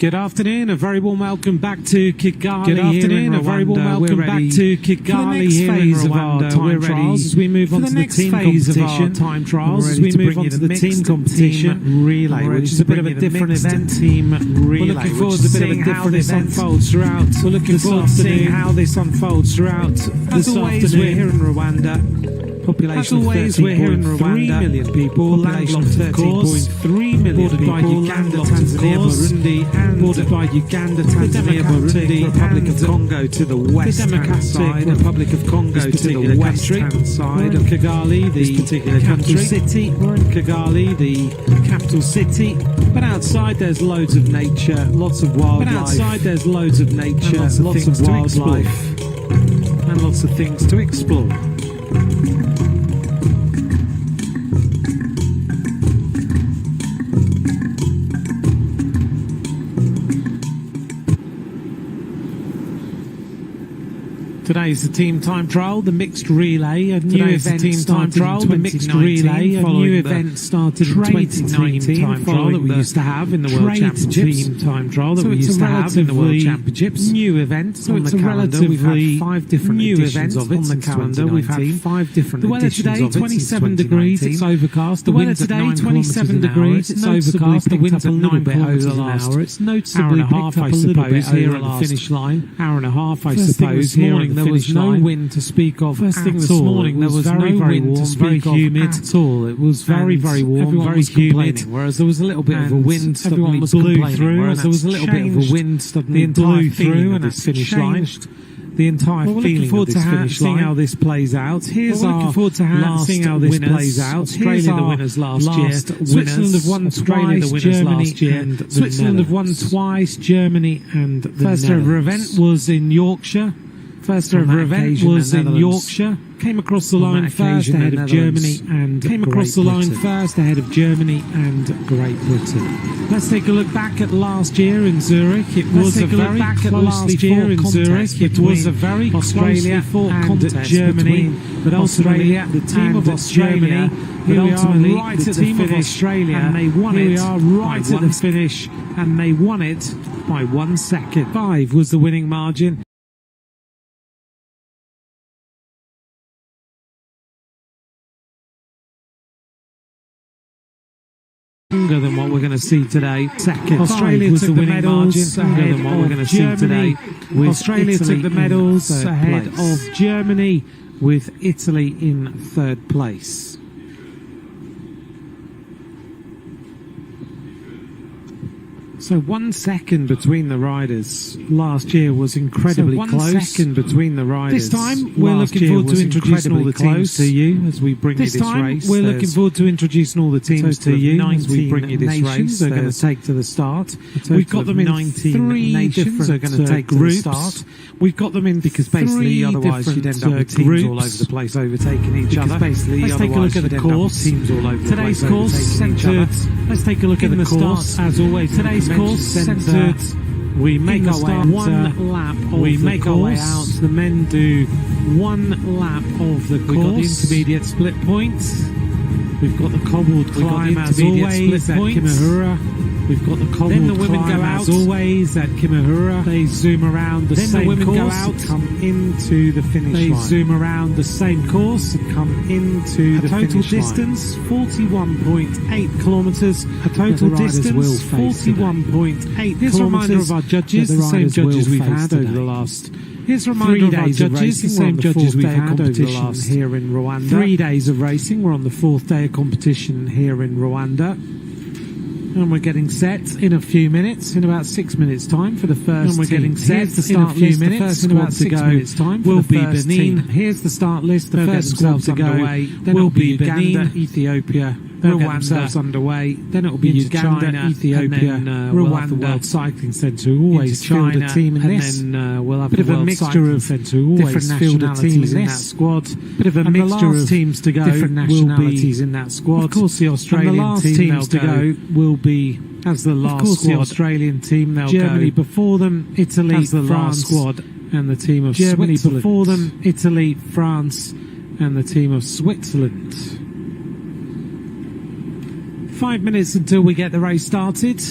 Good afternoon, a very warm welcome back to Kigali. Good afternoon, a very warm welcome back to Kigali here in Rwanda. We're ready as we move on to the team competition. Time trials as we move on to the team competition relay, which is a bit of a different event. Team relay. We're looking forward to seeing how this unfolds throughout. We're looking forward to seeing how this unfolds throughout this afternoon. We're here in Rwanda. Population of 13.3 million people, landlocked of course, 13.3 million people, bordered by Uganda, Tanzania, Burundi, and bordered by Uganda, Tanzania, Burundi, Republic of Congo to the west, the Democratic Republic of Congo to the west-hand side of Kigali, the particular capital city. We're in Kigali, the capital city, but outside there's loads of nature, lots of wildlife. But outside there's loads of nature, lots of wildlife, and lots of things to explore. Today is the team time trial, the mixed relay, a new event team time trial, the mixed relay, a new event started in 2019 time trial that we used to have in the World Championships. Team time trial that we used to have in the World Championships. New event, so it's a relatively 5 different new events of it on the calendar. We've had 5 different editions of it. The weather today 27 degrees, it's overcast. The weather today 27 degrees, it's overcast. The wind's a little bit over the last it's noticeably picked up a little bit here at the finish line. Hour and a half, I suppose. Here there was no wind to speak of. First thing this morning, there was no wind to speak of humid at all. It was very, very warm, very humid. Whereas there was a little bit of a wind suddenly blew through. Whereas there was a little bit of a wind suddenly blew through, and it's finish line. The entire feeling of this finish line. Seeing how this plays out. Here's our last seeing how this plays out. Australia the winners last year. Switzerland have won twice. Germany Switzerland have won twice. Germany and the first ever event was in Yorkshire. First ever event was in Yorkshire. Came across the line first ahead of Germany and Great Britain. Let's take a look back at last year in Zurich. It was a very closely fought contest. It was a very Australia and Germany, but Australia, the team of Australia, but ultimately right at the team of Australia, and they won it. We are right at the finish, and they won it by 1 second. 5 was the winning margin. Longer than what we're going to see today. Second, Australia took the medals ahead than what we're going to see today. Australia took the medals ahead of Germany, with Italy in 3rd place. So 1 second between the riders. Last year was incredibly close. 1 second between the riders. This time we're looking forward to introducing all the teams to you as we bring you this race. We're looking forward to introducing all the teams to you as we bring you this race. They're going to take to the start. We've got them in 3 different are going to take groups. To the start. We've got them in because basically otherwise you'd end up with teams all over the place overtaking each other. Let's take a look at the course. Today's course centred. Let's take a look at the course as always. Today's course centred. We make our way out. 1 lap of we make our way out. The men do 1 lap of the course. We've got the intermediate split point. We've got the cobbled climb as always at Kimihura. We've got the cobbled then the women climb go out. As always at Kimihura. They zoom around the then same the women course go out, come into the finish line. They zoom around the same course and come into the finish line. Total distance 41.8 kilometres. A total distance 41.8 Here's a reminder of our judges, the same judges we've had over the last. Here's a reminder of our judges, the same judges we've had over the last here in Rwanda. 3 days of racing. We're on the 4th day of competition here in Rwanda. And we're getting set in a few minutes, in about 6 minutes' time for the first and we're getting set to start in a few minutes, in about 6 minutes' time will be Benin. Here's the start list. The first squad to go will be Uganda, Ethiopia, They'll get themselves underway. Then it will be Uganda, China, Ethiopia, Rwanda, we'll have the World Cycling Centre, who always field a team in this. And then we'll have a bit of a mixture of different nationalities in that squad. Bit of a mixture of teams to go. Different nationalities in that squad. Of course, the Australian teams to go will be. As the last squad, the Australian team, they'll Germany go. Before them, Italy, as the France, last squad, and the team of Germany Switzerland. Before them, Italy, France, and the team of Switzerland. 5 minutes until we get the race started.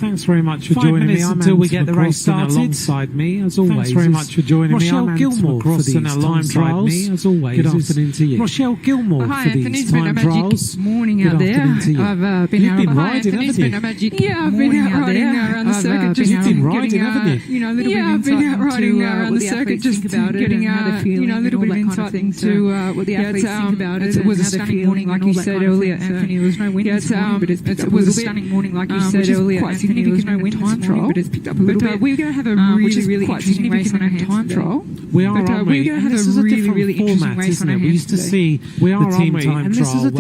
Thanks very much for joining me. Until we get the race started. Alongside me, as always. Thanks very much for joining me. Rochelle Gilmore for these time trials. As always. Good afternoon to you. Rochelle Gilmore for these time trials. Morning out there. I've been You've been riding, haven't you? Yeah, I've been out riding around the circuit. You've been riding, haven't you? A little bit of insight. Yeah, I've been out riding around the circuit, just getting a little bit of insight into what the athletes think about it. It was a stunning morning, like you said earlier, Anthony. There was no wind this morning, but it was a stunning morning, like you said earlier, Anthony. There was no wind time trial, but it's picked up a little bit. We're going to have a really interesting race on our hands time trial. We are, aren't we? We're going to have a really interesting race on our hands. We used to see the team time trial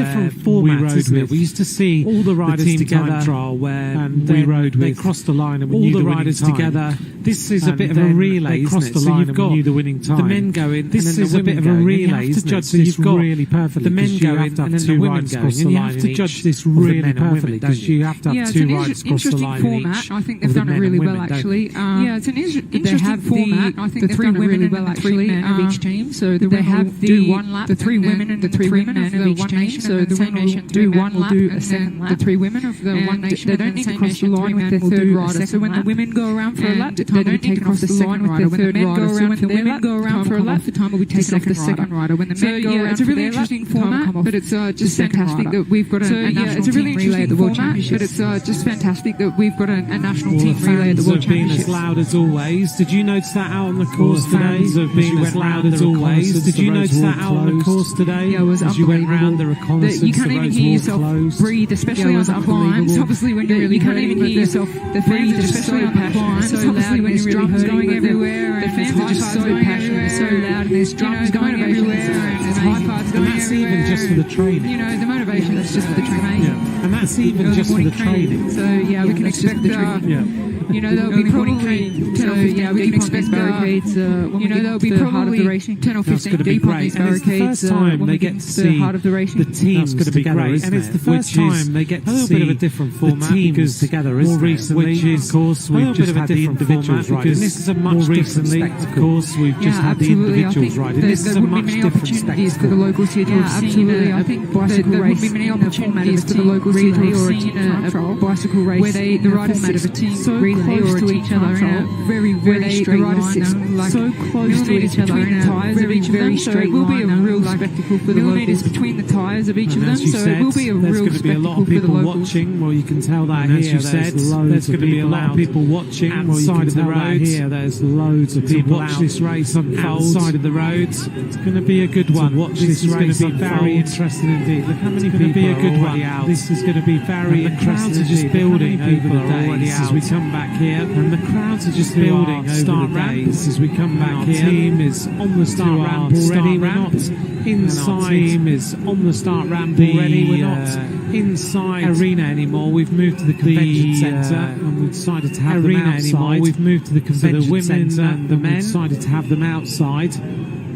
where we used to see all the riders together trial where we rode with. They crossed the line and we knew the riders together. This is a bit of a relay, isn't it? So you've got the winning time. The men going. This is a bit of a relay, isn't it? So you've got really perfectly. The men going and then the women going, and you have to judge this really perfectly because you have to have 2 riders cross the line in each. I think they've done it really well, actually. Yeah, it's an interesting format. I think they've done it really well, actually, of each team. So they have do one lap, the 3 women and the 3 men of each nation. So the same nation do one lap, do a second lap. The 3 women of the one nation. They don't need to cross the line with their third rider. So when the women go around for a lap, the time will be taken off the second rider. When the men go around for their lap, go around for a lap, the time will be taken off the second rider. When the men go around, it's a really interesting format, but it's just fantastic that we've got a national team relay at the World Championships. But it's just fantastic that we've got a national team relay at the World Championships. As loud as always. Did you notice that out on the course today? Fans have been as loud as always. Did you notice that out on the course today? Yeah, it was as you went round the reconnaissance. You can't even hear yourself breathe, especially on the climbs. Obviously, when you can't even hear yourself breathe, especially on the climbs. Obviously, when your drums going everywhere, the fans are just so passionate, so loud, and there's drums going everywhere, and there's high fives going everywhere. And that's even just for the training. The motivation is just for the training. Yeah, and that's even just for the training. So yeah, we can expect the training. There'll be probably 10 or 15 we can expect barricades. There'll be probably 10 or 15 deep on these barricades. When they get to see the teams together, and it's the first time they get to see a little bit of a different format because together. More recently, of course, we've just had the individuals riding. This is a much different spectacle. Of course, we've just had the individuals riding. This is a much different spectacle for the locals here to have seen. I think bicycle race in the format of for the locals here to have seen a bicycle race where the riders sit of a team close to each other in a very straight line, like so close to each other in tyres of each of them. So it will be a real spectacle for the locals between the tyres of each of them. So it will be a real spectacle for the locals. Watching, well, you can tell that here. As you said, there's going to be a lot of people watching outside of the roads. Here, there's loads of people watch this race outside of the roads. It's going to be a good one. Watch this race. Going to be very interesting indeed. Look how many people are already out. This is going to be very interesting. The crowds are just building over the days as we come back here. And the crowds are just building over the days as we come back here. Our team is on the start ramp already. We're not inside. Our team is on the start ramp already. We're not inside arena anymore. We've moved to the convention centre and we've decided to have them outside. We've moved to the convention centre and the men. We've decided to have them outside.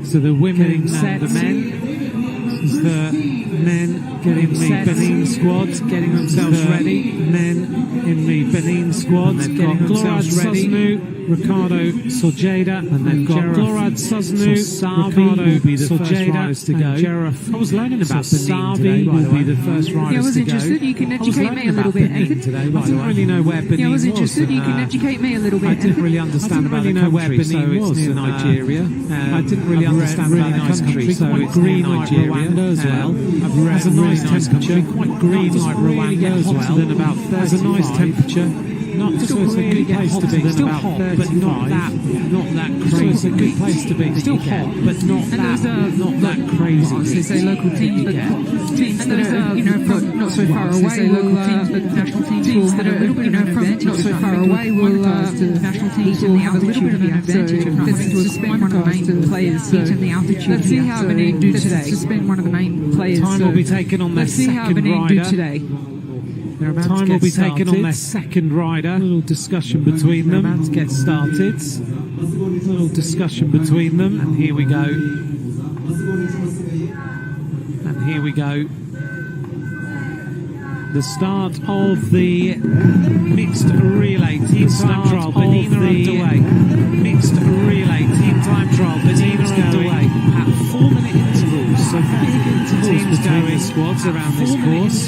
So the women and the men. Is the men getting the Benin squad, getting themselves ready. Men in the Benin squad, getting themselves ready. Ricardo Sojeda, and they've got Glorad Suznu, Ricardo Sojeda, to go. I was learning about Benin today, by the way. The first riders I was interested. You can educate me a little bit, Nathan. Today, I didn't really know where Benin was. I was interested. You can educate me a little bit. I didn't really understand about the country, so it's near Nigeria. I didn't really understand about the country, so it's green like Rwanda as well. Has a nice temperature, quite green like Rwanda as well. Has a nice temperature. Not just so it's a good place to be, still hot, but not that crazy. So it's a good place to be. Still hot, but not that crazy. They say local teams, but teams that are not so far away. Local teams, but national teams that are from not so far away will national teams will have a little bit of an advantage of not having to suspend one of the main players in the altitude. Let's see how Benin do today. Suspend one of the main players. Time will be taken on their second rider. Time will be taken on their second rider. A little discussion between them. About to get started. A little discussion between them. And here we go. And here we go. The start of the mixed relay team time trial. Benin are underway. Mixed relay team time trial. Benin are underway at 4-minute intervals. So So big intervals between the squads around this course.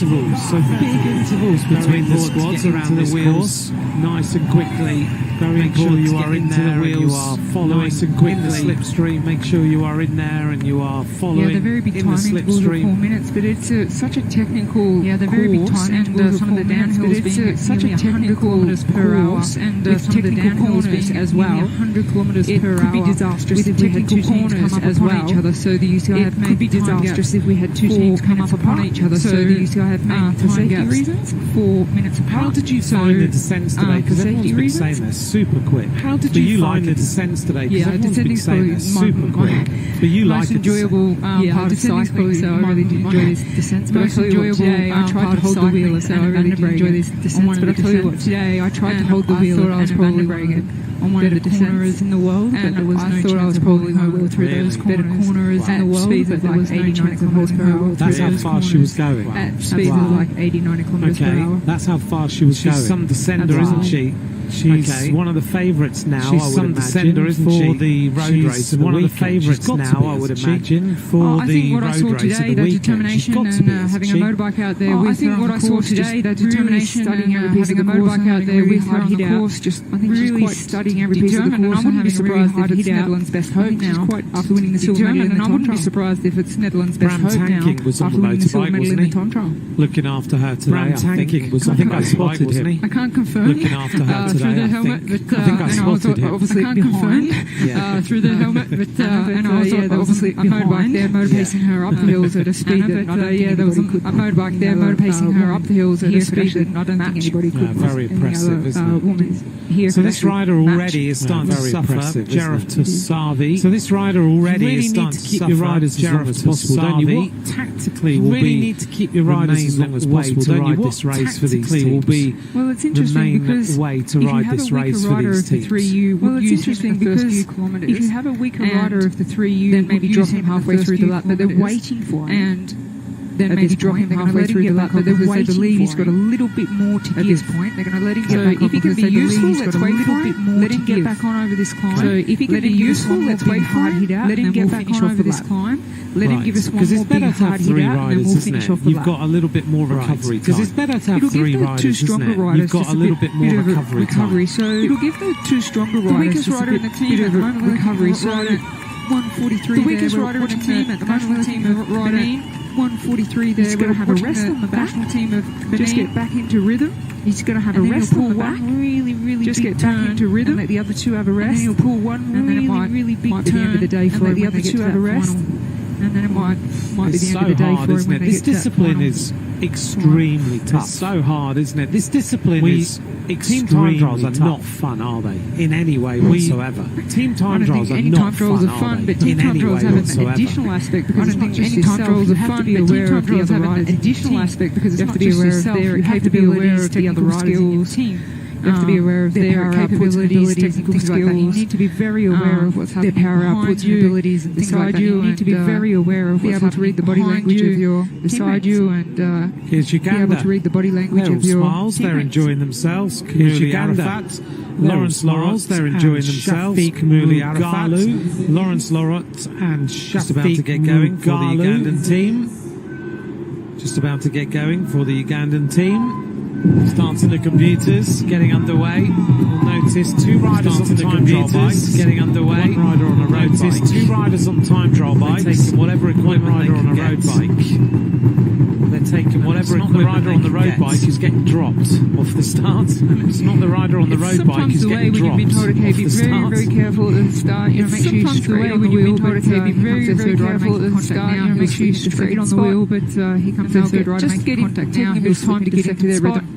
So big intervals between the squads around this course. Nice and quickly. Make sure you are in there and you are following nice and quickly in the slipstream. Make sure you are in there and you are following they're very big in the slipstream. 4 minutes, but it's such a technical they're very big time and some of the downhills being such a technical kilometers per hour and some of the downhills being as well 100 kilometers per hour. It could be disastrous if we had two teams come up upon each other. So the UCI have made disastrous if we had two teams come up upon each other. So the UCI have made for safety reasons 4 minutes apart. How did you find the descents today? Because everyone's been saying they're super quick. How did you find the descents today? Because everyone's been saying they're super quick. But you like most enjoyable part of cycling, so I really did enjoy these descents. But most enjoyable I tried to hold the wheel, so I really did enjoy these descents. But I tell you what, today I tried to hold the wheel and I was probably on one of the corners in the world, and I thought I was probably my wheel through those better corners in the world. Speeds of like 80-90 kilometers per hour. That's how fast she was going. At speeds of like 80-90 kilometers per hour. That's how fast she was going. She's some descender, isn't she? She's one of the favourites now. She's some descender, isn't she? For the road race, one of the favourites now, I would imagine, for the road race of the weekend. Determination and having a motorbike out there with her on the course, today, that determination studying every piece of the motorbike out there with her on the course, just I think really studying every piece of the course. I wouldn't be surprised if it's Netherlands' best hope now after winning the silver medal, and I wouldn't be surprised if it's Netherlands' best hope now after winning the silver medal in the time trial. Looking after her today, I think I spotted him. I can't confirm. Looking after her today, through the helmet, but I was obviously behind through the helmet, but and I was obviously a motorbike there motor-pacing her up the hills at a speed that there was a motorbike there motor-pacing her up the hills at a speed that I don't think anybody could. Very impressive, isn't it? So this rider already is starting to suffer. Jareth to Savi. So this rider already is starting to keep your riders as long as possible, don't you? What tactically will be need to keep your riders as long as possible, don't you? What ride this race for these teams? Well, it's interesting because way to ride this race for these teams. Well, it's interesting because if you have a weaker rider of the three, you then maybe drop him halfway through the lap, but they're waiting for him. And then maybe drop him halfway through the lap, but because they believe he's got a little bit more to give. At this point, they're going to let him get back on. If he can be useful, let's wait for him. Let him get back on over this climb. So if he can be useful, let's wait for him. Let him get back on over this climb. Let him give us one more big hard hit out, and then we'll finish off the lap. You've got a little bit more recovery time. Because it's better to have three riders, two stronger riders. You've got a little bit more recovery time. So it'll give the two stronger riders the weakest rider in the team at the moment recovery. So 143 the weakest rider in the team at the moment, the team of Benin. 143 there. He's going to have a rest on the back. Team of Benin. Just get back into rhythm. He's going to have a rest on the back. Really just get back into rhythm. And let the other two have a rest. And then he'll pull one really big turn. Might be the end of the day for him. And let the other two have a rest. And then it might be the end of the day for him when they get to that final. This discipline is extremely tough. It's so hard, isn't it? This discipline is extremely not fun, are they? In any way whatsoever. Team time trials are not fun, but team time trials have an additional aspect because I don't think any time trials are fun, but team time trials have an additional aspect because it's not just yourself. You have to be aware of the other riders in your team. You have to be aware of their capabilities, technical skills. You need to be very aware of what's happening their power outputs and abilities and things like that. You need to be very aware of what's able to read the body language of your beside you and here's Uganda. Be able to read the body language of your smiles. They're enjoying themselves. Here's Uganda. Lawrence Laurels, they're enjoying themselves. Kamuli Arafat, Lawrence Laurent and just about to get going for the Ugandan team. Just about to get going for the Ugandan team. Starting the computers, getting underway. You'll notice two riders on the time trial bikes getting underway. One rider on a road bike. Two riders on time trial bikes. They're taking whatever equipment they can get. They're taking whatever equipment. The rider on the road bike who's getting dropped off the start. It's not the rider on the road bike who's getting dropped off the start. Very careful at the start. You know, make sure you're straight on the wheel. But be very careful at the start. You know, make sure you're straight on the wheel. But he comes the third rider making contact now. He'll time to get into their rhythm.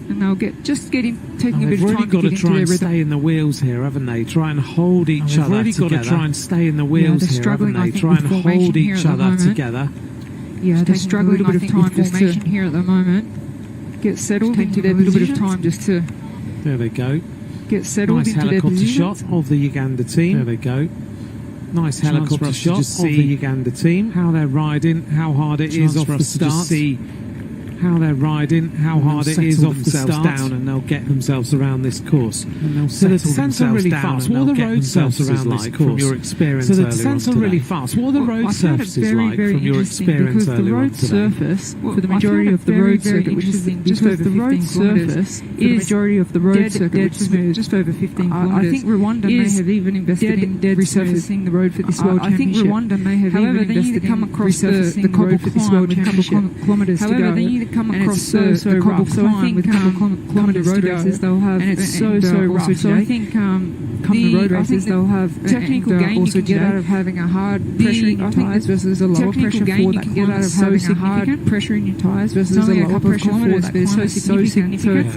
And they'll taking a bit of time to get into their rhythm. They've really got to try and stay in the wheels here, haven't they? Try and hold each other together. They've really got to try and stay in the wheels here, haven't they? Try and hold each other together. Yeah, they're struggling a bit of time just to here at the moment. Get settled, take a little bit of time just to. There they go. Get settled nice into their position. Nice helicopter shot of the Uganda team. There they go. Nice helicopter shot of the Uganda team. How they're riding, how hard it is off the start. how they're riding, how hard it is off the start, down, and they'll get themselves around this course. And they'll so the descents are really fast. What are the road surfaces around this course from your experience? So the descents are really fast. What are the road surfaces like from your experience earlier on today? Because the road surface for the majority of the road circuit, which is just over 15 kilometres, is the majority of the road circuit, which is just over 15 kilometres. I think Rwanda may have even invested in resurfacing the road for this World Championship. I think Rwanda may have even invested in resurfacing the road for this World Championship. However, they need to come across the cobble climb with kilometre road races they'll have, and it's so rough. So I think come the road races they'll have technical gain you can get out of having a hard pressure in your tyres versus a lower pressure for that get out of having a hard pressure in your tyres versus a lower pressure for that but it's so significant. So it's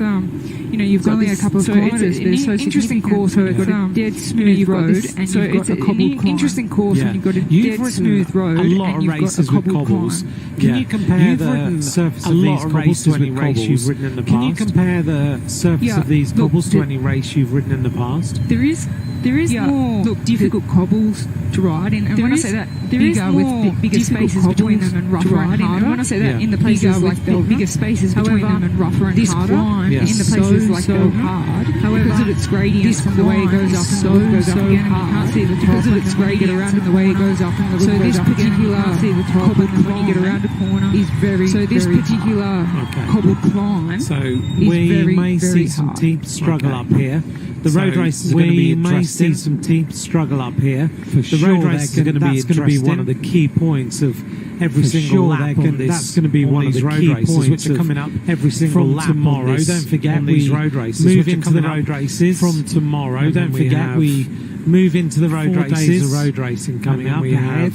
you've got only a couple of kilometres, but it's so interesting course. So it's got a dead smooth road, and so it's a cobbled climb. Interesting course, and you've got a dead smooth road, and you've got a cobbled climb. Can you compare the surface of these cobbles to any race you've ridden in the past? Can you compare the surface of these cobbles to any race you've ridden in the past? There is more difficult cobbles to ride in, and when I say that, bigger with bigger spaces between them and rougher and harder. And when I say that, in the places like the bigger spaces between them and rougher and harder, in the places like so hard. However, because of its gradient from the way it goes up and the roof goes up again, and you can't see the top. Because of its gradient around and the way it goes up and the roof goes up again, you can't see the top. And when you get around a corner, is very so this particular cobbled climb. So we may see some teams struggle up here. The road races are going to be interesting. We may see some teams struggle up here. For sure, the road races are going to be one of the key points of every single lap on this. That's going to be one of the key points which are coming up every single lap tomorrow. Don't forget these road races. Move into the road races from tomorrow. Don't forget we move into the road races. 4 days of road racing coming up ahead.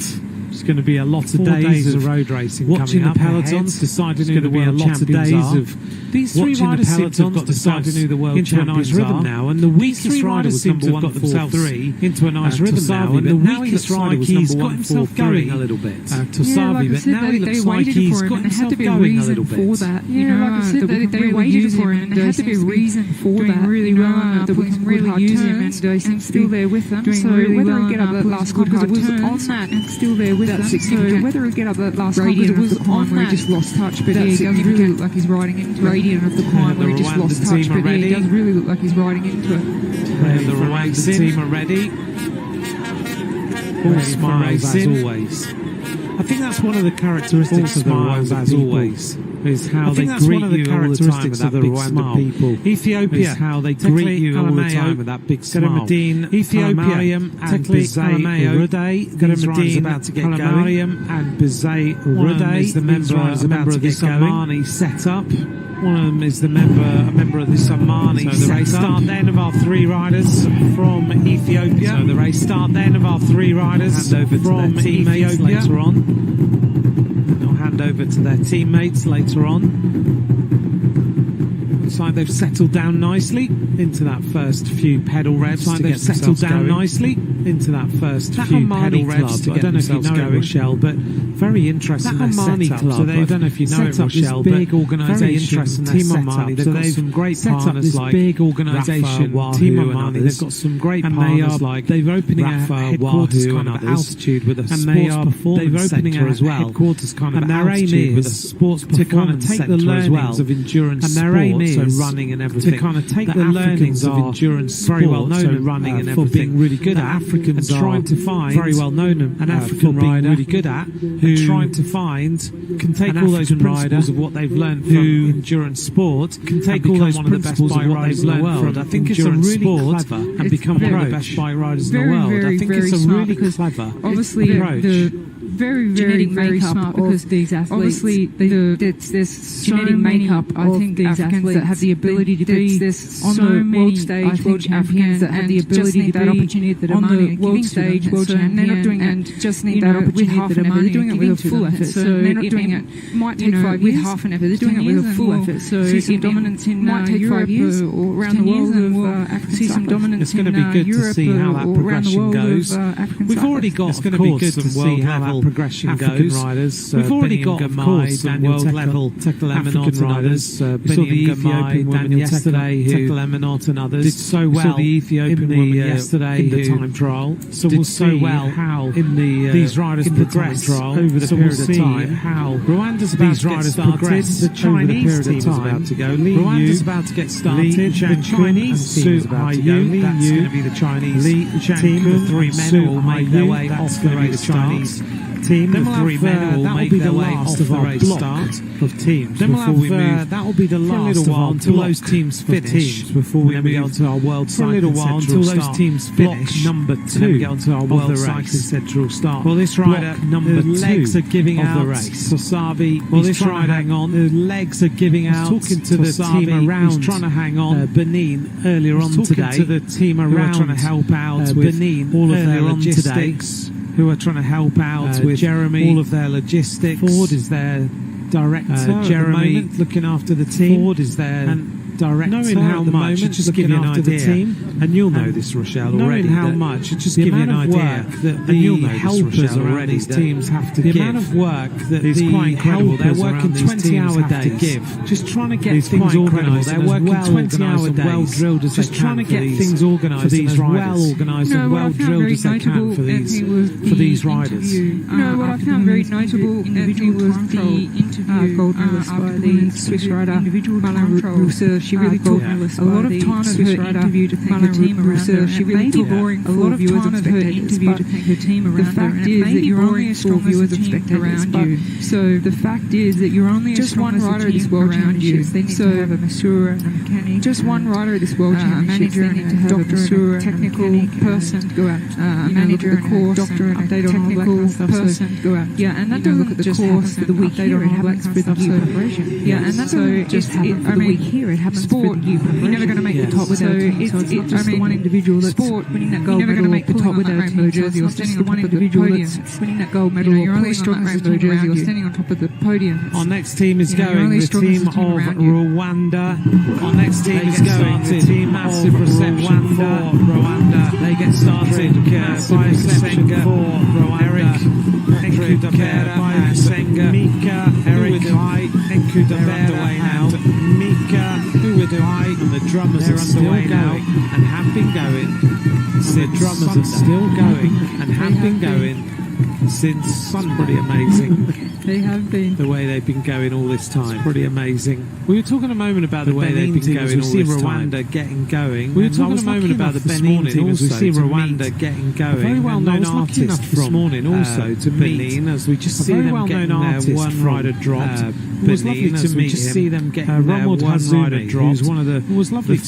It's going to be a lot of days of road racing watching coming up. Watching the pelotons, deciding who the world champions are. These three riders seem to have got deciding who the world champions are now, and the weakest rider was number 1 got themselves into a nice rhythm now, and the weakest rider was number 1 himself going a little bit. Tosavi, but now he looks like he's got himself going a little bit. Like I said, they waited for him, and there had to be a reason for that. Really well, that we can really use him, and they seem still there with them. So whether he get up that last good hard turns, on that and still there with them. So whether he get up that last climb, because it was on where he just lost touch, but he does really look like he's riding into it. Gradient of the climb where he just lost touch, but he does really look like he's riding into it. And the Rwandan team are ready. All smiles as always. I think that's one of the characteristics of the Rwandan as always. Is how they greet you all the time with that big smile. Ethiopia is how they greet you all the time with that big smile. Ethiopia and Bizay Ruday. These about to get going. And Bizay Ruday is the member of this Omani setup. One of them is a member of this Omani. So the race start then of our 3 riders from Ethiopia. So the race start then of our 3 riders from Ethiopia later on. Hand over to their teammates later on. Looks like they've settled down nicely into that first few pedal revs. I don't know if you know it, Rochelle, but very interesting their setup. So I don't know if you know it, Rochelle, but big organisation, Team Omani. They've got some great partners like big organisation, Team Omani. They've got some great partners like they're opening a headquarters kind of altitude with a sports performance centre as well. Headquarters kind of altitude with a sports performance centre as well. Of endurance sport, so running and everything. To kind of take the learnings of endurance sport, very well known running and everything, for being really good at. Africans are trying to find very well known an African rider really good at who trying to find can take all those principles of what they've learned from endurance sport, can take all those principles of what they've learned from I think it's a really clever and become one of the best bike riders in the world. I think it's a really clever obviously the very smart because these athletes, obviously there's genetic makeup. I think these Africans that have the ability to be on the world stage, world champions that have the ability to be on the world stage, world champion, they're not doing it just need that opportunity with half an effort. They're doing it with a full effort. So they're not doing it. Might take 5 years with half an effort. They're doing it with a full effort. So see some dominance in might take 5 years or around the world of African. See some dominance in Europe or around the world of African. We've already got, of course, some world level progression goes. Riders, we've already got, of course, world level African riders. We saw the Ethiopian woman yesterday who and others did so well. The Ethiopian woman yesterday in the time trial. So we'll see how these riders progress over the period of time. How Rwanda's about to get started. The Chinese team is about to go. Rwanda's about to get started. The Chinese team is about to go. That's going to be the Chinese team. The three men will make their way off the race Chinese team. The three men will make their way off the race start of teams. Then before we move, that will be the last of our until those teams finish. Before we move on to our World Cycling Central start. Until those teams finish. Number 2 get onto our World Cycling Central start. Well, this rider number 2 legs are giving out the race. Sasabi. Well, this rider hang on. The legs are giving out. Talking to the team around. He's trying to hang on. Benin earlier on today. Talking to the team around. Trying to help out with Benin all of their logistics. Who are trying to help out with Jeremy, all of their logistics. Ford is their director. Jeremy looking after the team. Ford is their director. Knowing how much, it just give you an idea. The team, and you'll know this, Rochelle, already. Knowing how much, it just give you an idea that the helpers already these teams have to give. The amount of work that is quite incredible. They're working 20-hour days, just trying to get things organised. They're working 20-hour days, well drilled as they can. Just trying to get things organised for these riders. Well organised and well drilled as they can for these riders. No, what I found very notable was the interview gold medalist by the Swiss rider Malin Rousseau. She really took a lot of time of her interview to thank her team around her. She really took a lot of time of her interview to thank her team around her. The fact is that you're only as strong as the team around you. So the fact is that you're only as strong as the team around you. They need to have a masseur and a mechanic. Just one rider at this World Championships. They need to have a masseur, technical person to go out, a manager, and a doctor, and a technical person to go out. Yeah, and that doesn't just happen for the week here. It happens for the year preparation. Yeah, and that doesn't just happen for the week here. It happens sport, you're never going to make the top without a team. So it's not just the one individual that's winning that gold medal. You're never going to make the top without a rainbow jersey or standing on top of the podium. Winning that gold medal. You're only strong as the rainbow jersey or standing on top of the podium. Our next team is going the team of Rwanda. Our next team is going the team of Rwanda. They get started by reception for Rwanda. Enku Davera and Senga. Mika, Eric, Enku Davera and Mika. And the drummers are underway now and have been going. The drummers are still going and have been going since pretty amazing. They have been. The way they've been going all this time. It's pretty amazing. We were talking a moment about the way they've been going all this time. Rwanda getting going. We were talking a moment about the Benin team as we see Rwanda getting going. A very well-known artist this morning also to Benin as we just see them getting their one-rider dropped. It was lovely to meet him. See them getting their one-rider dropped. Who's one of the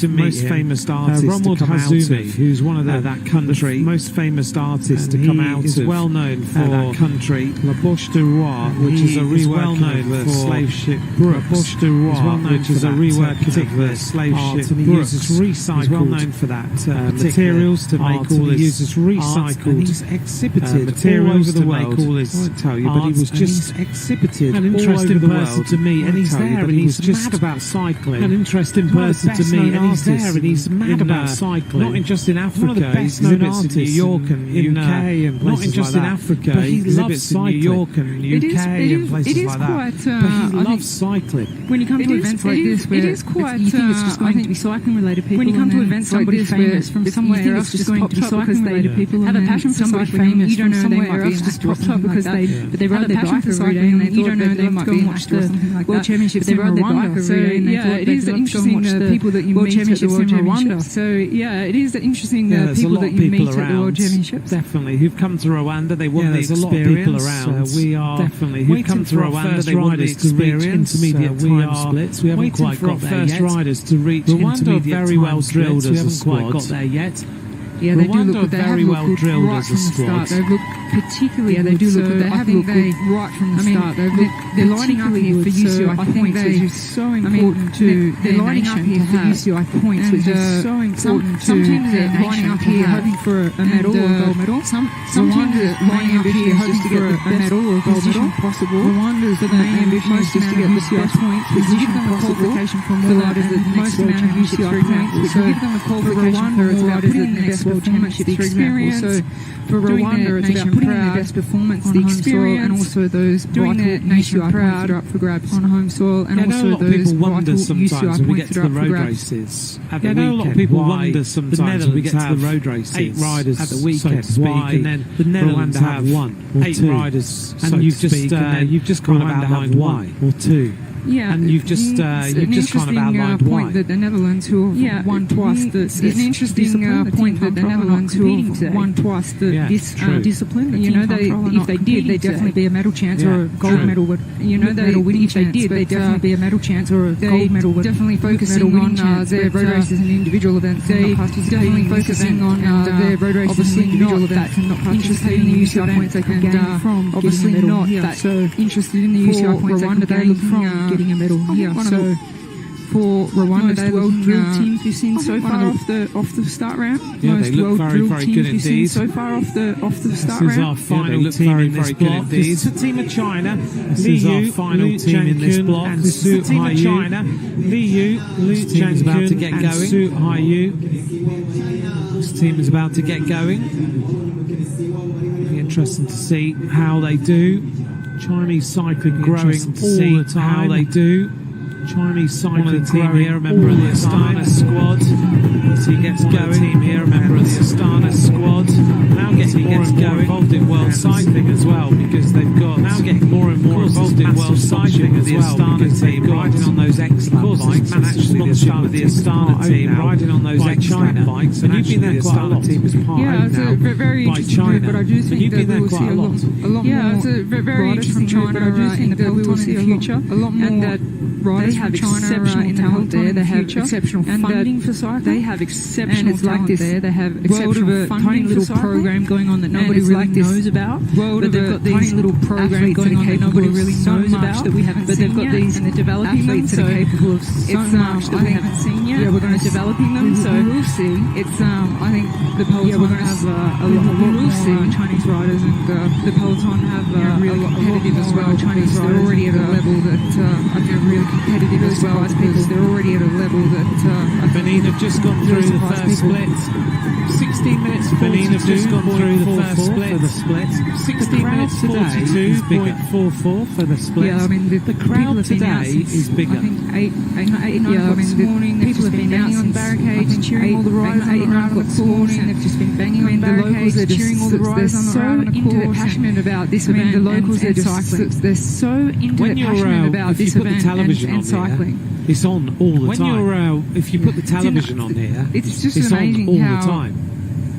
most famous artists to come out of. Who's one of that country most famous artists to come out of. He is well known for that country. La Bouche du Roi, which is a reworking of the slave ship Brooks. Which is a reworking of the slave ship and he uses recycled. He's well known for that materials to make all his. He uses recycled. And he's exhibited materials to make all his. I won't tell you, but he was just exhibited. An interesting person to meet, and he's there, and he's just mad about cycling. An interesting person to meet, and he's there, and he's mad about cycling. Not just in Africa. One of the best known artists in New York and UK and places like that. Not just in Africa. But he loves cycling. New York and UK and places like that. But he loves cycling. When you come to events like this, where you think it's just going to be cycling-related people, when you come to events like this, where from somewhere else just going to be cycling-related people, have a passion for somebody famous, you don't know somewhere else just popped up because they ride their bike every day, and you don't know they might go and watch the World Championships in Rwanda. So yeah, it is interesting the people that you meet at the World Championships. So yeah, it is interesting the people that you meet at the World Championships. Definitely, who've come to Rwanda, they want the experience. There's a lot of people around. We are definitely who've come to Rwanda, they want the experience. Intermediate time splits. We haven't quite got there yet. First riders to reach intermediate very well drilled as a squad. We haven't quite got there yet. Yeah, they do look good. They very well drilled as a squad. They look particularly. Yeah, they do look good. They have looked good right from the start. They're lining up here for UCI points, which is so important to their nation to have UCI points, which is so important to their nation. Lining up here hoping for a medal or a gold medal. Some teams are lining up here hoping to get a medal or a gold medal. Possible. Rwanda's main ambition is just to get the best points, which give them a qualification for more riders at the most amount of UCI points, which will give them a qualification for riders at the next World Championships, for example. So for Rwanda, it's about putting in their best performance, the experience, and also those doing their nation proud up for grabs on home soil, and also those vital UCI points that are up for grabs. I know a lot of people wonder sometimes when we get to the road races, 8 riders at the weekend, so why and then the Netherlands have 1 or 8 riders, and you've just kind of outlined why or 2. Yeah, and you've just kind of outlined point why. That the Netherlands, who have won twice, it's an interesting point that the Netherlands, who have won twice this discipline. You know, if they did, they'd definitely be a medal chance or a gold medal. But you know, if they did, they'd definitely be a medal chance or a gold medal. Definitely focusing on their road races and individual events. They definitely focusing on their road races and individual events, and not participating in the UCI points they can gain from. Obviously, not that so interested in the UCI points they can gain from getting a medal here. So for Rwanda, most world drill teams we've seen so far off the start round. Yeah, most they look world very, drill very teams good we've seen indeed. so far off the start This is round. our final team in this block. This is the team of China. This is our final team in this block. And this is the team of China. Liu Changkun about to get going. Su Haiyu. This team is about to get going. It'll be interesting to see how they do. Chinese cycling growing all the time. How they do. Chinese cycling team here, a member of the Astana squad. As he gets going, team here, a member of the Astana squad. Now getting more and more involved in world cycling as well, because they've got now getting more and more involved in world cycling as the Astana team riding on those excellent bikes. And actually, the Astana team riding on those excellent bikes. And you've been there quite a lot. Team is part it's a very interesting group, but I do think that we will see a lot more. It's a very interesting China, but I do think that we will see in the future a lot more. And that riders from China in the talent there. They have exceptional funding for cycling. They have exceptional talent there. They have exceptional funding for cycling. Program going on that nobody really knows about. But they've got these little program going on that nobody really knows about. That we haven't seen yet. And they're developing them. So it's capable of so much that we haven't seen yet. Yeah, we're going to developing them. So we'll see. It's I think the peloton we're going to have a lot more Chinese riders, and the peloton have really competitive as well. Chinese riders already at a level that I think are really competitive as well as people. They're already at a level that Benin have just gone through the first split. 16 minutes. Benin have just gone through the first split for the split. 16 minutes 42.44 for the split. Yeah, I mean the crowd today is bigger. I think 8, 9 o'clock this morning. People have been banging on barricades, cheering all the riders. 8, 9 o'clock this morning. They've just been banging on barricades, cheering all the riders on the course. They're passionate about this event. The locals are cycling. They're so into it, passionate about this event and cycling. It's on all the time. If you put the television on here, it's just on amazing all how, the time.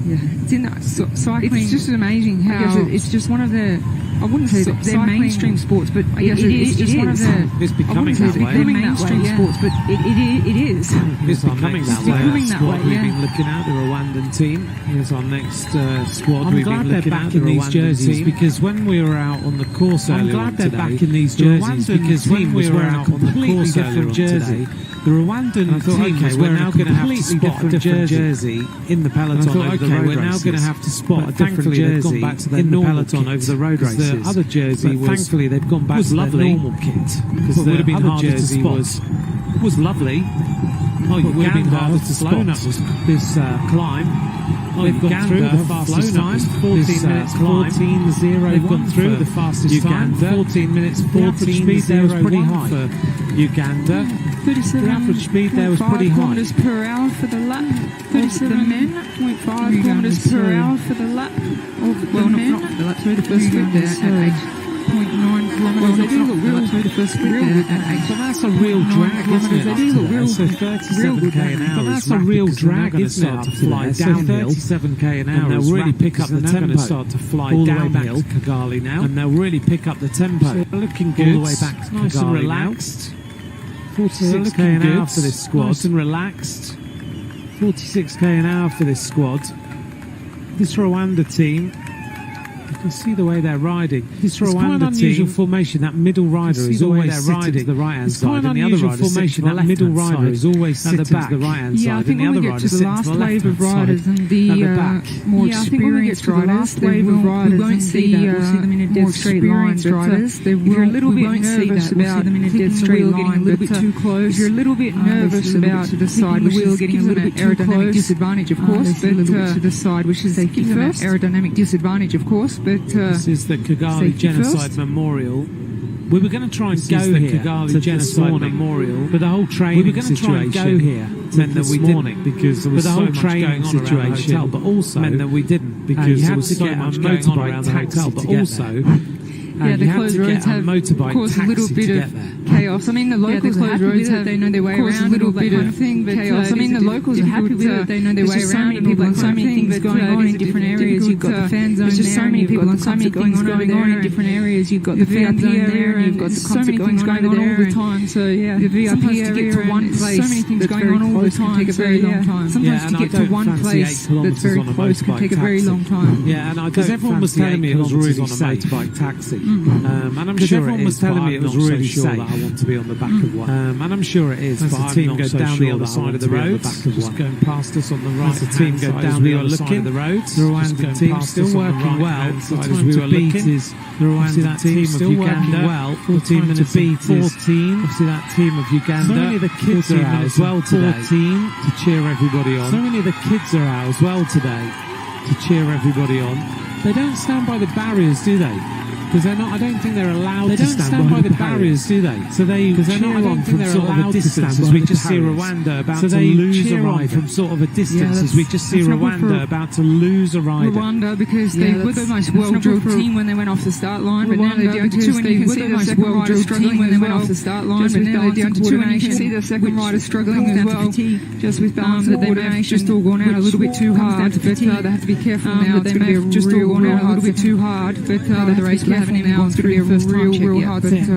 Yeah, it's in cycling. It's just amazing how it's just one of the. I wouldn't say they're mainstream sports, but I guess it's just one of the. It's becoming that way. They're mainstream sports, but it is. It's becoming that way. Squad we've been looking at, the Rwandan team. Here's our next squad. We've been looking at the Rwandan team, because when we were out on the course earlier on today, back in these jerseys because when we were out on the course earlier on today, the Rwandan team was we're now going to have to spot a different jersey in the peloton over the road races. We're now going to have to spot a different jersey in the peloton over the road races. The other jersey was, thankfully, they've gone back to their normal kit, because the would have been harder to spot. Was lovely. Oh, it would have been harder to spot this climb. They've gone through the fastest time, 14 minutes 14.01. They've gone through the fastest time, 14 minutes 14.01. There was pretty high for Uganda. 37. The average speed there was pretty high. Kilometers per hour for the lap. 37 the men. 0.5 kilometers per hour for the lap. Well, not the lap. Sorry, the first split there at 8.9 kilometers. They do look real. Sorry, the first split there at 8. So that's a real drag, isn't it? They do look real. So 37k an hour. But that's a real drag, isn't it? To fly downhill. 37k an hour. And they'll really pick up the tempo. They're going to start to fly downhill. Kigali now. And they'll really pick up the tempo. Looking good. All the way back to nice and relaxed. 46k an hour for this squad. Nice and relaxed. 46k an hour for this squad. This Rwanda team You can see the way they're riding. It's quite an unusual formation. That middle rider is always sitting to the right-hand side, and the other rider formation. That middle rider is always sitting to the right-hand side, and the other rider sitting to the left-hand side at the back. More experienced riders, we won't see that. We'll see them in a dead straight line. If you're a little bit nervous about them in a dead straight line, a little bit too close. If you're a little bit nervous about the side, which is getting a little bit aerodynamic disadvantage, of course, but to the side, which is gives them an aerodynamic disadvantage, of course. But this is the Kigali Genocide Memorial. We were going to try and go here to Genocide Memorial, but the whole training situation meant that we didn't, because there was so much going on around the hotel, but also meant that we didn't, because there was so much going on around the hotel, but also the closed roads have caused a little bit of chaos. I mean, the locals are happy with it. They know their way around. A little bit of chaos. I mean, the locals are happy with it. They know their way around. People and so many things going on in different areas. You've got the fan zone there. There's just so many people and so many things going on in different areas. You've got the fan zone there, and you've got so many things going on all the time. So yeah, the VIP area, to get to one place, so many things going on all the time, can take a very long time. Sometimes to get to one place that's very close can take a very long time. Yeah, and because everyone was telling me it was really on a motorbike taxi. And I'm sure everyone was telling me it was really safe that I want to be on the back of one. And I'm sure it is, but the team go down the other side of the road, just going past us on the right. As the team go down the other side of the road, the Rwandan team still working well. As we were looking, the Rwandan team still working well. 14 minutes beat 14. Obviously that team of Uganda. So many of the kids are out as well today to cheer everybody on. So many of the kids are out as well today to cheer everybody on. They don't stand by the barriers, do they? Because they're not. I don't think they're allowed to stand by the barriers, do they? So they cheer on from sort of a distance as we just see Rwanda about to lose a rider. From sort of a distance as we just see Rwanda about to lose a rider. Rwanda, because they were the most well-drilled team when they went off the start line, but now they're down to two, and you can see the second rider struggling when they went off the start line, but now they're down to two, and you can see the second rider struggling as well, just with balance and coordination. Just all gone out a little bit too hard, but they have to be careful now. They may have just all gone out a little bit too hard, but the race haven't even gone through the first real hard set.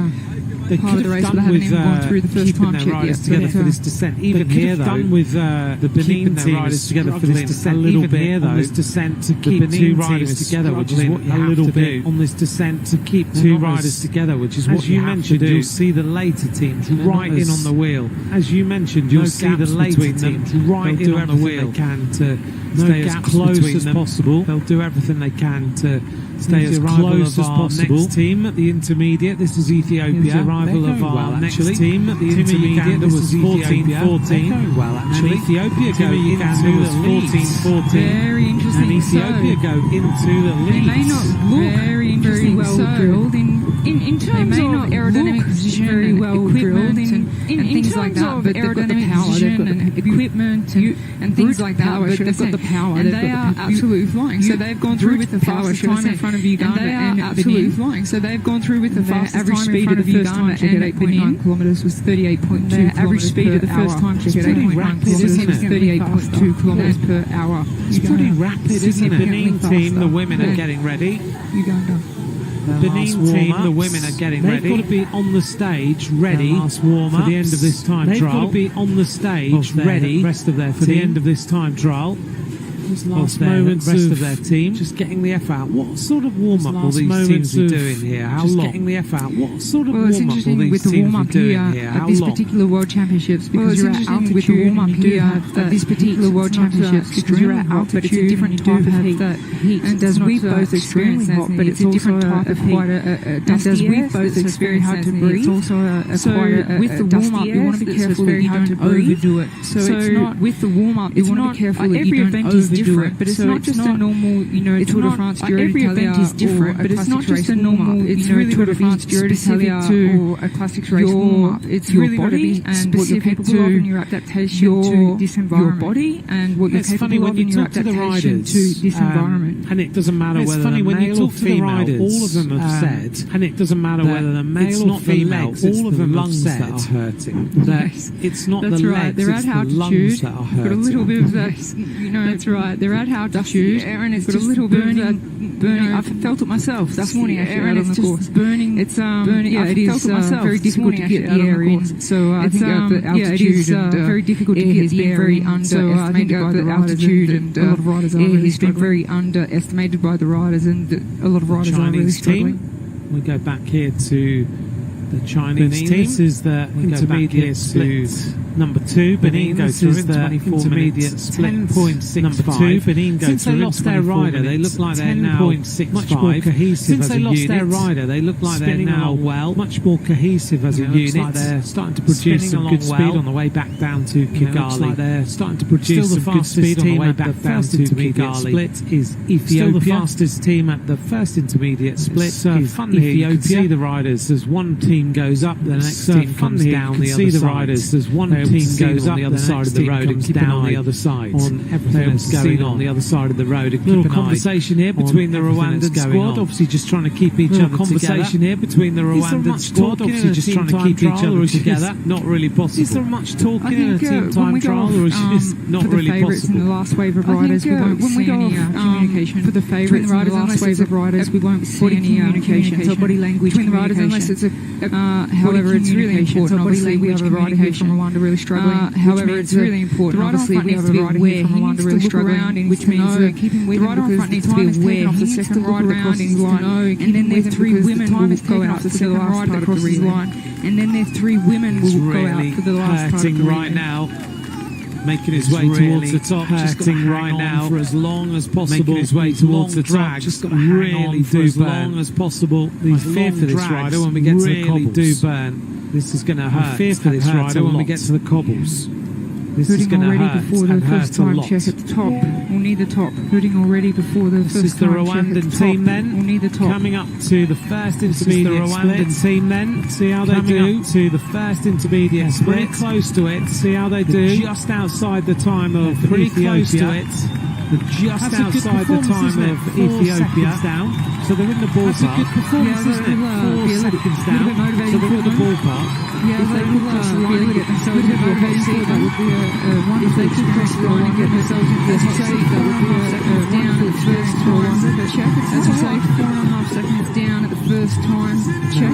They could have done with keeping their riders together for this descent. Even here, though, done with the Benin team riders together for this descent. A little bit here, though, on this descent to keep two riders together, which is what you have to do on this descent to keep two riders together, which is what you mentioned. You'll see the later teams right in on the wheel. As you mentioned, you'll see the later teams right in on the wheel. They can to stay as close as possible. They'll do everything they can to stay as close as possible. Next team at the intermediate. This is Ethiopia. The arrival of our next team at the intermediate. There was 14-14. Well, actually, Ethiopia go into the 14-14. Very interesting. And Ethiopia go into the lead. They may not look very well drilled in terms of aerodynamic position, very well drilled and things like that. But they've got the power, they've got the equipment and things like that. But they've got the power, and they are absolutely flying. So they've gone through with the fastest time in front of Uganda, and they are absolutely flying. So they've gone through with the fastest average speed of the first time check at 8.9 kilometers was 38.2. Their average speed of the first time check at 8.9 kilometers was 38.2 kilometers per hour. It's pretty rapid, isn't it? Benin team, the women are getting ready. Uganda. Benin team, the women are getting ready. They've got to be on the stage ready for the end of this time trial. They've got to be on the stage ready for the end of this time trial. Last moments of their team just getting the F out. What sort of warm-up will these teams be doing here? How long? Getting the F out. What sort of warm-up will these teams be doing here? How long? At this particular World Championships, because you're at altitude, with the warm-up here at this particular World Championships, because you're at altitude, it's a different type of heat. And as we've both experienced hot, but it's a different type of quite a dusty. As we've both experienced hard to breathe, it's also quite a with the warm-up, you want to be careful that you don't overdo it. So it's not with the warm-up, you want to be careful that you don't overdo it, but it's not just a normal, Tour de France every event is different, but it's not just a normal, it's really Tour de France specific to a classics race warm-up. It's your body and what you're capable of in your adaptation to this environment. Your body and what you're capable of in your adaptation to this environment. And it doesn't matter whether they're male or female, all of them have said, and it doesn't matter whether they're male or female, all of them have said that are hurting. It's not the legs, it's the lungs that are hurting. Got a little bit of that, that's right. they're at altitude, and it's got a little burning. I felt it myself this morning. Actually, out on the course, burning. It's burning. Yeah, it is very difficult to get the air in. So I think the altitude very difficult to get the air in. So I think the altitude and a lot of riders are really struggling. Been very underestimated by the riders, and a lot of riders are really struggling. We go back here to the Chinese team. This is the intermediate split. Number 2, Benin goes through in 24 intermediate split. 10.65. Number 2, Benin goes Since they lost their rider, they look like they're now much more cohesive. Since they lost their rider, they look like they're now much more cohesive as a unit. Like they're starting to produce some good speed on the way back down to Kigali. Looks like they're starting to produce some good speed on the way back down to Kigali. Split is Ethiopia. Still the fastest team at the first intermediate split is Ethiopia. You can see the riders. There's one team goes up, the next team comes down the other side. There's one team goes up the other side of the road and keep down the other side on everything that's going on the other side of the road. Little conversation here between the Rwandan squad, obviously just trying to keep each other conversation here between the Rwandan squad, obviously just trying to keep each other together. Not really possible. Is there much talking in a team time trial, or is it not really possible? In the last wave of riders, we won't see any communication. For the favourites in the last wave of riders, we won't see any communication. So body language between the riders, unless it's a however, it's really important. Obviously, we have a rider here from Rwanda really struggling. However, it's really important. Obviously, we have a rider here from Rwanda really struggling, which means that keeping with him because needs to be aware. He needs to look around his line, and then their 3 women will go out for the last part of the line, and then their 3 women will go out for the last part of the right now. Making his way towards the top, hurting right now for as long as possible. Making his way towards the drag, just got to really do as long as possible. These fear for this rider when we get to the cobbles. Do burn. This is going to hurt. I fear for this rider when we get to the cobbles. This is going to hurt before the first time check at the top. We'll need the top. Hooting already before the first time check at the top. This is the Rwandan team then. We'll need the top. Coming up to the first intermediate split. The Rwandan team then. See how they do. Coming up to the first intermediate split. Pretty close to it. See how they do. Just outside the time of pretty close to Ethiopia. it. Just outside the time of Ethiopia. Down. So they're in the ballpark. That's a good performance, isn't it? 4 seconds down. So they're in the ballpark. Yeah, if they could cross the line and get themselves into a hot seat, that would be if they could cross the line and get themselves into a hot seat, that would be a wonderful first time check. As I say, 4.5 seconds down at the first time check.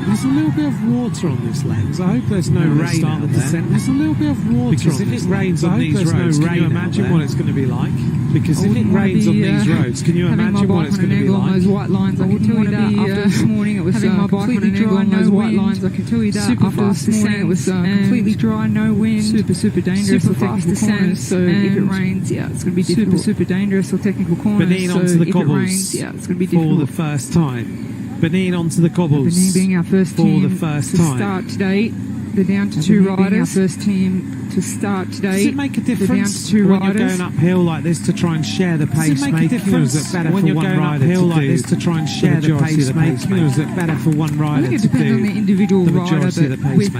There's a little bit of water on this lens. I hope there's no rain out there. There's a little bit of water because if it rains on these roads, can you imagine what it's going to be like? Because if it rains on these roads, can you imagine what it's going to be like? Those white lines, I can tell you that after this morning it was completely dry, no white lines. I can tell you that after this morning it was completely dry, no wind, super dangerous or technical corners. So if it rains, it's going to be difficult. Super dangerous or technical corners. Benin onto the cobbles. If it rains, it's going to be difficult for the first time. Benin onto the cobbles. Benin being our first team for the first to time. Start today. They're down to 2 riders. Our first team to start today. Does it make a difference down to 2 when riders. you're going uphill like this to try and share the pace? Does it make a difference when you're going uphill like this to try and share the pace making, or is it better for one rider to do? I think it depends on the individual rider, but with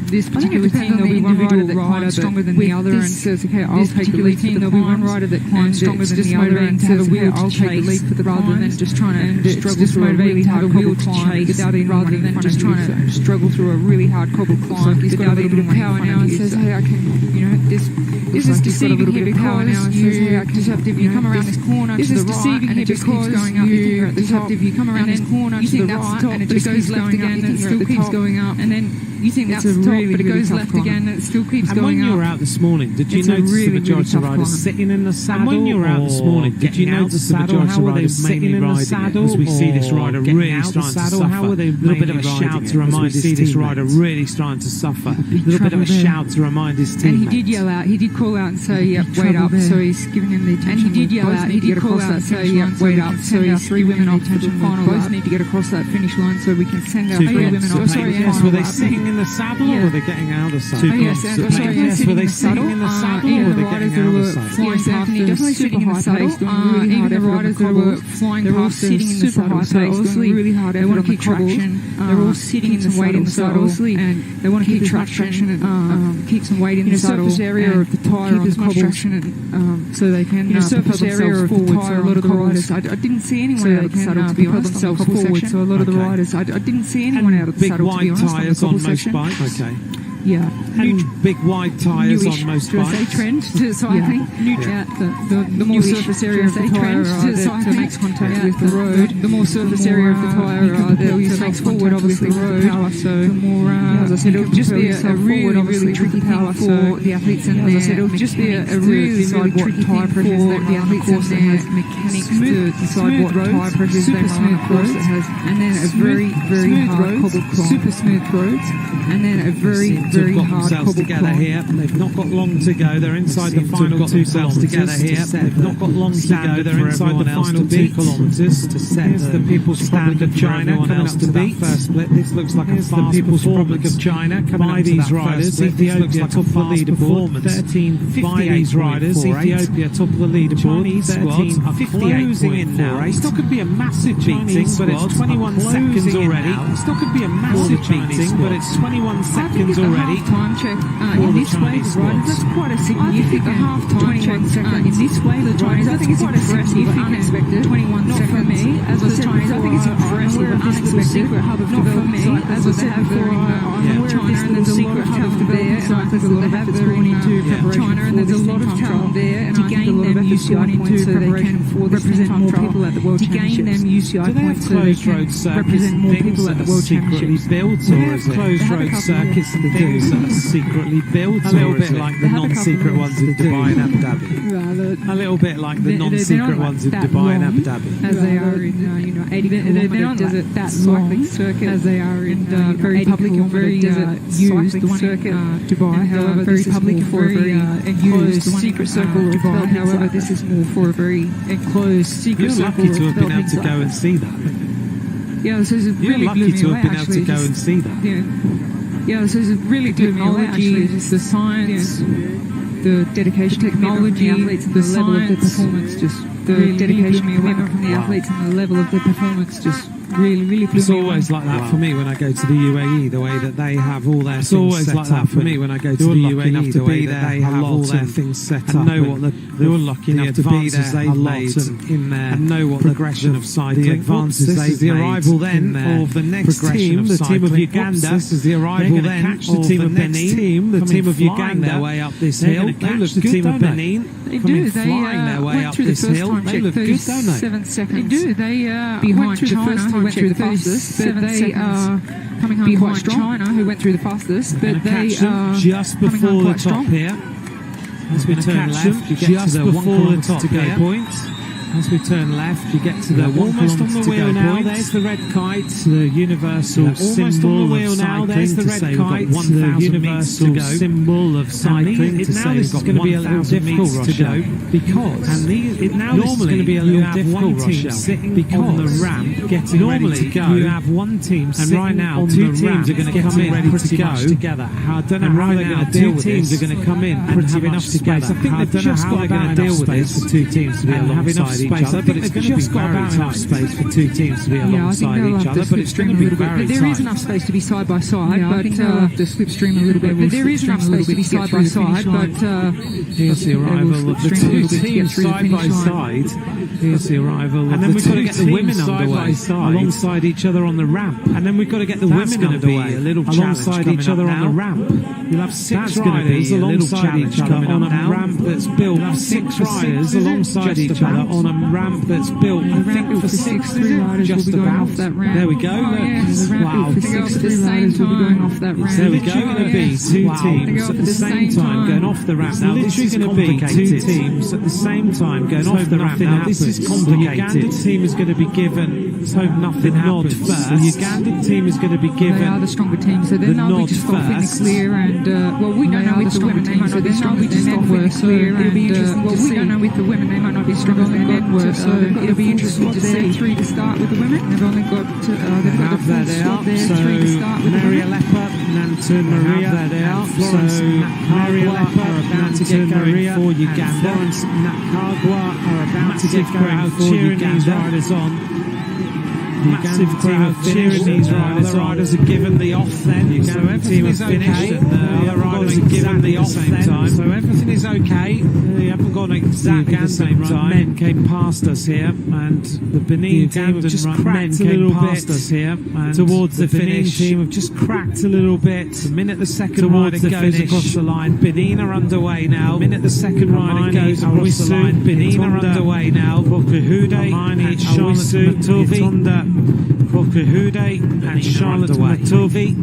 this particular team, there'll be one rider that climbs stronger than the other and says, okay, I'll take the lead. There'll be one rider that climbs stronger than the other and says, I'll take the lead for the rather than just trying to struggle through a really hard cobble climb rather than just trying to struggle through a really hard cobble climb without a bit of power now and says, hey, I can, this is deceiving here because you just have to, if you come around this corner to the right and it just keeps going up, you think you're at the top. If you come around this corner to the right and it just goes left again and it still keeps going up, and then you think that's the top, but it goes left again and it still keeps going up. And when you were out this morning, did you notice the majority of riders sitting in the saddle? And when you were out this morning, did you notice the majority of riders sitting in the saddle? As we see this rider really starting to suffer. How were they? A little bit of a shout to remind his teammates. This rider really starting to suffer. A little bit of a shout to remind his teammates. And he did yell out. He did call out and say, "Yep, wait up." So he's giving him the attention. And he did yell out. He did call out and say, "Yep, wait up." So he's 3 women off to the final. Both need to get across that finish line so we can send our 3 women off. Yes, were they sitting in the saddle or were they getting out of the saddle? Yes, were they sitting in the saddle or were they getting out of the saddle? Yes, Anthony, definitely sitting in the saddle. Even the riders that were flying past, sitting in the saddle. So obviously, really hard. They want to keep traction. They're all sitting in the weight in the saddle, and they want to keep traction and keep some weight in the saddle. Surface area of the tyre on the cobbles, so they can surface area of the tyre. A lot of the riders, I didn't see anyone out of the saddle to be honest. Themselves forward. So a lot of the riders, I didn't see anyone out of the saddle to be honest. Big white tyres on most bikes. Okay. and big wide tyres on most bikes. Trend to cycling. The more surface area of the tyre that makes contact with the road, the more surface area of the tyre that makes forward, obviously, road. So the more, as I said, it'll just be a really tricky power for the athletes in there. As I said, it'll just be a really tricky tyre pressures for the athletes in there. Has mechanics to decide what tyre pressures they run across. It has, and then a very hard cobbled climb. Super smooth roads, and then a very hard cobbled together climb. here. They've not got long to go. They're inside the final 2 kilometres together here. They've not got long to go. They're inside the final 2 kilometres to set the People's Republic of China coming up to that first split. This looks like a fast People's Republic of China coming by these riders. Ethiopia top of the leaderboard. 13.58 by these riders. Ethiopia top of the leaderboard. Chinese squads are closing in now. It's not going to be a massive beating, but it's 21 seconds already. It's not going to be a massive beating, but it's 21 seconds already. Time check in this way, the riders, that's quite a significant half-time check in this way, the Chinese, I think it's quite a significant, unexpected, 21 seconds. Not for me, as I said Chinese, I think it's impressive, unexpected, secret hub of development site, as I said before, China, and there's a lot of talent there, and I think a lot of effort's gone into China, and there's a lot of talent there, and I think a lot of effort's gone into preparation for represent more people at the World Championships. To gain them UCI points so they can represent more people at the World Championships. Built, or is it closed road circuits and things that are secretly built, a little bit like the non-secret ones in Dubai and Abu Dhabi. A little bit like the non-secret ones in Dubai and Abu Dhabi. As they are in 80-kilometre desert, that cycling circuit, as they are in very public and very used circuit Dubai. However, very public and very enclosed secret circle of Dubai. However, this is more for a very enclosed secret circle. You're lucky to have been able to go and see that. Yeah, this is really lucky to have been able to go and see that. Yeah, this is really blew me away, actually. The science, the dedication, technology, the level of the performance, just the dedication, commitment from the athletes and the level of the performance just really blew me away. It's always like that for me when I go to the UAE, the way that they have all their things set up. It's always like that for me when I go to the UAE, the way that they have all their things set up. And know what you're lucky enough to be there they've made in there, and know what progression of cycling, the advances they've made. The arrival then of the next team, the team of Uganda. This is the arrival then of the next team, the team of Uganda. Their way up this hill. They look the team of Benin. They do. They went through the first time check, 37 seconds. They do. They behind China, who went through the fastest, but they are coming home behind China, who went through the fastest, but they are just before the top here. As we turn left, you get to the 1 kilometre to go point. As we turn left, you get to the almost on the wheel now. There's the red kite, the universal symbol of cycling. There's the red kite, the universal symbol of cycling. Now this is going to be a little difficult to go because normally going to be a little difficult team sitting on the ramp getting ready to go. You have one team sitting on the ramp. Two teams are going to come in ready to go together. I don't know how they're going to deal with this. Two teams are going to come in and have enough together. I think they've just got about enough space for two teams to be alongside each other, but it's just got about enough space for two teams to be alongside each other, but it's going to be very tight. There is enough space to be side by side, but I think they'll have to slipstream a little bit. But there is enough space to be side by side, but here's the arrival of the two teams side by side. Here's the arrival of the two teams side by side alongside each other on the ramp, and then we've got to get the women underway alongside each other on the ramp. You'll have 6 riders alongside each other on a ramp that's built. 6 riders alongside each other on a ramp that's built, I think, for 6 riders just about. There we go. Wow. There we go. Going to be 2 teams at the same time going off the ramp. Now this is going to be 2 teams at the same time going off the ramp. Now this is complicated. The Ugandan team is going to be given, let's hope nothing happens. First. The Ugandan team is going to be given. They are the stronger team, so then they'll be just off in the clear. And well, we don't know with the women, they might not be stronger than men were. So it'll be interesting to see. We don't know with the women, they might not be stronger than men were. So it'll be interesting to see 3 to start with the women. They've only got they've got the full squad there. 3 to start with the women. Nanton Maria, Florence Nakagwa are about to get going for Uganda. Florence Nakagwa are about to get going for Uganda. Riders on. massive crowd cheering these riders. The riders are given the off then, so everything is okay. And the other riders are given the off then, so everything is okay. They haven't gone exactly the same time. Men came past us here, and the Benin team have just cracked a little bit here, and towards the Benin team have just cracked a little bit. The minute the second rider goes across the line, Benin are underway now. The minute the second rider goes across the line, Benin are underway now. Hude and Charlotte Matovi. Hude and Charlotte Matovi.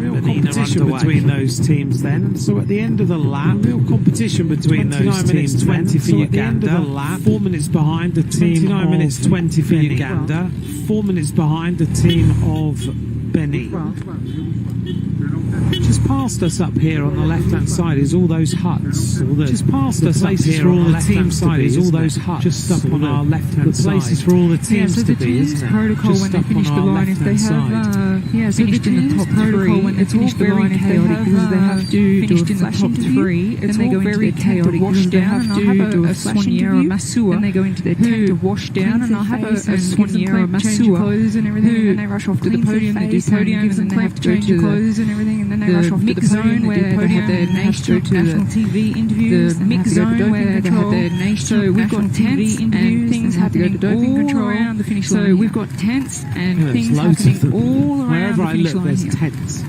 Real competition between those teams then. So at the end of the lap, real competition between those teams. 20 for Uganda. At the end of the lap, 4 minutes behind the team. 29 minutes 20 for Uganda. 4 minutes behind the team of Benin. Just past us up here on the left-hand side is all those huts. Just past us up here on the left-hand side is all those huts. Just up on our left-hand side. The places for all the teams to be, isn't it? Protocol when they finish the line, if they have finished in the top three, when they finish the line, if they have to do a flash into three, it's all very chaotic. Wash down, and I'll have a soigneur, a masseur, and they go into their tent to wash down, and I'll have a soigneur, a masseur, clothes and everything, and they rush off to the podium. They do podiums, and they have to change your clothes and everything, and then they rush off to the zone where they have their national TV interviews, the mix zone where they have their national we've got tents and things happening all around the finish line. So we've got tents and things happening all around the finish line. There's tents.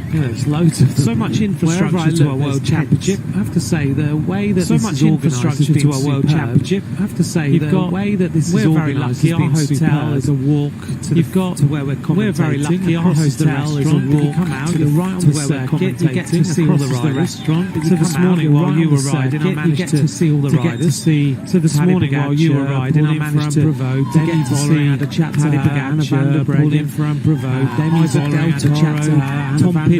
There's loads of them. So much infrastructure to our World Championship. I have to say, the way that this is organised to our World Championship. I have to say, the way that this is organised has been superb. Our hotel is a walk to where we're commentating. We're very lucky. Our hotel is a walk to the right to where we're commentating. You get to see all the riders. So this morning while you were riding, I managed to see all the riders. So this morning while you were riding, I managed to get to see had a chat to Anna van der Breggen from Bravo, Isaac Delta chat to Tom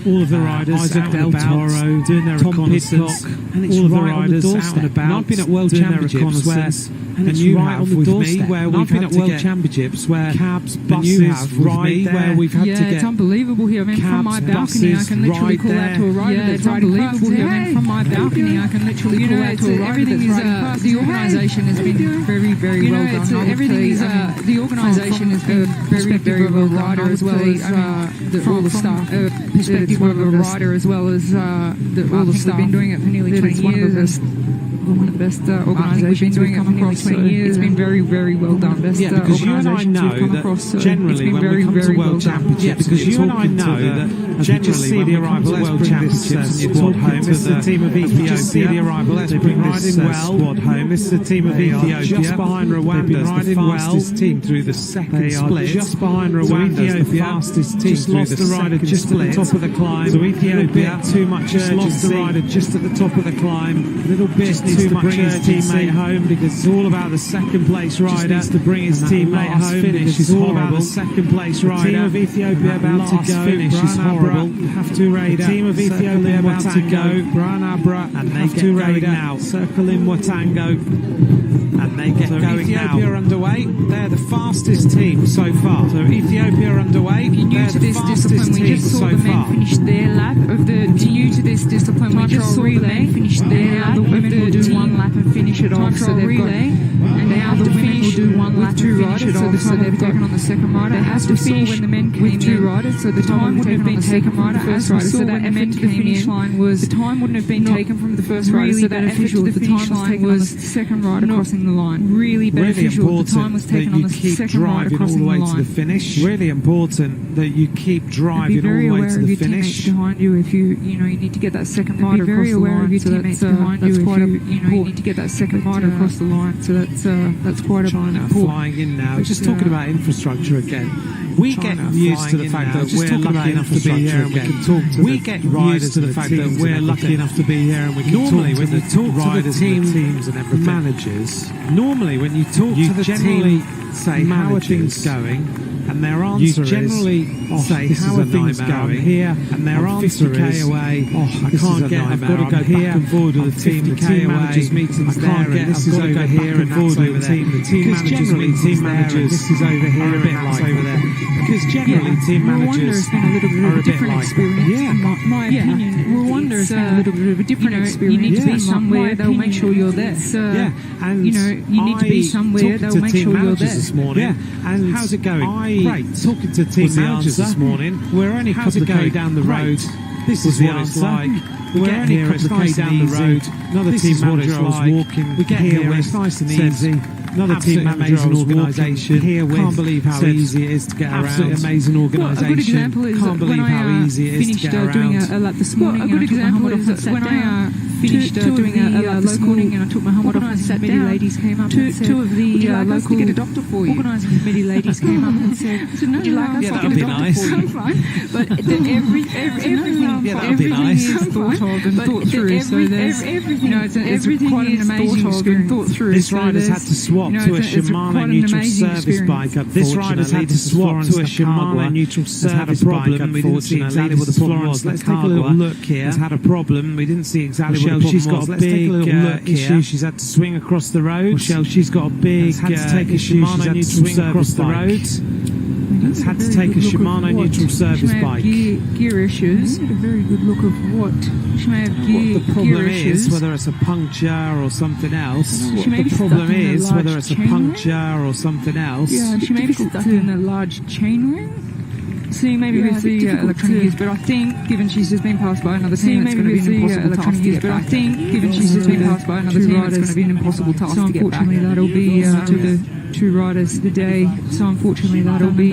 all of the riders Isaac Del Toro doing their reconnaissance, and it's all of the riders out and about. I've been at World Championships where, and you have with me, where we've been at World Championships where cabs, buses ride there. We've had to get it's unbelievable here. I mean, from my balcony, I can literally call out to a rider that's riding past. Here. I mean, from my balcony, I can literally call out to a rider that's riding past. The organisation has been very, very well done. Everything is the organisation has been very well rider as well as all the staff. Perspective of a rider as well as all the staff. We've been doing it for nearly 20 years. One of the best organisations we've come across. 20 years. It's been very, very well done. Best because you and I know that generally when we come to World Championships, because you and I know that generally when we arrival at World Championships and you talk home, this is the team of Ethiopia. See the arrival, let's bring this squad home. This is the team of Ethiopia. Just behind Rwanda, the fastest team through the second split. Just behind Rwanda, the fastest team through the second just at the top of the climb. So Ethiopia, too much urgency. Lost the rider just at the top of the climb. A little bit to bring his teammate home because it's all about the second place rider. Needs to bring his teammate home. Finish is all about the second place rider. The team of Ethiopia about to go. Finish is horrible. Have to raid. The team of Ethiopia about to go. Branabra and they get going now. Circle in Watango and they get going now. Ethiopia underway. They're the fastest team so far. So Ethiopia underway. If you're new to this discipline, we just saw the men finish their lap of the. New to this discipline, we just saw the men finish their lap. The women will do one lap and finish it off. So they've got, and now the women will do one lap and finish it off. So they've taken on the second rider. They have to finish when the men came with two riders. So the time wouldn't have been taken from the first rider. So that effort to the finish line was the time wouldn't have been taken from the first rider. So that effort to the finish line was the second rider crossing the line. Really beneficial. The time was taken on the second rider crossing the line. Really important that you keep driving all the way to the finish. Behind you, if you need to get that second rider across the line. So that's quite you need to get that second rider across the line. So that's quite important. Flying in now. Just talking about infrastructure again. We get used to the fact that we're lucky enough to be here and we can talk to we get used to the fact that we're lucky enough to be here and we can normally when you talk to the teams and everything managers normally when you talk to the team say how are things going And their answer you generally is, say, how are things going here? And their answer 50k is, away. I can't get, I've got to go here. back and forward with the team. The team managers meetings there, and this is over here, and that's over there. The team managers meetings there, and this is over here, and that's over there. Because generally, team managers are a bit like, my opinion. Rwanda has been a little bit of a different experience. You need to be somewhere, they'll make sure you're there. And you need to be somewhere, they'll make sure you're there. This morning, and how's it going? Great. Talking to team managers this morning. We're only a couple of K down the road. This is what it's like. We're only a couple of K down the road. Another team manager I was walking. We get here, it's nice and easy. Another team amazing organisation. Here can't believe how easy it is to get around. Absolutely amazing organisation. A good example is can't believe how easy it is to get around. Doing a lap this morning. A good example is when I finished doing a lap this morning and I took my helmet off and sat down. Ladies came up and said, two of the local to get a doctor for you. Organising committee ladies came up and said, would you like us to get a doctor for you? But everything is thought of and thought through. So there's, it's quite an amazing experience. Thought through. This rider's had to swap to a Shimano neutral service bike. This rider's had to swap to a Shimano neutral service bike. We didn't see exactly what the problem was. Let's take a little look here. Has had a problem. We didn't see exactly what the problem was. She's got a big issue. She's had to swing across the road. She's got a big had to take a Shimano neutral service bike. It's had to take a Shimano neutral service bike. Gear issues. A very good look of what she may have what the problem is, whether it's a puncture or something else. What the problem is, whether it's a puncture or something else. Yeah, she may be stuck in a large chain ring. See, maybe with the electronic gears, but I think, given she's just been passed by another team, it's going to be an impossible task to get back. But I think, given she's just been passed by another team, it's going to be an impossible task to get back. So unfortunately, that'll be to the two riders today. So unfortunately, that'll be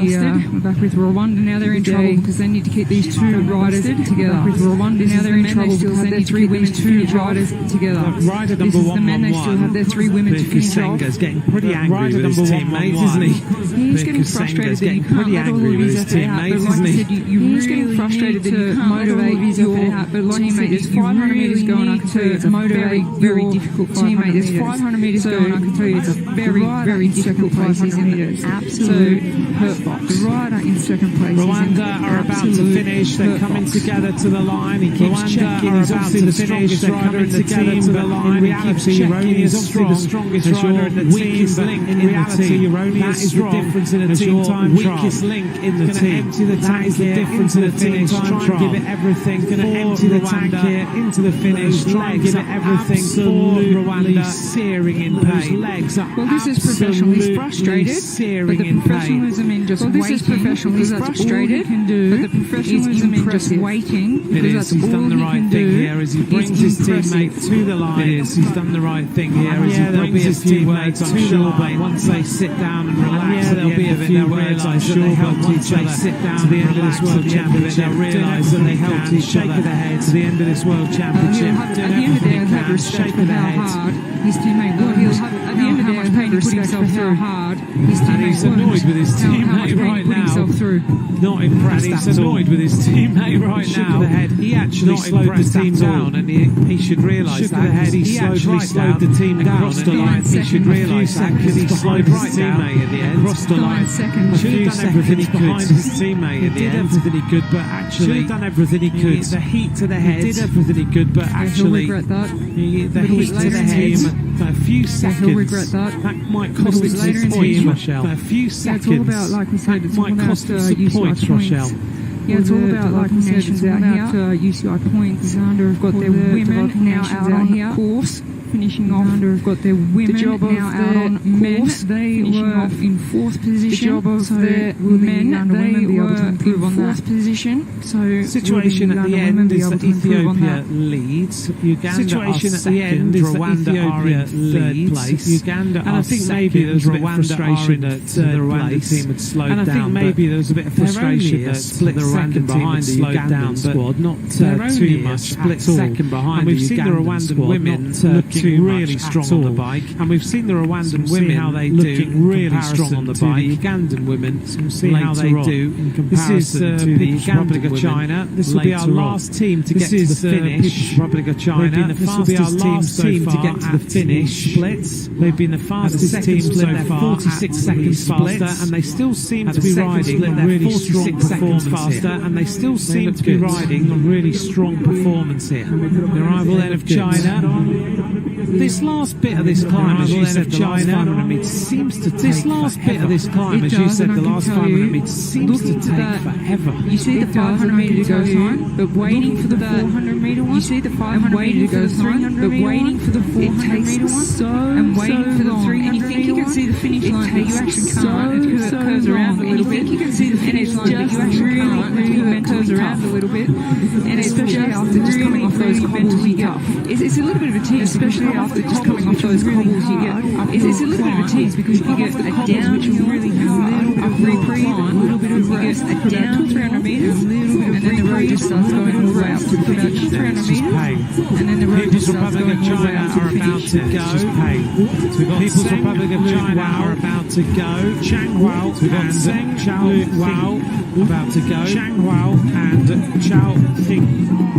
back with Rwanda. Now they're in trouble because they need to keep these two riders together. With Rwanda, now they're in trouble because they need to keep these two riders together. Rider number 111. The men, they still have their three women to finish off. Senga's getting pretty angry with his teammate, isn't he? He's getting frustrated that you can't let all of his effort out. But like I said, he's getting frustrated that you can't motivate his effort out. But like I said, there's 500 metres going. I can tell you it's a very, very difficult 500 metres. There's 500 metres going. I can tell you it's a very, very difficult 500 metres. Absolute hurt box. The rider in second place. Rwanda are about to finish. They're coming together to the line. He keeps checking. He's obviously the strongest rider in the team. To the line. He keeps checking. He's obviously the strongest rider in the team. Link in reality, that is the difference in a team time trial. Weakest link in the team. Empty the tank is the difference in a team time trial. Give it everything. Going to empty the tank here into the finish. Try and give it everything for Rwanda. Searing in pain. Legs are well, this is professional. He's frustrated. But the professionalism in just waiting. This is professional. He's frustrated. But the professionalism in just waiting. It is. He's done the right thing here as he brings his teammate to the line. It is. He's done the right thing here as he brings his teammate to the line. Once they sit down and relax, there'll be a few words I'm sure they help each other. Sit down to the end of this World Championship. They'll realise that they helped each other to the end of this World Championship. At the end of the day, he'll have respect for how hard his teammate worked. At the end of the day, he'll have respect for how hard his teammate worked. He's annoyed with his teammate right now. Not impressed. He's annoyed with his teammate right now. He actually slowed the team down, and he should realise that. He actually slowed the team down across the line. He should realise that because he slowed his teammate at the end. Across the line. Should have done everything he could behind his teammate at the end. Did everything he could, but actually should have done everything he could. The heat to the head. Did everything he could, but actually he'll regret that. The heat to the head. For a few seconds. He'll regret that. That might cost him some points, Rochelle. For a few seconds. It's all about, like we said, it's might cost him some points, Rochelle. Yeah, it's all about, like we said, it's all about UCI points. Xander have got their women now out on the course. Finishing off, have got their women now out on men. They were in fourth position. The job of their men, they were in fourth position. So situation at the end is that Ethiopia leads. Uganda are second. Rwanda are in third place. Uganda and I think maybe there was a bit of frustration that the Rwanda team had slowed down. And I think maybe there was a bit of frustration that the Rwanda team had slowed down. But not too much. Split second behind. And we've seen the Rwandan women looking looking really strong on the bike, and we've seen the Rwandan women how they looking really strong on the bike. The Ugandan women, so we'll see how they do in comparison to the Republic of China. This will be our last team to get to the finish. Republic of China. This will be our last team to get to the finish. Splits. They've been the fastest team so far, 46 seconds faster, and they still seem to be riding a really strong performance faster, and they still seem to be riding a really strong performance here. The arrival then of China. This last bit of this climb, as you said, China, seems to take this last bit of this climb, as you said, the last 500 meters seems to take forever. You see the 500 meter go time, but waiting for the 400 meter one. You see the 500 meter go time, but waiting for the 400 meter one. And waiting for the 300 meter one. You can see the finish line, but you actually can't. It curves around a little bit. You can see the finish line, but you actually can't. It curves around a little bit. And especially after just coming off those cobbles you get. It's a little bit of a tease, especially after just coming off those cobbles you get. It's a little bit of a tease because you get a downhill, really hard, a reprieve, a little bit of rest, a down 300 metres, and then the road just starts going all the way up to the finish. 300 metres, and then the road just starts going all the way up to the finish. People's Republic of China are about to go. Chang Huao and Zheng Xiaohua about to go. Chang Huao and Chao Ting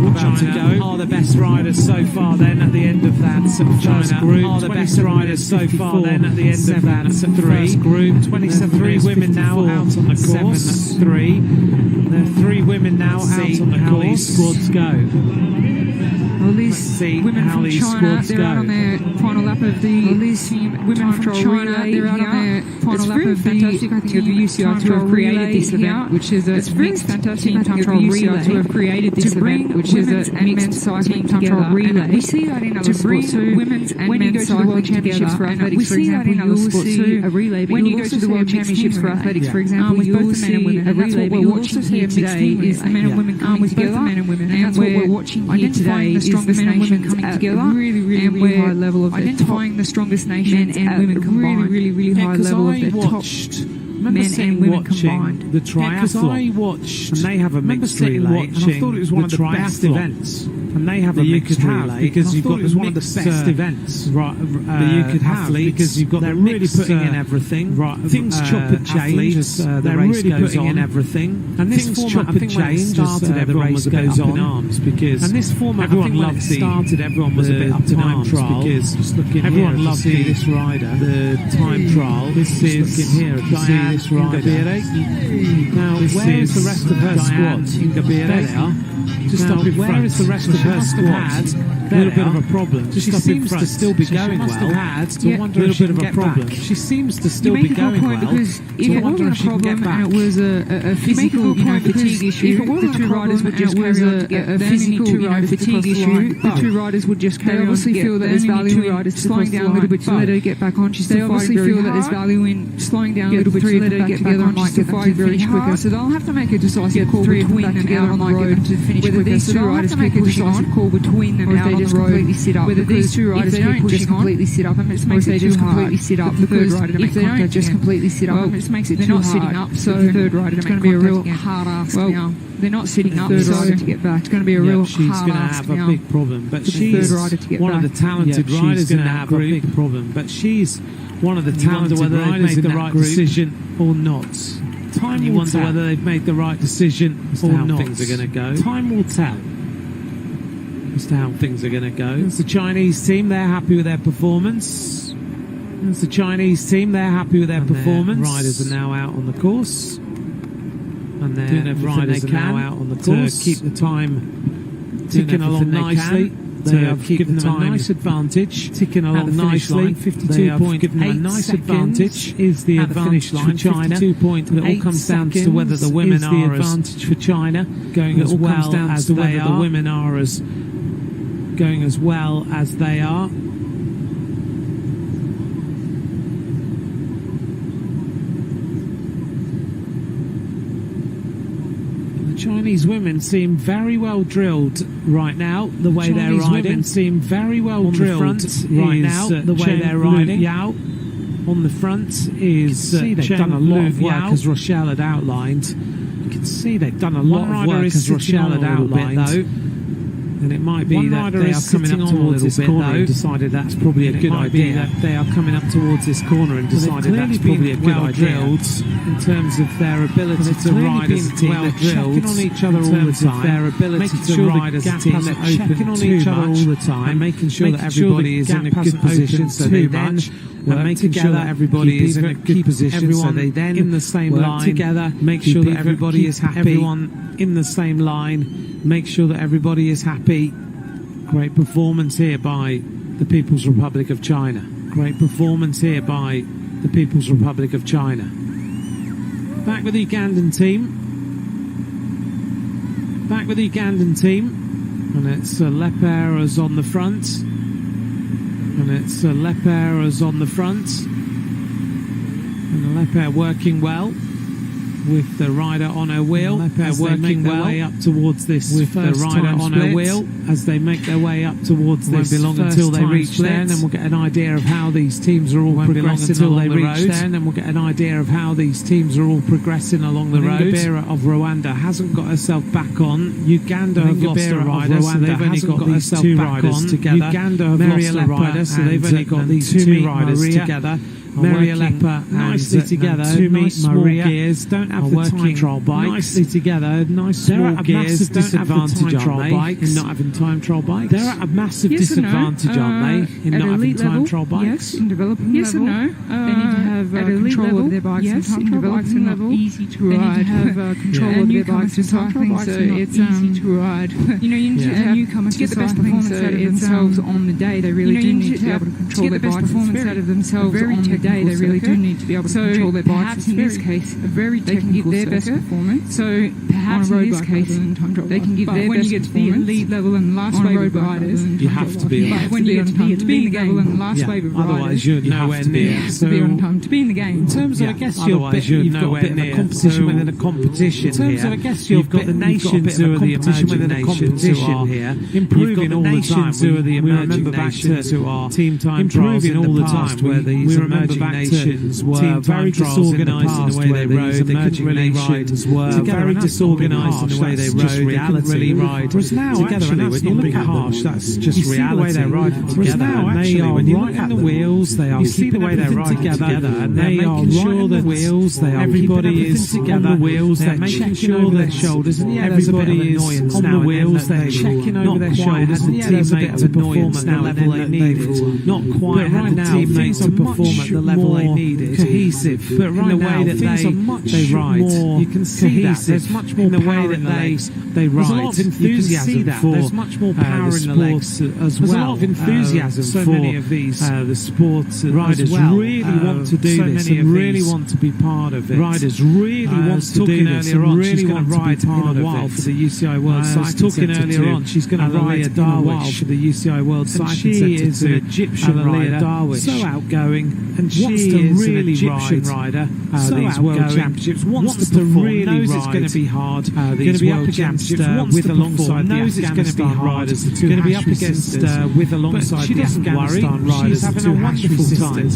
about to go. Are the best riders so far then at the end of that first group. Are the best riders so far then at the end of that first group. 27 women now out on the course. 3. There are 3 women now out on the course. Squads go. Well, these women from China, they're out on their final lap of the women from China, they're out on their final lap of the fantastic, I think, of the UCI to have created this event, which is a mixed fantastic time trial relay to have created this event, which is a mixed cycling time trial relay. We see that in other sports too. Women's and men's cycling championships for athletics, for example, you will see a relay. When you go to the World Championships for athletics, for example, you will see a relay. But what we're watching here today is the men and women coming together, and that's what we're watching here today. Strongest men and women coming together, really high level of identifying the strongest nations and women combined, really high level of their top men and women combined. The triathlon, because I watched, and they have a mixed relay, and I thought it was one of the best events. And they have a mixed relay because you've got one of the best events that you could have because you've got they're really putting in everything. Things chop and change as the race goes on. In everything, and this format I think change started the race goes on in arms because and this format everyone loved started everyone was a bit up in arms because just looking everyone loved this rider the time trial. This is looking here to see this rider. Now where is the rest of her squad? There they are. Just up in front. Where is the rest of her squad? A little bit of a problem. She seems to still be going well. A little bit of a problem. She seems to still be going well. Because if it wasn't a problem and it was a physical, fatigue issue, the 2 riders would just carry on to get a physical, fatigue issue. The 2 riders would just carry on to get. They obviously feel that there's value in slowing down a little bit to let her get back on. They obviously feel that there's value in slowing down a little bit to let her get together and like get fight very quicker. So they'll have to make a decisive call between them out on the road to finish quicker. These 2 riders make a decisive call between them out on the road. Completely sit up. Whether these 2 riders keep just completely sit up, and it makes it too hard. Completely sit up. The third rider to make contact just completely sit up, and it makes it too hard. They're not sitting up, so the third rider to make contact. It's going to be a real hard ask now. They're not sitting up, so to get back, it's going to be a real hard ask now. She's going to have a big problem, but she's one of the talented riders in that group. She's going to have a big problem, but she's one of the talented riders in that group. Decision or not. Time will tell whether they've made the right decision or not. Things are going to go. Time will tell as to how things are going to go. It's the Chinese team, they're happy with their performance. It's the Chinese team, they're happy with their performance. Their riders are now out on the course. And their riders are now out on the course to keep the time ticking along nicely. They have given them a nice advantage, ticking along nicely. 52.8 seconds is the advantage for China. It all comes down to whether the women are the advantage for China going as well as they are. The women are as going as well as they are. Chinese women seem very well drilled right now. The way they're riding seem very well drilled right now. The way they're riding. Yao on the front is they've done a lot of work as Rochelle had outlined. You can see they've done a lot of work as Rochelle had outlined though. And it might be that they are coming up towards this corner and decided that's probably a good idea. That they are coming up towards this corner and decided that's probably a good idea. In terms of their ability to ride as a team, they're checking on each other all the time. Their ability to ride as a team, they're checking on each other all the time, making sure that everybody is in a good position. So they then making sure that everybody is in a good position. So they then in the same line together, make sure that everybody is happy. Everyone in the same line, make sure that everybody is happy. Great performance here by the People's Republic of China. Great performance here by the People's Republic of China. Back with the Ugandan team. Back with the Ugandan team. And it's Leperas on the front. And it's Leperas on the front. And Leper working well with the rider on her wheel. Leper working well way up towards this with the rider on her wheel as they make their way up towards this. Won't be long until they reach there, and then we'll get an idea of how these teams are all progressing along the road. And then we'll get an idea of how these teams are all progressing along the road. Gabira of Rwanda hasn't got herself back on. Uganda have lost a rider, so they've only got these two riders together. Uganda have lost a rider, so they've only got these two riders together. Maria Leper nicely together, to meet Maria gears, don't have the time trial bikes. Nicely together, nice small gears, disadvantage on bikes in not having time trial bikes. They're at a massive disadvantage, aren't they, in not having time trial bikes? Yes, in developing level. No. They need to have control of their bikes and time trial bikes and level. Easy to ride. They need to have control of their bikes and time trial bikes, so it's easy to ride. You know, you need to have newcomers to get the best performance out of themselves on the day. They really do need to be able to control their bikes. Performance out of themselves on the day. They really do need to be able to control their bikes. Perhaps in this case, they can give their best performance. So perhaps in this case, they can give their best performance. When you get to the elite level and last wave of riders, you have to be. When you get to the elite level and last wave of riders, otherwise you're nowhere near. You have to be on time to be in the game. In terms of, I guess you're nowhere near. Competition within a competition. In terms of, I guess you've got the nations who are the emerging nations who are here, improving all the time. Who are the emerging nations who are team time trials in the past, where these emerging nations were very disorganised in the way they rode. They couldn't really ride together. Very disorganised in the way they rode. They couldn't really ride. Whereas now, actually, when you look at harsh, that's just reality. The way they're riding together. Now, actually, when you look at the wheels, they are keeping the way they're riding together. And they are making the wheels. They are everybody is on the wheels. They're making sure their shoulders. And everybody is on the wheels. They're checking over their shoulders. And teammates to perform at the level they need. Not quite right now. Teammates to perform at the level they needed. Cohesive, but right in the way that they ride, you can see that there's much more in the way that they ride. There's a lot of enthusiasm for there's much more power in the legs as well. There's a lot of enthusiasm for many of these the sports riders really want to do this and really want to be part of it. Riders really want to do this and really want to ride in a while for the UCI World Cycling Centre. She's going to ride earlier on. She's going to ride in a while for the UCI World Cycling Centre. She is an Egyptian rider, so outgoing, and she is an Egyptian rider. These World Championships wants to really knows it's going to be hard. These World Championships with alongside the Afghanistan riders. It's going to be up against with alongside the Afghanistan riders. She's having a wonderful time.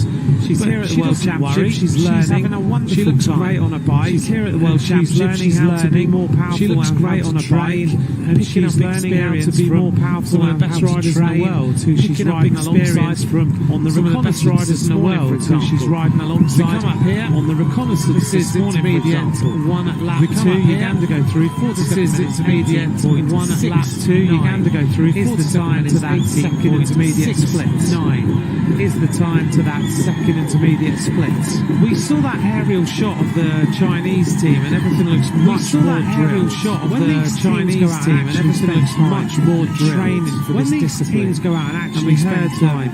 She's here at the World Championships. She's learning. She looks great on a bike. She's here at the World Championships. She's learning how to be more powerful. She looks great on a bike, and she's learning how to be more powerful and the best riders in the world. Who she's riding alongside from on the best riders in the world. Who she's riding alongside on the reconnaissance this intermediate 1 at lap 2. Uganda go through 47 intermediate 1 at lap 2. Uganda go through 47 to that second intermediate split. 9 is the time to that second intermediate split. We saw that aerial shot of the Chinese team, and everything looks much more aerial shot of the Chinese team, and everything looks much more training for this discipline. Teams go out and actually spend time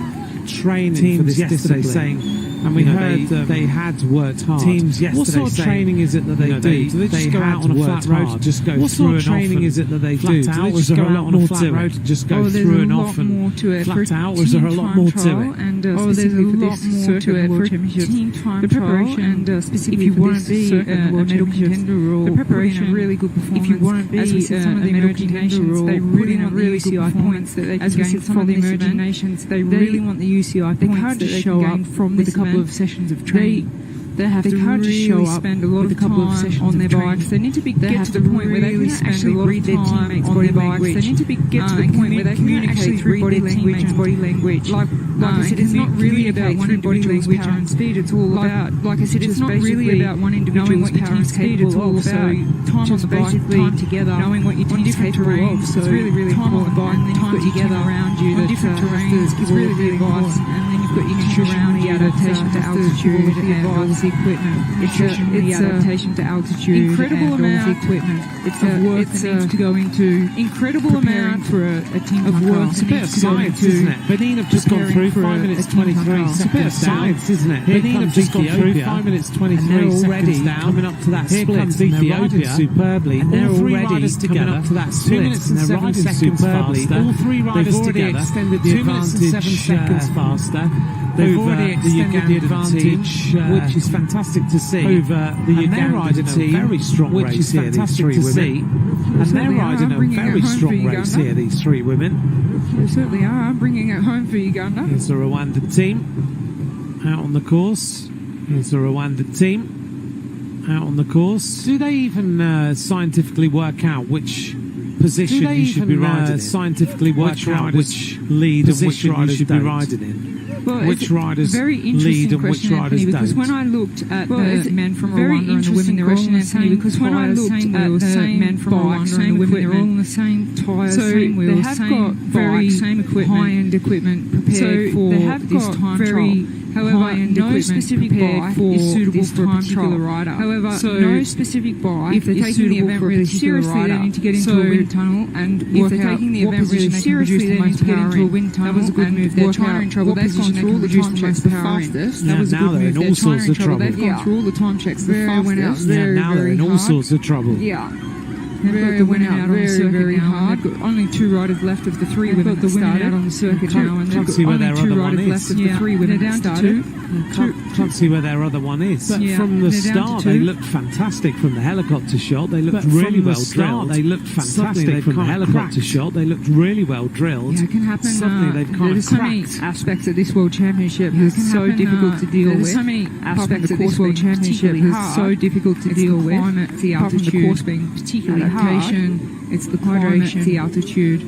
training for this yesterday, saying. And we heard they had worked hard. Teams yesterday what sort of training is it that they do? Do they just go out on a flat road, just go through and off? What sort of training is it that they do? Do they just go out on a flat road, just go through and off and flat out? Or is there a lot more to it? And there's a lot more to it for team time trial, and specifically if you want to be a medal contender or the preparation, really good performance. If you want to be some of the emerging nations, they really want the UCI points that they can gain from the emerging nations. They really want the UCI points that they can gain from this of sessions of training. They have to really spend a lot of time on their bikes. They need to get to the point where they can actually read their teammates' body language. They need to get to the point where they can actually read body language. Body language. Like I said, it's not really about one individual's power and speed. It's all about, like I said, it's not really about one individual's power and speed. It's all about time on the bike, time together, knowing what your team's capable of. So it's really, really time on the bike, and then time together around you. On different terrains, it's really, really advice. And then you've got your nutrition around the adaptation to altitude and all the equipment. It's adaptation to altitude. Incredible amount of equipment. It's a work that needs to go into. Incredible amount for a team of work. It's a bit of science, isn't it? Benin have just gone through 5 minutes 23 seconds. It's a bit of science, isn't it? Benin have just gone through 5 minutes 23 seconds down. Coming up to that split. Here comes Ethiopia superbly. And they're already coming up to that split. 2 minutes and 7 seconds faster. All three riders together. Extended the 2 minutes and 7 seconds faster. They've already extended the advantage, which is fantastic to see. Over the Uganda team, very strong which is fantastic to see. And they're riding a very strong race here, these three women. They certainly are. I'm bringing it home for Uganda. Here's the Rwanda team out on the course. Here's the Rwanda team out on the course. Do they even scientifically work out which position you should be riding in? Scientifically work out which lead and which riders should be riding in? Well, which riders very lead and which riders don't? Because when I looked at the men from Rwanda and the women, they're all in the same. Because when I looked at the men from Rwanda and the women, they're all in the same tyres, same wheels, same bikes, same equipment, high-end equipment prepared for this time trial. However, no specific bike is suitable for a particular rider. However, no specific bike, if they're taking the event really seriously, they need to get into a wind tunnel and if they're taking the event really seriously, they need to get into a wind tunnel. That was a good move. They're trying trouble. They've gone through all the time checks the fastest. That was a good move. They're trying in trouble. They've gone through all the time checks the fastest. Now they're in all sorts of trouble. Yeah. They've got the winner out on the circuit now. They've got only 2 riders left of the 3 women that started. Out on the circuit now, and they've got only 2 riders left of the 3 women that started. Can't see where their other one is. But from the start, they looked fantastic from the helicopter shot. They looked really well drilled. They looked fantastic from the helicopter shot. They looked really well drilled. Yeah, it can happen. Suddenly they've kind of cracked. There's so many aspects of this World Championship that's so difficult to deal with. There's so many aspects of this World Championship that's so difficult to deal with. It's the altitude, the course being particularly hard. It's the hydration, the altitude,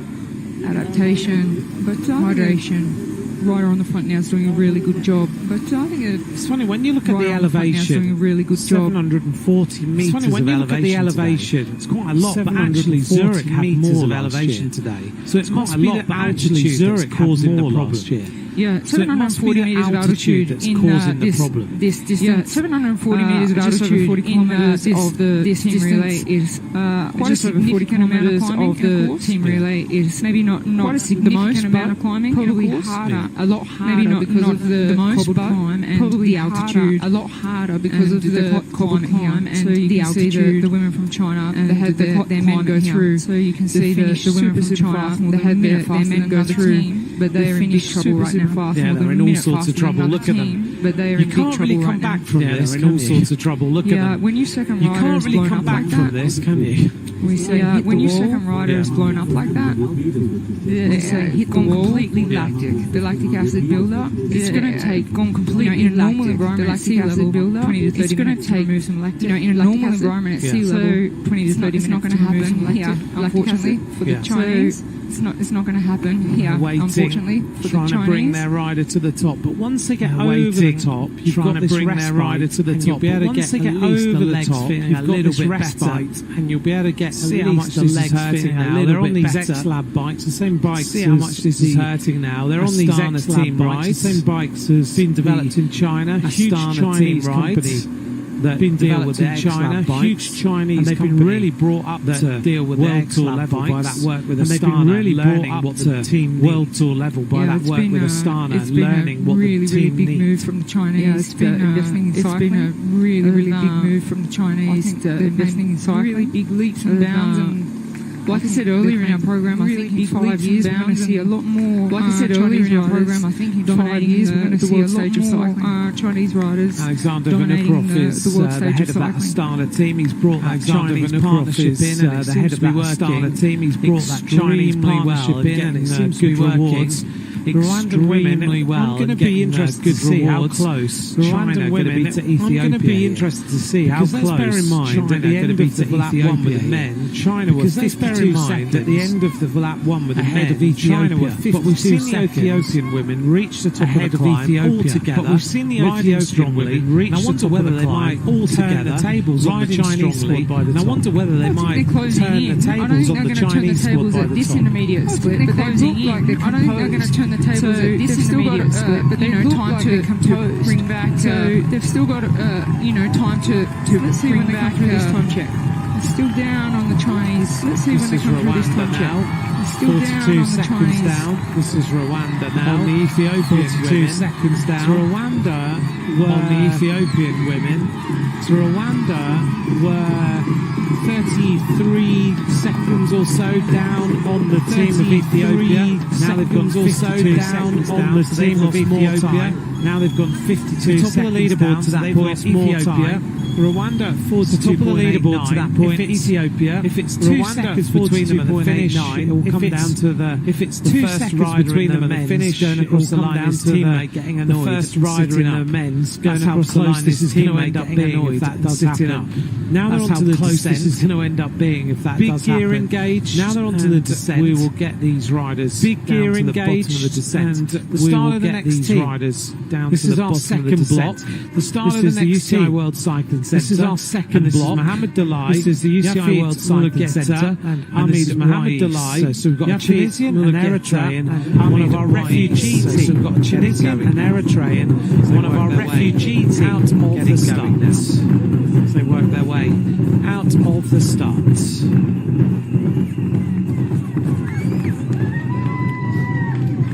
adaptation, but hydration. Rider on the front now is doing a really good job. But I think it's funny when you look at the elevation. Doing a really good job. 740 meters. It's funny when you look at the elevation. It's quite a lot, but actually Zurich had more elevation today. So it's quite a lot, but actually Zurich causing the problem last year. Yeah, 740 metres of altitude that's causing the problem. This distance. Yeah, 740 metres of altitude 40 kilometres of the team relay is quite a significant amount of climbing. Of the team relay is maybe not the most amount of climbing. Probably harder, a lot harder. Maybe not because of the cobbled climb and the altitude. A lot harder because of the cobbled climb and the altitude. The women from China, they had their men go through. So you can see the women from China, they had their men go through. But they're in big trouble right now. Yeah, they're in all sorts of trouble. Look at them. But they're in big trouble right now. You can't really come back from this. They're in all sorts of trouble. Look at them. Yeah, when your second rider is blown up like that. You can't really come back from this, can you? We say when your second rider is blown up like that, it's gone completely lactic. The lactic acid buildup, it's going to take gone completely in a normal environment at sea level, 20 to 30 minutes to remove some lactic. In a normal environment at sea level, 20 to 30 minutes to remove some lactic. Unfortunately, for the Chinese. It's not going to happen here, unfortunately, for trying the Chinese. To bring their rider to the top. But once they get over the top, you've got to bring their rider to the top. You'll be able to get at least the legs feeling a little bit better, and you'll be able to get see how much this is hurting now. They're on these X-Lab bikes, the same bikes. See how much this is hurting now. They're on these X-Lab bikes, the same bikes has been developed in China. A huge Chinese company that deal with in China, huge Chinese and they've been really brought up to deal with World Tour level by that work with Astana, and they've been really learning what the team World Tour level by that work with Astana, learning what the team big move from the Chinese. Yeah, it's been a really big move from the Chinese. They're investing in cycling, really big leaps and bounds. And like I said earlier in our program, I think in 5 years we're going to see a lot more. Like I said earlier in our program, I think in 5 years we're going to see a lot more Chinese riders. Alexander Vinokurov is the head of that Astana team. He's brought that Chinese partnership in, and the head of that Astana team. He's brought that Chinese partnership in, and it seems to be working. extremely well. I'm going to be interested to see how close China are going to be to Ethiopia. I'm going to be interested to see how close. Bear in mind at the end of the lap 1 with the men, China were 52 seconds. At the end of the lap 1 with the men, China were 52 seconds. But we've seen the Ethiopian women reach the top of the climb altogether. But we've seen the Ethiopian women reach the top of the climb altogether. The tables on the Chinese squad by the top. I wonder whether they might turn the tables on the Chinese squad by the this top. Intermediate split, but they look like they're I don't think they're going to turn the tables at this intermediate split, but they look time to bring back. So they've still got time to bring back through this time check. They're still down on the Chinese. Let's see when they come through this time check. Still 42 seconds down. This is Rwanda now. On the Ethiopian 42 seconds down. Rwanda were on the Ethiopian women. Rwanda were 33 seconds or so down on the team of Ethiopia. Now they've gone 52 seconds down on the team of Ethiopia. Now they've gone 52 seconds down. Top of the leaderboard to that point, Ethiopia. Rwanda at 42.89. Top of the leaderboard to that point, Ethiopia. If it's 2 seconds between them at the finish, it will come down to the. If it's the first rider between them at the finish, going across the line, his teammate getting annoyed. The first rider in the men's going across the line, his teammate getting annoyed. That does happen. Now they're onto the descent. This is going to end up being if that does happen. Big gear engaged. Now they're onto the descent. We will get these riders big gear engaged to the bottom of the descent. And the start of the next team. Riders down to the bottom of the descent. The start of the next UCI World Cycling Centre. This is our second block. Mohammed Dalai. This is the UCI World Cycling Centre. And Ahmed Mohammed Dalai. So we've got a Tunisian, an Eritrean, and one of our refugee teams. So we've got a Tunisian, an Eritrean, one of our refugee teams out of the starts. As they work their way out of the starts.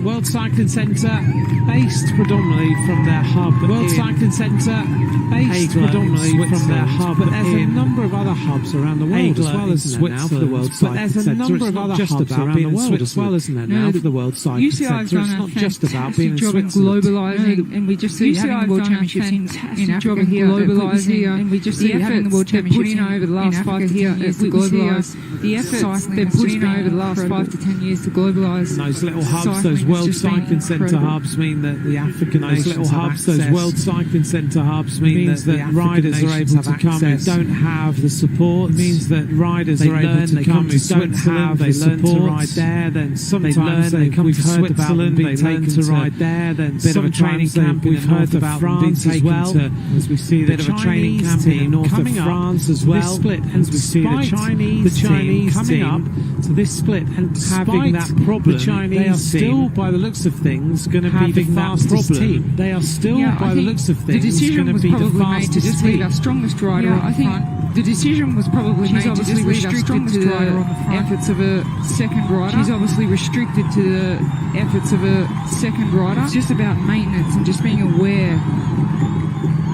World Cycling Centre, based predominantly from their hub. World Cycling Centre, based predominantly from their hub. But there's a number of other hubs around the world as well, isn't there now, for the World Cycling Centre? But there's a number of other hubs around the world as well, isn't there now, for the World Cycling Centre? It's not just about being in Switzerland. Globalising, and we just see having the World Championships in Africa here, globalising, and we just see having the World Championships over the last 5 to 10 years to globalise. The efforts they're putting over the last 5 to 10 years to globalise. Those little hubs, those World Cycling Centre hubs mean that the African nations have access. Those World Cycling Centre hubs mean that riders are able to come who don't have the support. It means that riders are able to come who don't have the support. They learn to ride there, then sometimes they come to Switzerland, they learn to ride there, then a bit of a training camp. We've heard about France as well, as we see the Chinese team north of France as well, as we see the Chinese team coming up to this split and having that problem. The Chinese still, by the looks of things, going to be the fastest team. They are still, by the looks of things, going to be the fastest team. Our strongest rider I think the decision was probably made to just leave our strongest rider on the front. Efforts of a second rider. She's obviously restricted to the efforts of a second rider. It's just about maintenance and just being aware.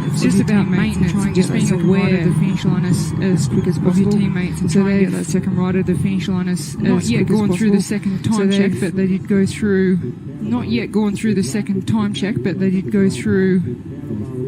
It's just about maintenance and just being aware of the finish line as quick as possible. Your teammates and so they get that second rider to the finish line as not yet gone through the second time check, but they did go through. Not yet gone through the second time check, but they did go through.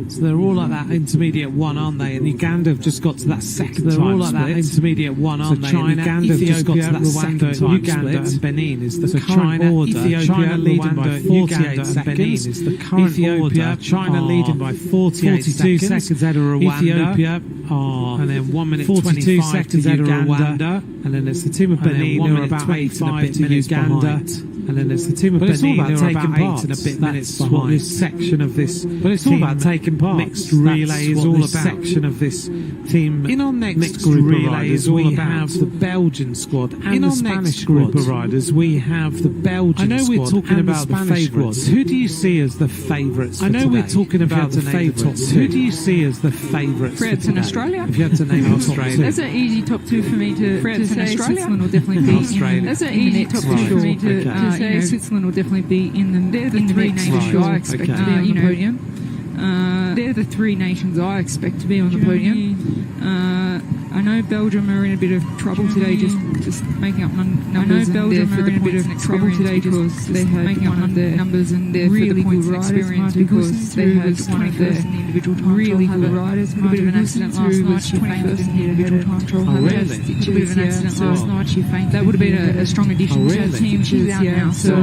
So they're all like that intermediate one, aren't they? And Uganda have just got to that second time. They're all like that intermediate one, aren't they? China, Uganda have just got to that second time. Uganda and Benin is the current order. China leading by 48 seconds. Is the current order. China leading by 48 seconds ahead of Rwanda. Ethiopia and then 1 minute 42 seconds ahead of Rwanda. And then there's the team of Benin who are about 85 to Uganda. And then there's the team of Benin who are about 8 and a bit minutes behind. This section of this, but it's all about taking part. Mixed relay is all about. Section of this team. In our next group relay is we have the Belgian squad and the Spanish group of riders. We have the Belgian squad. I know we're talking about the favourites. Who do you see as the favourites? I know we're talking about the favourites. Who do you see as the favourites? France and Australia. If you had to name Australia, that's an easy top two for me to say. Switzerland will definitely be. Australia. That's an easy top two for me to say. Switzerland will definitely be in the. They're the three nations I expect to be on the podium. They're the three nations I expect to be on the podium. I know Belgium are in a bit of trouble today, just making up numbers. I know Belgium are in a bit of trouble today because they had making up numbers and they're really good riders because they had one of the individual time really good riders. A bit of an accident last night. She fainted in the individual time trial. Oh, really? A bit of an accident last night. She fainted. That would have been a strong addition to the team. She's out now, so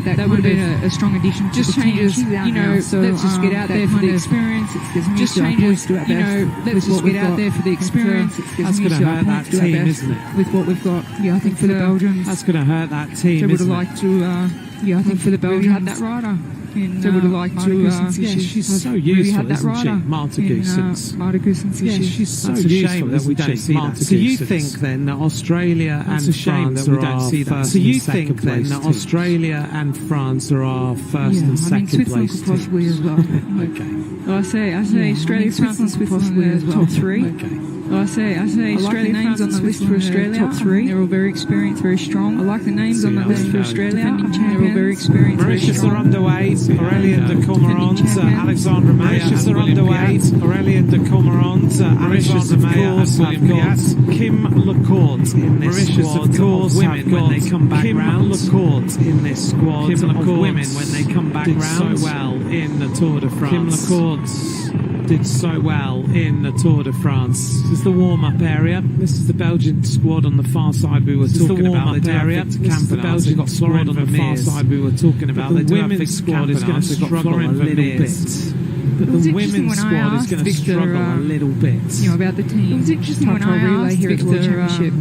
that would have been a strong addition. Just changes, you know. Let's just get out there for the experience. Just changes, you know. Let's just get out there for the experience. That's going to hurt that team, isn't it? With what we've got, yeah, I think for the Belgians, that's going to hurt that team. They would have liked to, yeah, I think for the Belgians, had that rider. They would have liked to. Yeah, she's so useful, isn't she? Marta Goossens. Yeah, she's so useful that we don't see that. So you think then that Australia and France are our first and second place? So you think then that Australia and France are our first and second place? Possibly as well. Okay. Well, I say Australia, France, and Switzerland are the top three. Okay. Well, I say Australia, names on the list for Australia, top three. They're all very experienced, very strong. I like the names on the list for Australia. They're all very experienced, very Mauritius strong. are underway. Aurélien de Cormorans, Alexandra Meyer. Mauritius are underway. Aurélien de Cormorans, Alexandra Meyer, and William Piat. Kim LaCourte in this squad of women when they come back round. Kim LaCourte in this squad of women when they come back round. So well in the Tour de France. Kim LaCourte did so well in the Tour de France. This is the warm-up area. This is the Belgian squad on the far side we were talking about. The area. This is the Belgian squad on the far side we were talking about. The women's squad is going to struggle a little bit. But the women's squad is going to struggle a little bit. You know, about the team. It was interesting when I asked Victor here at the World Championship.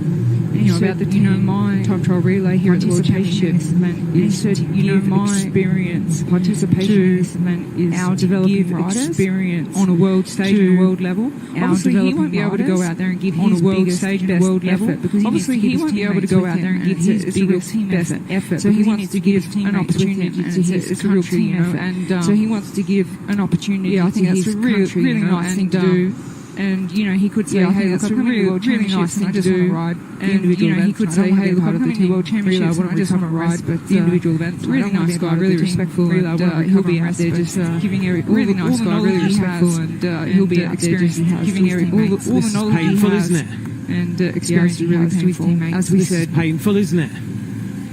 You know, about the team, my time trial relay here at the World Championships, and he said, you know, my experience, participation in this event is our developing riders experience on a world stage and a world level. Obviously, he won't be able to go out there and give his biggest stage and world level because obviously he won't be able to go out there and give his biggest team effort. So he wants to give an opportunity to his country, you know, and so he wants to give an opportunity. Yeah, I think that's a really nice thing to do. And, you know, he could say, hey, that's a really nice thing to do. And, you know, he could say, hey, look, I'm coming to the World Championships and I just want to ride the individual events. Really nice guy, really respectful. And he'll be out there just giving really nice guy, really respectful. And he'll be out there just giving all the knowledge he has. Painful, isn't it? And experience really to his teammates. As we said. Painful, isn't it?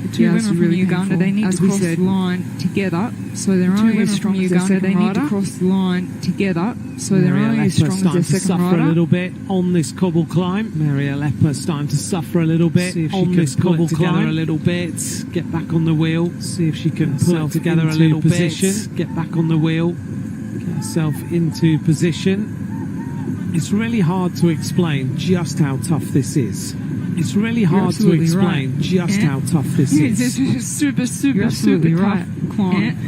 The two women from Uganda, they need to cross the line together. So they're only as strong as their second rider. They need to cross the line together. So they're only as strong as their second rider. Suffer a little bit on this cobble climb. Maria Lepper starting to suffer a little bit on this cobble climb. A little bit. Get back on the wheel. See if she can pull it together a little bit. Get back on the wheel. Get herself into position. It's really hard to explain just how tough this is. It's really hard to explain just how tough this is. It's just super tough climb.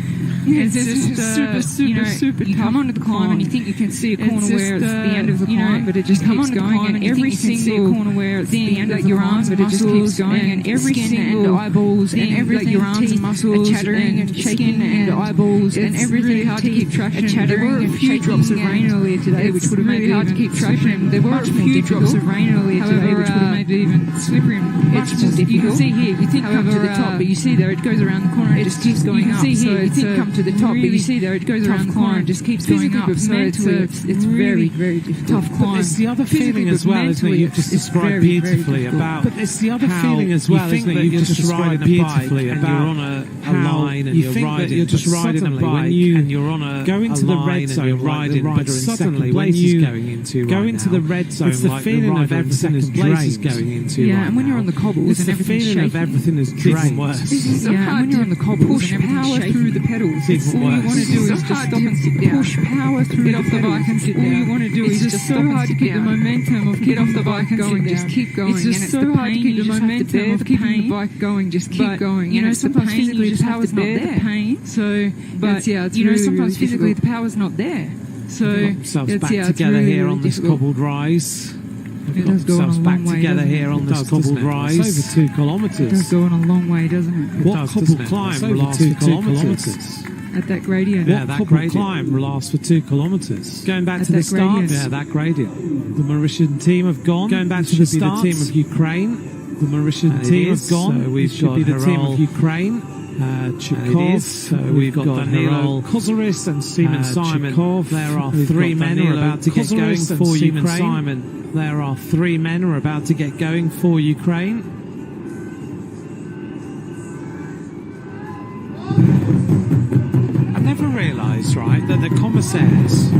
It's just super tough. You come onto the climb and you think you can see a corner where it's the end of the climb, but it just keeps going. And every single corner where it's the end of your arms, but it just keeps going. And every single eyeballs and everything, your arms and muscles, chattering and shaking and eyeballs and everything. Really hard to keep track. There were a few drops of rain earlier today, which would have made it hard to keep track. There were a few drops of rain earlier today, which would have made it even slippery and much more difficult. You can see here, you think come to the top, but you see there it goes around the corner and it just keeps going up. You can see here, you think come to the top, but you see there it goes around the corner and just keeps going up. So it's very, very difficult. Tough climb. But it's the other feeling as well, isn't it? You've just described beautifully about. But it's the other feeling as well, isn't it? You've just described beautifully about you're on a line and you're riding. You're just riding a bike and you're on a go into the red zone, you're riding. But suddenly when you go into the red zone, it's the feeling of everything is going into. Yeah, and when you're on the cobbles, it's the feeling of everything is drained. This is so hard. When you're on the cobbles, push power through the pedals. All you want to do is just stop and sit down. Push power through. Get off the bike and sit down. All you want to do is just so hard to keep the momentum of get off the bike and going. Just keep going. It's just so hard to keep the momentum of keeping the bike going. Just keep going. You know, sometimes physically the power's not there. Pain. So, but yeah, you know, sometimes physically the power's not there. So themselves back together here on this cobbled rise. It does go on a long way, together here on this cobbled rise. It's over 2 kilometres. It does go on a long way, doesn't it? What cobbled climb lasts for 2 kilometres? At that gradient. Yeah, that cobbled climb lasts for 2 kilometres. Going back to the start. Yeah, that gradient. The Mauritian team have gone. Going back to the start. The team of Ukraine. The Mauritian team have gone. So we've got the team of Ukraine. Chikov. So we've got Danilo Kozaris and Seaman Simon. There are three men who are about to get going for Ukraine. There are three men who are about to get going for Ukraine. I never realised, right, that the commissaires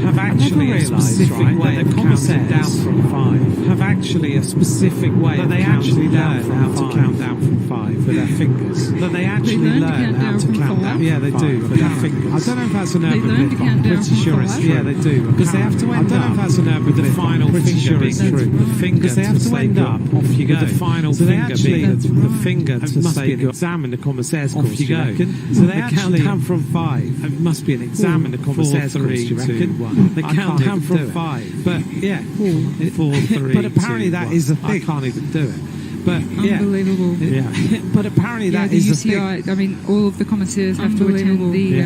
have actually a specific way of counting down from 5. Have actually a specific way that they actually learn how to count down from 5 with their fingers. That they actually learn how to count down. Yeah, they do with their fingers. I don't know if that's an urban myth, but I'm pretty sure it's true. Yeah, they do because they have to end up. I don't know if that's an urban myth, the final finger being through the finger. Because they have to end up. Off you go. The final finger being the finger to say exam in the commissaires course. Off you go. So they actually count from 5. It must be an exam in the commissaires course. You reckon? They count down from 5, but yeah, 4, 3. But apparently that is a thing. I can't even do it. But yeah, unbelievable. Yeah, but apparently that is the UCI. I mean, all of the commissaires have to attend the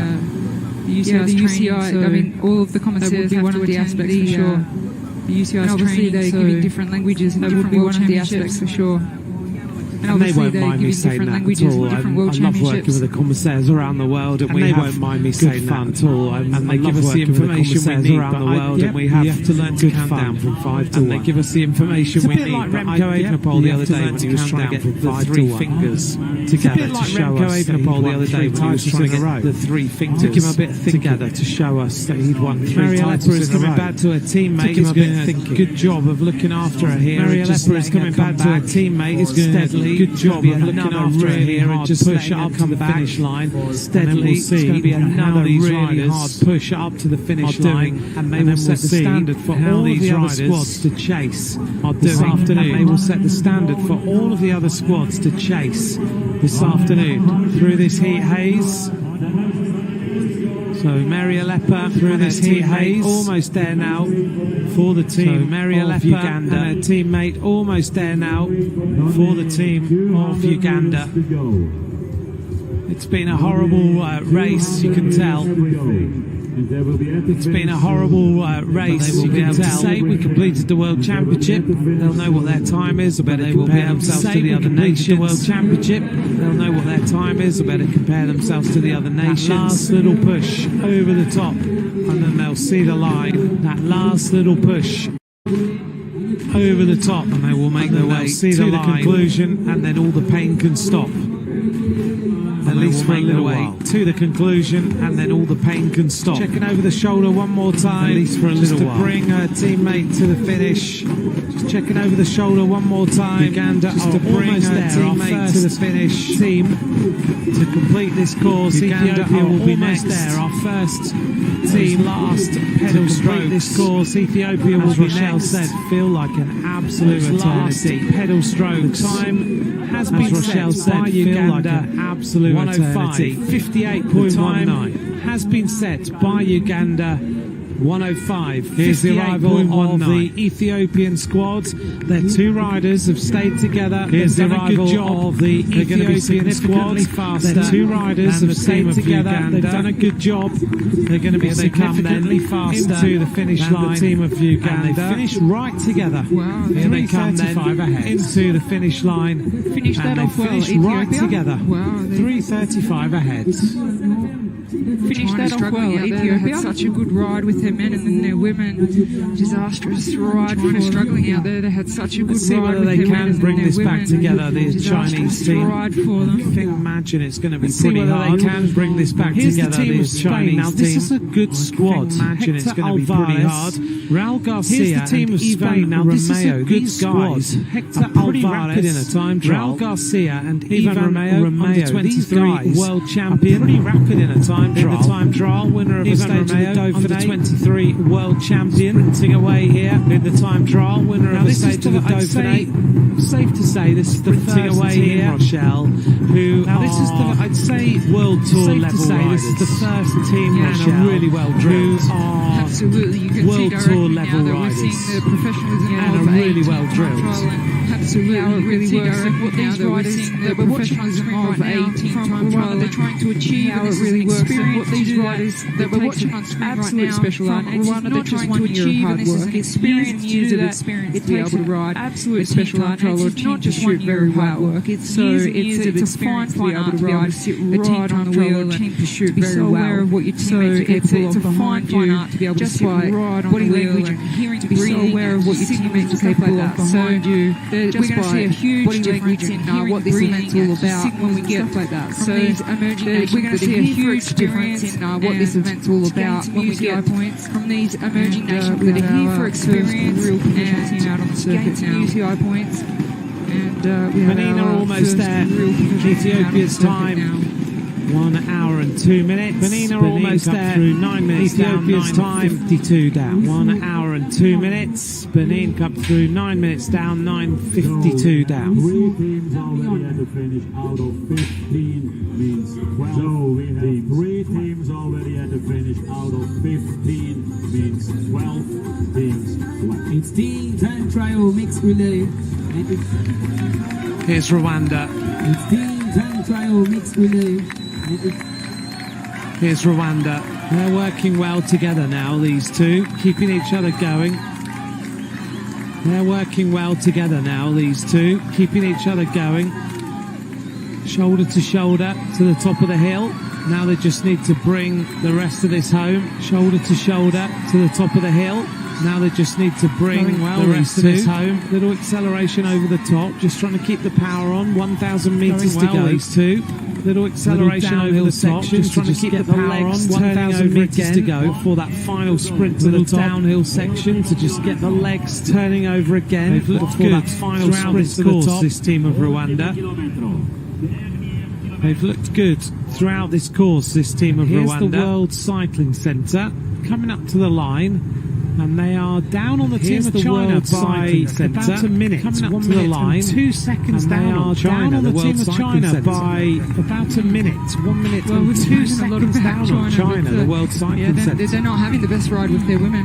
UCI. I mean, all of the commissaires have to attend aspects for sure. The UCI obviously they're giving different languages and different world championships for sure. And they won't mind me saying that at all. I love working with the commissaires around the world, and we won't mind me saying that at all. And they give us the information we need around the world, and we have to learn to count down from 5 to 1. And they give us the information we need. It's a bit like Remco Evenepoel the other day when he was trying to get the 3 fingers together to show us that he'd won 3 titles in a row. The 3 fingers took him a bit together to show us that he'd won 3 titles is coming back to a teammate. He's doing a good job of looking after her here. Marialeppa is coming back to a teammate. He's steadily. Good job of looking after it here and just push it up to the finish line steadily. It's going to be another really hard push up to the finish line, and they will set the standard for all the other squads to chase this afternoon. They will set the standard for all of the other squads to chase this afternoon through this heat haze. So Marialeppa through this heat haze, almost there now for the team. So Marialeppa Uganda and her teammate almost there now for the team of Uganda. It's been a horrible race, you can tell. It's been a horrible race, you can tell. Say we completed the World Championship. They'll know what their time is. I bet they will compare themselves to the other nations. The World Championship. They'll know what their time is. I bet they compare themselves to the other nations. That last little push over the top, and then they'll see the line. That last little push over the top, and they will make their way to the conclusion, and then all the pain can stop. At least make their way to the conclusion, and then all the pain can stop. Checking over the shoulder one more time, at least for a little while, to bring her teammate to the finish. Just checking over the shoulder one more time, Uganda just to bring her teammate to the finish. Team to complete this course. Uganda will be next. There, our first team, last pedal stroke. This course, Ethiopia will be next. Said, feel like an absolute eternity. Pedal strokes. The time has been set by Uganda. Like an absolute 105, 58.19 has been set by Uganda. 105. Here's the arrival of the Ethiopian squad. Their 2 riders have stayed together. Here's the arrival of the Ethiopian squad. Their 2 riders have stayed together. They've done a good job. They're going to be significantly faster into the finish line. The team of Uganda. And they finish right together. Wow, here they come then into the finish line. Finish that off well, finish right together. Wow, 3:35 ahead. Finished that off well. Ethiopia had such a good ride with their men and then their women. Disastrous ride for struggling out there. They had such a good ride with their men and their women. Let's see whether they can bring this back together, the Chinese team. Ride for them. I imagine it's going to be pretty hard. They can bring this back together, the Chinese team. This is a good squad. I imagine it's going to be pretty hard. Raul Garcia and Ivan Romeo, these guys are pretty rapid in a time trial. Raul Garcia and Ivan Romeo, these guys world champion, pretty rapid in a time trial. In the time trial, winner of the stage of the Dauphiné, 23 world champion, sprinting away here in the time trial, winner of the stage of the Dauphiné. Safe to say this is the first away team here, Rochelle, who now this is the, I'd say, world tour level riders. This is the first team, Rochelle, really well drilled. Absolutely, you can world see tour level now that riders. We're seeing the professionalism and are really well drilled. absolutely how it really works. What these riders that we're watching on screen right now from Rwanda, they're trying to achieve how it really works. What these riders that we're watching on screen right now special from Rwanda, they're trying to achieve, and this is an experience, years of experience to be able to ride absolute special control or not just shoot very well. It's years and years of experience to be able to ride, sit right on the wheel, and team to shoot very well. Aware of what your teammates are capable of behind you, to be able to sit right on the wheel, and hearing to be so aware of what your teammates are capable of behind you. We're going to see a huge difference in what this event's all about when we get like that. So we're going to see a huge difference in what this event's all about when we get points from these emerging nations that are here for experience real team out on the circuit now. UCI points. And Benin are almost there. Ethiopia's time. 1 hour and 2 minutes. Benin are almost there. Through 9 minutes. Ethiopia's time 52 down. 1 hour and 2 minutes. Benin come through 9 minutes down. 9:52 down. 3 teams already at the finish out of 15 means 12. So we have 3 teams already at the finish out of 15 means 12 teams. It's the time trial mixed relay. Here's Rwanda. It's the time trial mixed relay. Here's Rwanda. They're working well together now, these two, keeping each other going. They're working well together now, these two, keeping each other going. Shoulder to shoulder to the top of the hill. Now they just need to bring the rest of this home. Shoulder to shoulder to the top of the hill. Now they just need to bring the rest of this home. Little acceleration over the top, just trying to keep the power on. 1,000 metres to go. These two. Little acceleration over the top, just trying to keep the power on. 1,000 metres to go for that final sprint to the downhill section to just get the legs turning over again. They've looked good that final sprint to the top. This team of Rwanda. They've looked good throughout this course. This team of Rwanda. Here's the World Cycling Centre coming up to the line. And they are down on the team of China by about a minute, coming up to the line. 2 seconds down on China. The team of China by about a minute. 1 minute and 2 seconds down on China, the World Cycling Centre. They're not having the best ride with their women.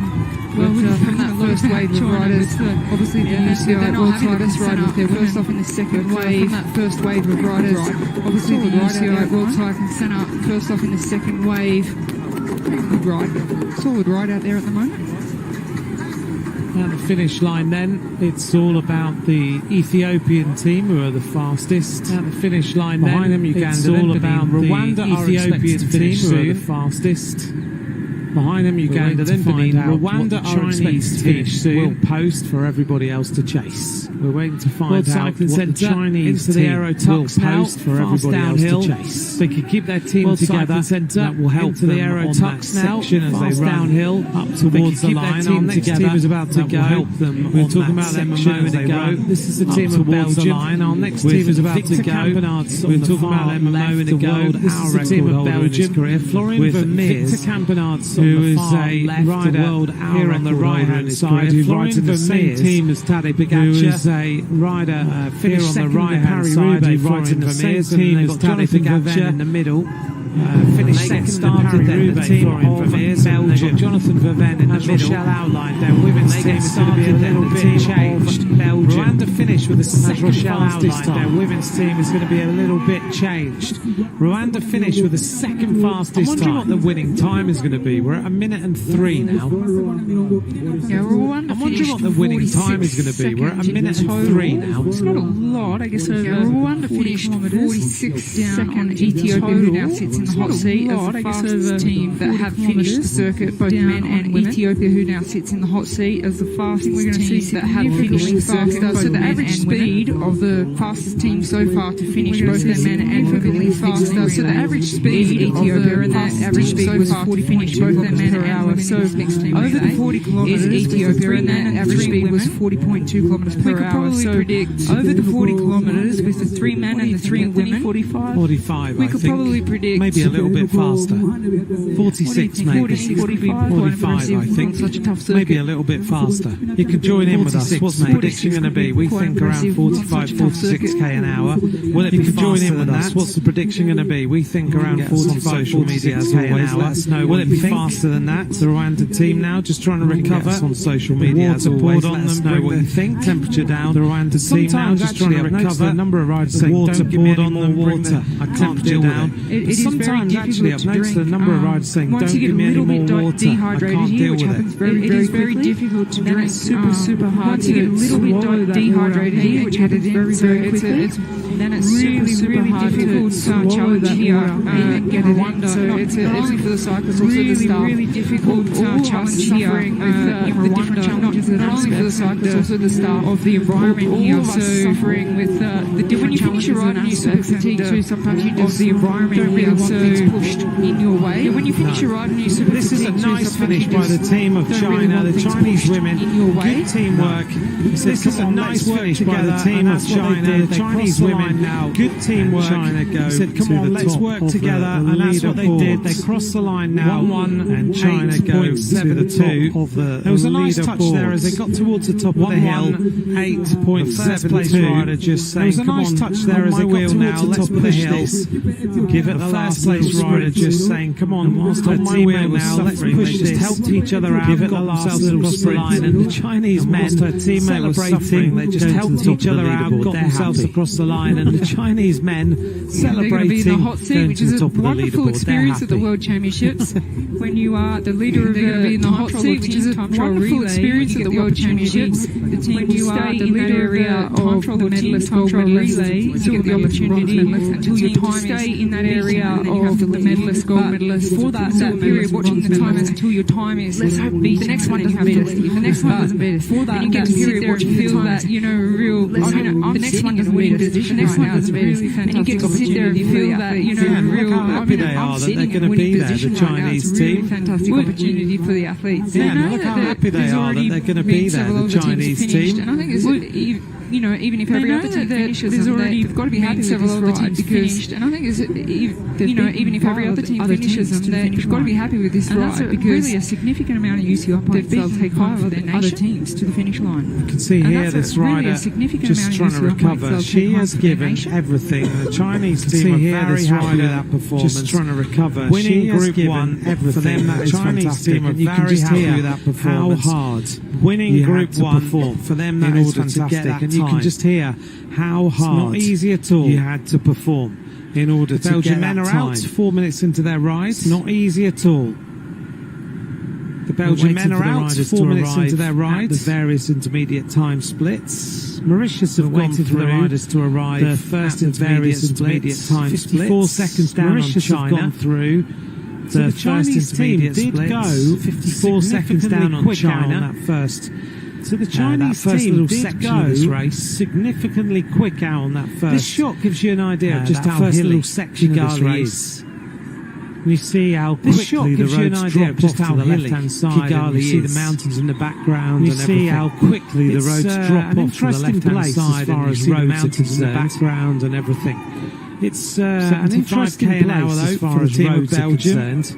From that first wave of riders, obviously the UCI World Cycling Centre with their women. First off in the second wave, from that first wave of riders, obviously the UCI World Cycling Centre. First off in the second wave, good ride, solid ride out there at the moment. At the finish line then, it's all about the Ethiopian team who are the fastest. At the finish line behind them, Uganda, it's all about Rwanda, Ethiopian team who are the fastest. Behind them, Uganda, then Benin. Rwanda, Chinese team will post for everybody else to chase. We're waiting to find out what the Chinese team will post for everybody else to chase. They can keep their team together. That will help them on that section as they run downhill up towards the line. Our next team is about to go. Help them. We were talking about them a moment ago. This is the team of Belgium. Our next team is about to go. We were talking about them a moment ago. This is the team of Belgium. Florian Vermeers, who is a rider here on the right-hand side, who rides in the same team as Tadej Pogacar, who is a rider here on the right-hand side, who rides in the same team as Tadej Pogacar in the middle. Finished second, started then the team of Belgium. Jonathan Verven in the middle. Rochelle outlined their women's team is going to be a little bit changed. Rwanda finished with the second fastest time. Their women's team is going to be a little bit changed. Rwanda finished with the second fastest time. I'm wondering what the winning time is going to be. We're at 1 minute and 3 now. Yeah, Rwanda I'm wondering what the winning time is going to be. We're at 1 minute and 3 now. It's not a lot, I guess. Rwanda finished 46 down on Ethiopia, who now sits in the hot seat as the fastest team that have finished the circuit, both men and women. Ethiopia, who now sits in the hot seat as the fastest team that have finished the circuit, both so the average speed of the fastest team so far to finish both their men and women faster. So the average speed Ethiopia, and that average speed was 40 finish both their men and women. So over the 40 kilometres is Ethiopia, and that average speed was 40.2 kilometres per hour. So over the 40 kilometres with the 3 men and the 3 women, 45. We could probably predict maybe a little bit faster. 46 maybe. 45 I think. Maybe a little bit faster. You can join in with us. What's the prediction going to be? We think around 45, 46k an hour. Will it be faster than that? What's the prediction going to be? We think around 45, 46k an hour. Let us know. Will it be faster than that? The Rwanda team now just trying to recover on social media as always. Let us know what you think. Temperature down. The Rwanda team now just trying to recover. A number of riders saying water poured on the water. I can't deal down. Sometimes actually I've noticed a number of riders saying don't give me any more water. I can't deal with it. It is very difficult to drink. Super hard to get a little bit dehydrated here, which happens very quickly. Then it's super hard to challenge here and get it in. So it's not only for the cyclists, also the staff. Really difficult challenge here with the different challenges. Not only for the cyclists, also the staff of the environment here. So suffering with the different challenges and aspects too. Sometimes you just the environment here. So pushed in your way. When you finish your ride and you super this is a nice finish by the team of China, the Chinese women. Good teamwork. This is a nice finish by the team of China, the Chinese women. Now, good teamwork. China go said, "Come on, let's work together," and that's what they did. They crossed the line now. 1-1, and China go to the top of the. There was a nice touch there as they got towards the top of the hill. 8.72 rider just saying, "There was a nice touch there as they got towards the top of the hill." Give it the last place rider just saying, "Come on, whilst our teammate now, let's push this." Helped each other out. Give it the last little sprint, and the Chinese men celebrating. They just helped each other out, got themselves across the line, and the Chinese men celebrating the hot seat, which is a wonderful experience at the World Championships. When you are the leader of the hot seat, which is a wonderful experience at the World Championships. The team you are the leader area of the medalist gold relay, you get the opportunity until your time stay in that area of the medalist gold medalist for that period, watching the timers until your time is. Let's hope the next one doesn't beat us. If the next one doesn't beat us, for that you get to sit there and feel that real. The next one doesn't beat us. The next one doesn't beat us. And you get to sit there and feel that real. How happy they are that they're going to be there, the Chinese team. Fantastic opportunity for the athletes. Yeah, look how happy they are that they're going to be there, the Chinese team. And I think it's even if every other team finishes, they've got to be happy several other teams finished. And I think it's even if every other team finishes, they've got to be happy with this ride because really a significant amount of UCI points they'll take home for their other teams to the finish line. You can see here this rider just trying to recover. She has given everything. The Chinese team are very happy with that performance. Just trying to recover. Winning Group 1 everything. For them, that Chinese team are very happy with that performance. How hard winning Group 1 for them that is fantastic. And you can just hear how hard. It's not easy at all. You had to perform in order to Belgian men are out 4 minutes into their ride. Not easy at all. The Belgian men are out 4 minutes into their ride. The various intermediate time splits. Mauritius have gone for the riders to arrive. The first various intermediate time splits. 54 seconds down Mauritius on China. Have gone through. The Chinese team did go 54 seconds down on China on that first. So the Chinese team did go of this race significantly quick out on that first. This shot gives you an idea of just how hilly section of this race is. You see how quickly the roads drop off to the left-hand side. You see the mountains in the background. You see how quickly the roads drop off to the left-hand side as far as mountains in the background and everything. It's an interesting place as far as roads are concerned.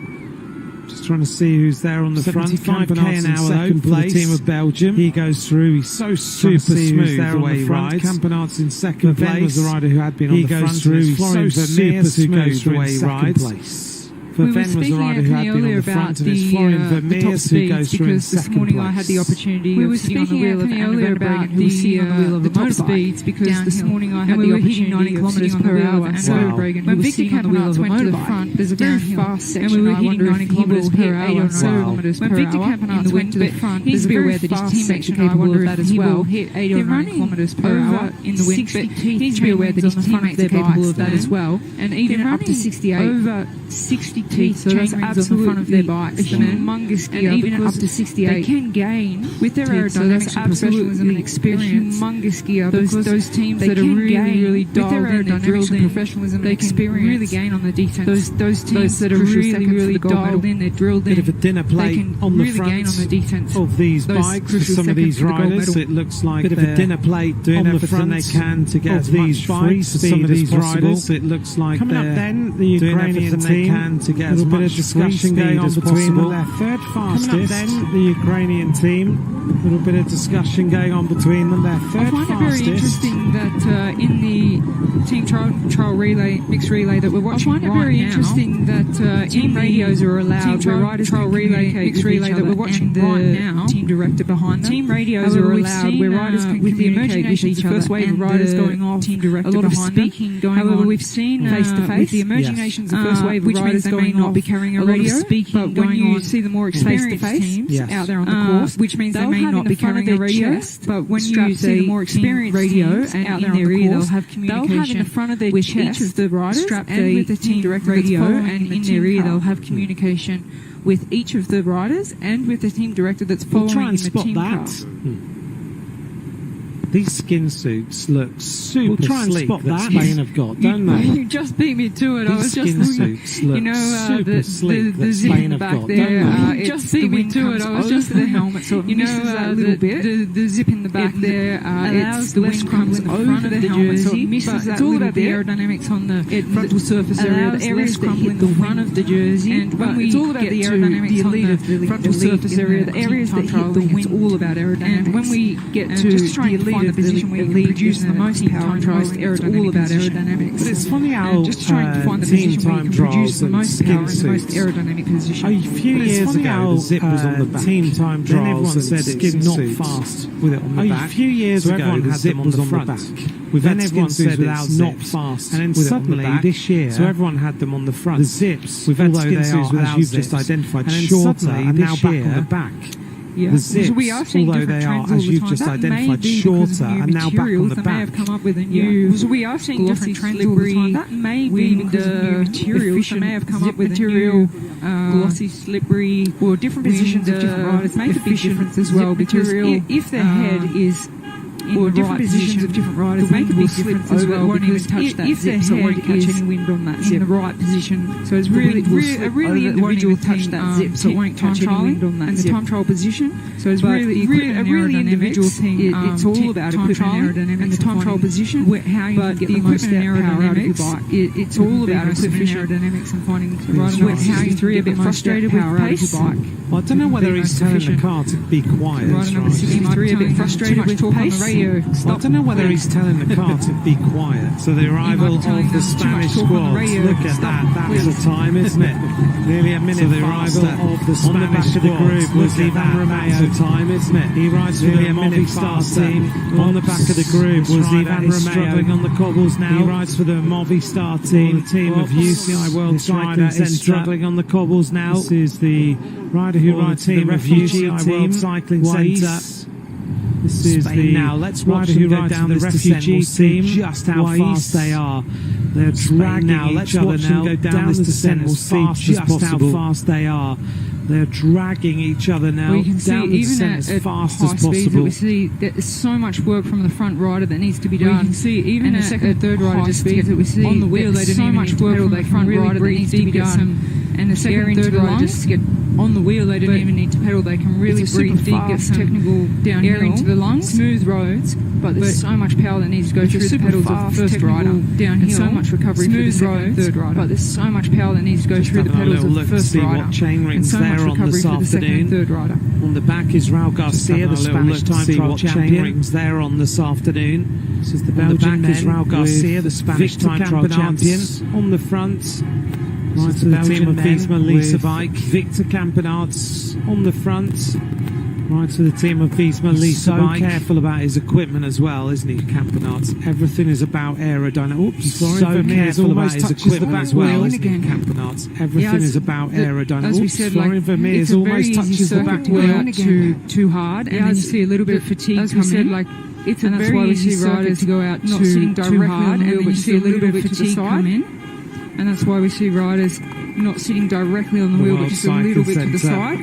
Just trying to see who's there on the front. 75k an hour second place. For the team of Belgium. He goes through. He's so super smooth there on the front. Campenart's in second place. He was the rider who had been on the front. He goes through. He's so super smooth the way he rides. Verven was the rider who had been on the front, and it's Florian Vermeers who goes through in second place. This morning I had the opportunity of sitting on the wheel of Anna about the top speeds because this morning I had the opportunity of sitting on the wheel of Anna Bregan who was sitting on the wheel of a motorbike. There's a very fast section and we were hitting 90 kilometres per hour. When Victor Campenarts went to the front, he's be aware that his teammates are capable of that as well. Hit 80 or 90 kilometres per hour in the wind, but he needs to be aware that his teammates are capable of that as well. And even up to 68. Over 60 plastic teeth, so that's absolutely on the front of their bikes. A humongous gear, and even up to 68. They can gain with their aerodynamics and professionalism and experience. Humongous gear. Those teams that are really dialed in, they're drilled in, professionalism and experience. Really gain on the defense. Those teams that are really dialed in, they're drilled in. Bit of a dinner plate on the front gain on the defense of these bikes for some of these riders. It looks like bit of a dinner plate doing everything they can to get these bikes for some of these riders. It looks like coming up then the Ukrainian team can to get a bit of discussion going on between them. Their third fastest. Coming up then the Ukrainian team. A little bit of discussion going on between them. Their third fastest. I find it very interesting that in the team trial relay, mixed relay that we're watching right now, I find it very interesting that team radios are allowed. Team trial relay, mixed relay that we're watching right now. Team director behind them. Team radios are allowed where riders can with the emerging nations, the first wave of riders going off. Team director a lot of speaking going on. However, we've seen face to face the emerging nations, the first wave of riders going off. Be carrying a radio, but when you see the more experienced teams out there on the course, which means they may not be carrying a radio, but when you see the more experienced radio and out there on the course, they'll have communication in the front of their with each of the riders strapped and with the team director radio, and in their ear they'll have communication with each of the riders and with the team director that's following in the team car. These skin suits look super sleek that Spain have got, don't they? You just beat me to it. These I was just skin suits look super sleek that Spain have got, don't they? Just beat me to it. I was just the helmet sort of misses that little bit. The zip in the back there allows the wind comes over the helmet, so it misses that little bit. It's all about the aerodynamics on the frontal surface area. The areas that hit the front of the jersey, and when we get to the aerodynamics on the frontal surface area, the areas that hit the wind, it's all about aerodynamics. And when we get to the elite, the position where you produce the most power drive, it's all about aerodynamics. But it's funny how just trying to find the position where you can produce the most power in the most aerodynamic position. A few years ago, the zip was on the back. Team time trials, everyone said it's not fast with it on the back. A few years ago, the zip was on the back. Then everyone said it's not fast. And then suddenly this year, so everyone had them on the front. The zips, although they are, as you've just identified, shorter and now back on the back. Yeah. The zips, we are seeing although they are, as you've just identified, shorter and now back on the back. May have come up with a new we are seeing different trends all the time. That may be because of new materials. They may have come up with material, glossy, slippery, or different positions of different riders make a big difference as well. Because if their head is or different positions of different riders make a big difference as well. Won't even touch that zip, so it won't catch any wind on that zip. In the right position, so it's really individual touch that zip, so it won't catch any wind on that zip. And the time trial position, so it's really individual thing. It's all about equipment aerodynamics and the time trial position. How you get the most power out of your bike. It's all about equipment aerodynamics and finding how you three a bit frustrated with pace. Well, I don't know whether he's telling the car to be quiet. Rider number 63 a bit frustrated with pace. Well, I don't know whether he's telling the car to be quiet. So the arrival of the Spanish squad. Look at that. That's a time, isn't it? Nearly a minute. So the arrival of the Spanish squad was Ivan Romeo. Time, isn't it? He rides for the Movistar team. On the back of the group was Ivan Romeo. Struggling on the cobbles now. He rides for the Movistar team. The team of UCI World Championships struggling on the cobbles now. This is the rider who rides for the UCI World Cycling Centre. This is the now. Let's watch them go down the refugee team. Just how fast they are. They're dragging each other now. Go down this descent. We'll see just how fast they are. They're dragging each other now down the descent as fast as possible. We see there's so much work from the front rider that needs to be done. You can see even the second and third rider just speeds that we see on the wheel. They so much work from the front rider that needs to be done. And the second and third rider just get on the wheel. They don't even need to pedal. They can really breathe deep, get some technical downhill, air into the lungs, smooth roads. But there's so much power that needs to go through the pedals of the first rider, downhill, and so much recovery for the second and third rider. But there's so much power that needs to go through the pedals of the first rider, and so much recovery for the second and third rider. On the back is Raul Garcia, the Spanish time trial champion. There on this afternoon. This is the Belgian. Is Raul Garcia, the Spanish time trial champion. On the front. Right to the team of Visma Lisa bike. Victor Campenaerts on the front. Right to the team of Visma Lisa bike. So careful about his equipment as well, isn't he, Campenaerts? Everything is about aerodynamics. Oops, sorry, so careful about his equipment as well, isn't he, Campenaerts? Everything is about aerodynamics. As we said, Vermeers almost touches the back wheel too hard, and then you see a little bit of fatigue coming. As we said, it's very easy riders to go out not sitting directly hard, and then you see a little bit of fatigue come in. and that's why we see riders not sitting directly on the wheel, but just a little bit to the side.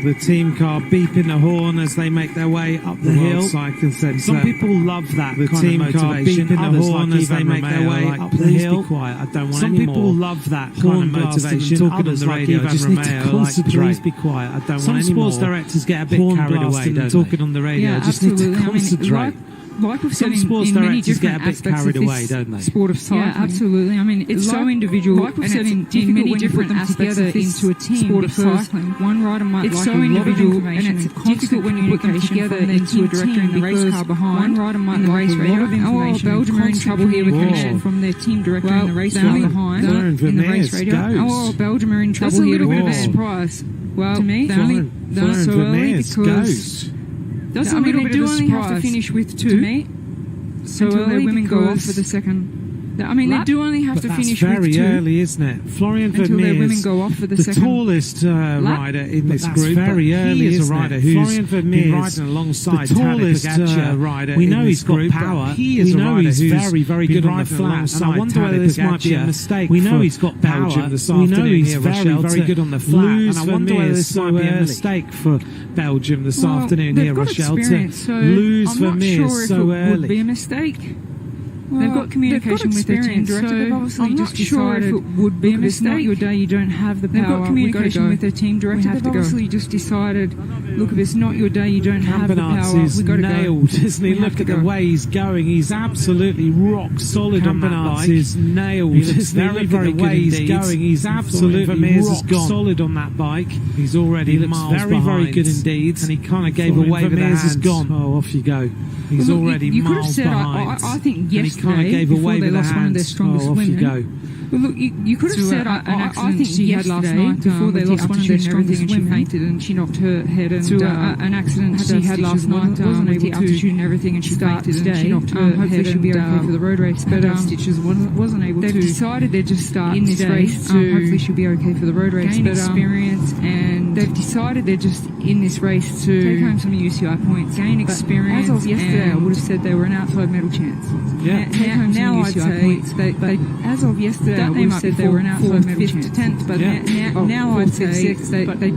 The team car beeping the horn as they make their way up the hill. Some people love that kind of motivation. Beeping the horn as they make their way up the hill. Be quiet. I don't want Some people love that kind of motivation. Talking on the radio, I just need to concentrate. Be quiet. I don't want any more. Some sports directors get a bit carried away, don't they? Talking on the radio, I just need to concentrate. Like we've said Some sports in many directors get different a bit aspects carried of away, this don't they? sport of cycling. Yeah, absolutely. I mean, it's so individual. Like we've and said it's in many different aspects together of this into a team sport of cycling. One rider might it's like so a lot of individual, information, and it's difficult when you put them together into a director in the race car behind. One rider might like a lot of information. Belgium are in trouble here with connection from their team director in the race car behind in the race radio. Oh, Belgium are in trouble here. That's a little bit of a surprise. Well, to me, they're only done so early because that's a little bit of a surprise. They do only have to finish with two. To me. So early women go off for the second. I mean, they do only have to finish with two. That's very early, isn't it? Florian until their women Vermeer's go off for the second. Tallest rider in this group. Very early, he is a rider who's been riding alongside the tallest rider. We know in he's this group, got power. He is we know he's very, very good on the flat. And I wonder whether this might be a mistake. We know he's got power. Belgium this we know afternoon. he's very, very good on the flat. And I wonder whether this might be a mistake for Belgium this afternoon here, Rochelle, to lose Vermeer so early. Would be a mistake. Well, they've got communication with their team director. So they've obviously just decided if it would be a mistake. It's not your day, you don't have the power. They've got communication with their team director. They've obviously just decided, look, if it's not your day, you don't have the power. We've got to nailed, go. Isn't he? Look at the way he's going. He's absolutely rock solid on that bike. Is nailed. He's very, very good indeed. He's absolutely rock solid on that bike. He's already miles very, very good indeed. And he kind of gave away with the hands. Is gone. Oh, off you go. He's already miles behind. I think yesterday, kind of gave away they with lost one of their strongest off women. You go. Well, look, you could have said an accident she had last night before they lost one of their strongest women. She fainted and she knocked her head and an accident she had last night wasn't able to altitude and everything, and she fainted and she knocked her head. She'll be okay for the road race, but stitches wasn't able to. They've decided they'd just start in this race to hopefully she'll be okay for the road race, gain experience, and they've decided they're just in this race to take home some UCI points, gain experience. As of yesterday, I would have said they were an outside medal chance. Yeah, now I'd say they as of yesterday. They might said they were an outside medal chance. 5th to 10th, but now I'd say 6th. But they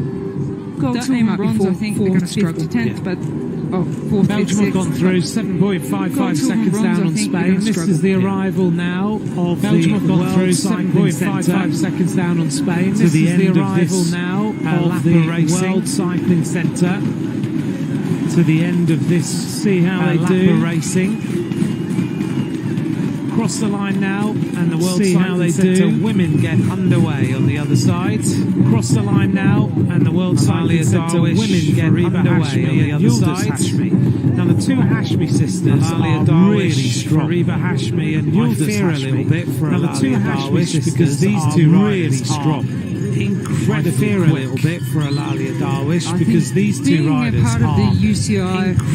gold, silver, bronze. I think they're going to struggle. 5th to 10th, but 4th, 5th, 6th. Belgium have gone through 7.55 seconds down on Spain. This is the arrival now of Belgium have gone through 7.55 seconds down on Spain. This is the arrival now of the World Cycling Centre. To the end of this, see how they do racing. Cross the line now, and the World Cycling Centre women get underway on the other side. Cross the line now, and the World Cycling Centre women get underway on the other side. Now the two Hashmi sisters are really strong. Fariba Hashmi and you'll fear a little bit for the two Hashmi sisters because these two really strong. Incredible fear a little bit for Alalia Darwish because these two riders are incredibly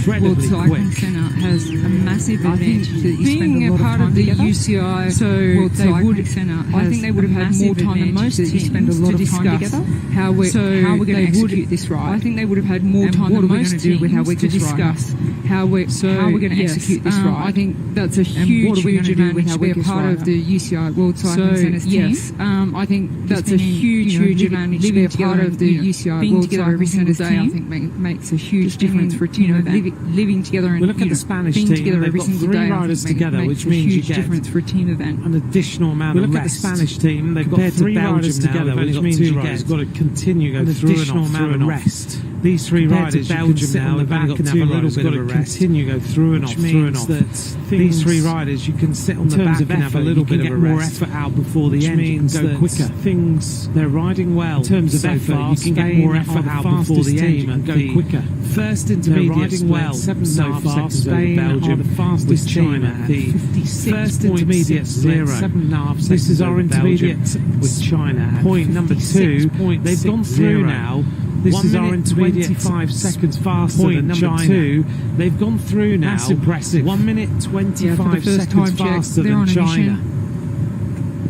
quick. World Cycling Centre has a massive advantage that you spend a lot of time together. UCI World Cycling Centre, I think they would have had more time than most teams to discuss how we're going to execute this ride. I think they would have had more time than most teams to discuss how we're going to execute this ride. I think that's a huge advantage to be a part of the UCI World Cycling Centre's team. I think that's a huge advantage to be a part of the UCI World Cycling Centre's team. I think makes a huge difference for a team event. Living together and look at the Spanish being team. together every single day. Riders together, which means you get difference for a team event. An additional amount of rest. Look at the Spanish team. They've got 3 riders together, which means you get got to continue go through an additional amount of rest. These 3 riders, Belgium now, they've only got 2 riders, got to continue go through and off, through and off. These 3 riders, you can sit on the back and have a little bit of a rest, more effort out before the end, means go quicker. Things they're riding well. In terms of effort, you can get more effort out before the end and go quicker. First intermediate well so far. Spain are the fastest China at the 56.0. This is our intermediate with China. Point number 2. They've gone through now. This is our intermediate 25 seconds faster than China. 2. They've gone through now. That's impressive. 1 minute 25 seconds faster than China.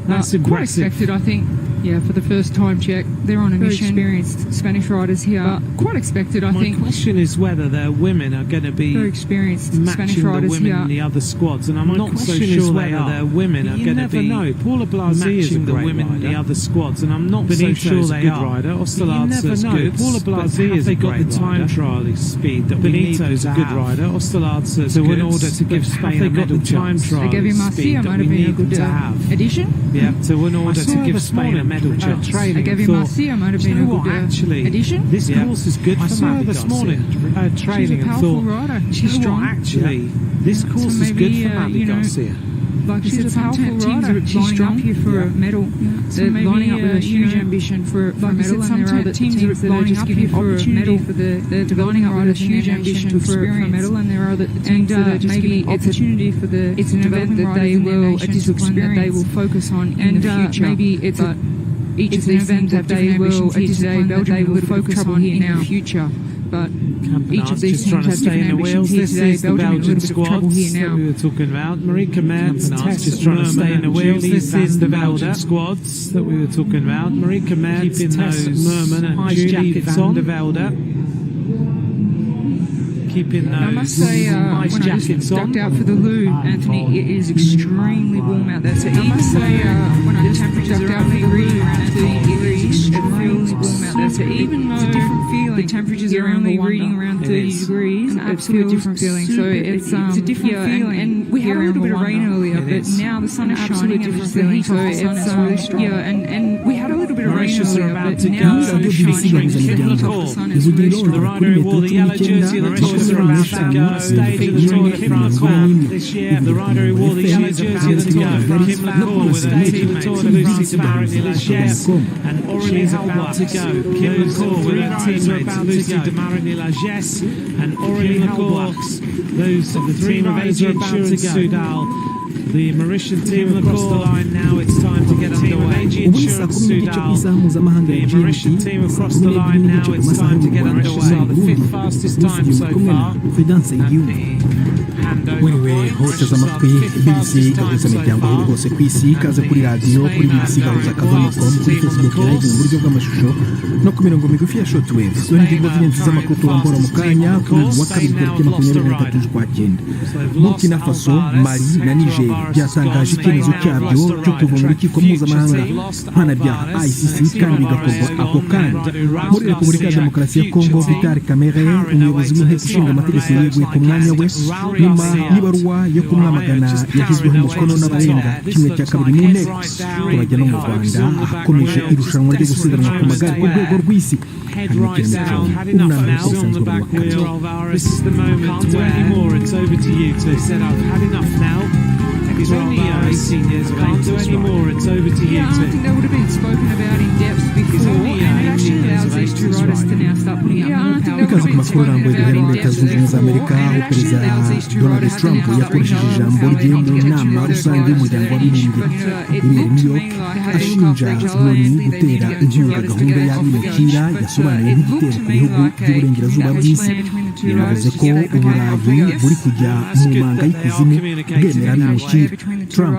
That's impressive. Quite expected, I think. Yeah, for the first time check, they're on a mission. Experienced Spanish riders here, but quite expected, I think. My question is whether their women are going to be very experienced Spanish matching the riders women here. in the other squads, and I'm not so sure whether their women are going to be matching the women in the other squads, and I'm not so sure they are. Ostelard's good. Paula Blasi is a great rider. Have they got the time trial speed that we need to have? Benito's a good rider. Ostelard's good. So in order to give Spain a medal chance, Gavi Marcia might have been a good addition. Yeah, so in order to give Spain a medal chance. Gavi Marcia might have been a good addition. This course is good for Mavi this morning training and thought, rider. She's strong. Actually, this course is good for Mavi Garcia. Like she's a powerful rider. She's strong here for a medal. They're lining up with a huge ambition for a medal, and there are the teams that are lining up here for a medal. They're lining up with a huge ambition for a medal, and there are the teams that are just giving opportunity for the. It's an event that they will a discipline that they will focus on in the future. Maybe it's each of these things that they will a discipline that they will focus on in the future. But each of these teams have different ambitions here today. Belgium a little bit of trouble here now. We were talking about Marika Mertz just trying to stay in the wheels. This is the Belgian squads that we were talking about. Marika Mertz, Tess Merman and Julie van der Velde. Keeping those I must say, when I just ducked out for the loo, Anthony, it is extremely warm out there. So I must say, when I just ducked out for the loo, Anthony, it is extremely warm out there. So even though it's a different feeling, the temperatures are only reading around 30 degrees, an absolute different feeling. So it's a different feeling. And we had a little bit of rain earlier, but now the sun is shining and it's the heat of the sun is really strong. Yeah, and we had a little bit of rain earlier, but now the sun is shining and the heat of the sun is really strong. The rider who wore the yellow jersey and the Tours are about to go. Stage of the Tour de France this year. The rider who wore the yellow jersey and the go. Kim Lacour with her teammate Lucy Demarin-Lagesse, and Aurélie about to go. Kim Lacour with her teammate Lucy Demarin-Lagesse and Aurélie Halbox. Those are the three riders who are about to go. Soudal. The Mauritian team across the line now. It's time to get underway. Insurance Soudal. The Mauritian team across the line now. It's time to get underway. The fifth fastest time so far. wewe hoteza amatwi BBC gahuza imiryango y'uri hose ku isi ikaze kuri radiyo kuri BBC gahuza akadomo.com kuri Facebook live mu buryo bw'amashusho no ku mirongo migufi ya shortwave dore ingingo z'ingenzi z'amakuru tubambura mu kanya kuri uyu wa kabiri tariki 23 z'ukwa cyenda. Burkina Faso, Mali na Niger byatangaje icyemezo cyabyo cyo kuva mu rukiko mpuzamahanga mpanabyaha ICC kandi bigakorwa ako kanya. Muri Repubulika ya Demokarasi ya Kongo, Vital Kamerhe umuyobozi w'inteko ishinga amategeko yeguye ku mwanya we nyuma y'ibaruwa yo kumwamagana yashyizweho umukono n'abarenga kimwe cya kabiri mu nteko. Turajya no mu Rwanda ahakomeje irushanwa ryo gusiganwa ku magare ku rwego rw'isi. Head right down, had enough now on the back wheel, Alvarez. This is the moment. Can't do any more. It's over to you two. Said I've had enough now. He's only 18 years of age. Can't do any more. It's over to you two. I think that would have been spoken about in depth before, and it actually allows these two riders to now start putting up more power. Bikaza ku makuru arambuye duhera muri Leta Zunze Ubumwe za Amerika aho Perezida Donald Trump yakoresheje ijambo rye mu nama rusange y'umuryango w'abibumbye iri New York ashinja Loni gutera inkunga gahunda y'abimukira yasobanuye nk'igitero ku bihugu by'uburengerazuba bw'isi. Yavuze ko Uburayi buri kujya mu manga y'ikuzimu bwemera abimukira. Trump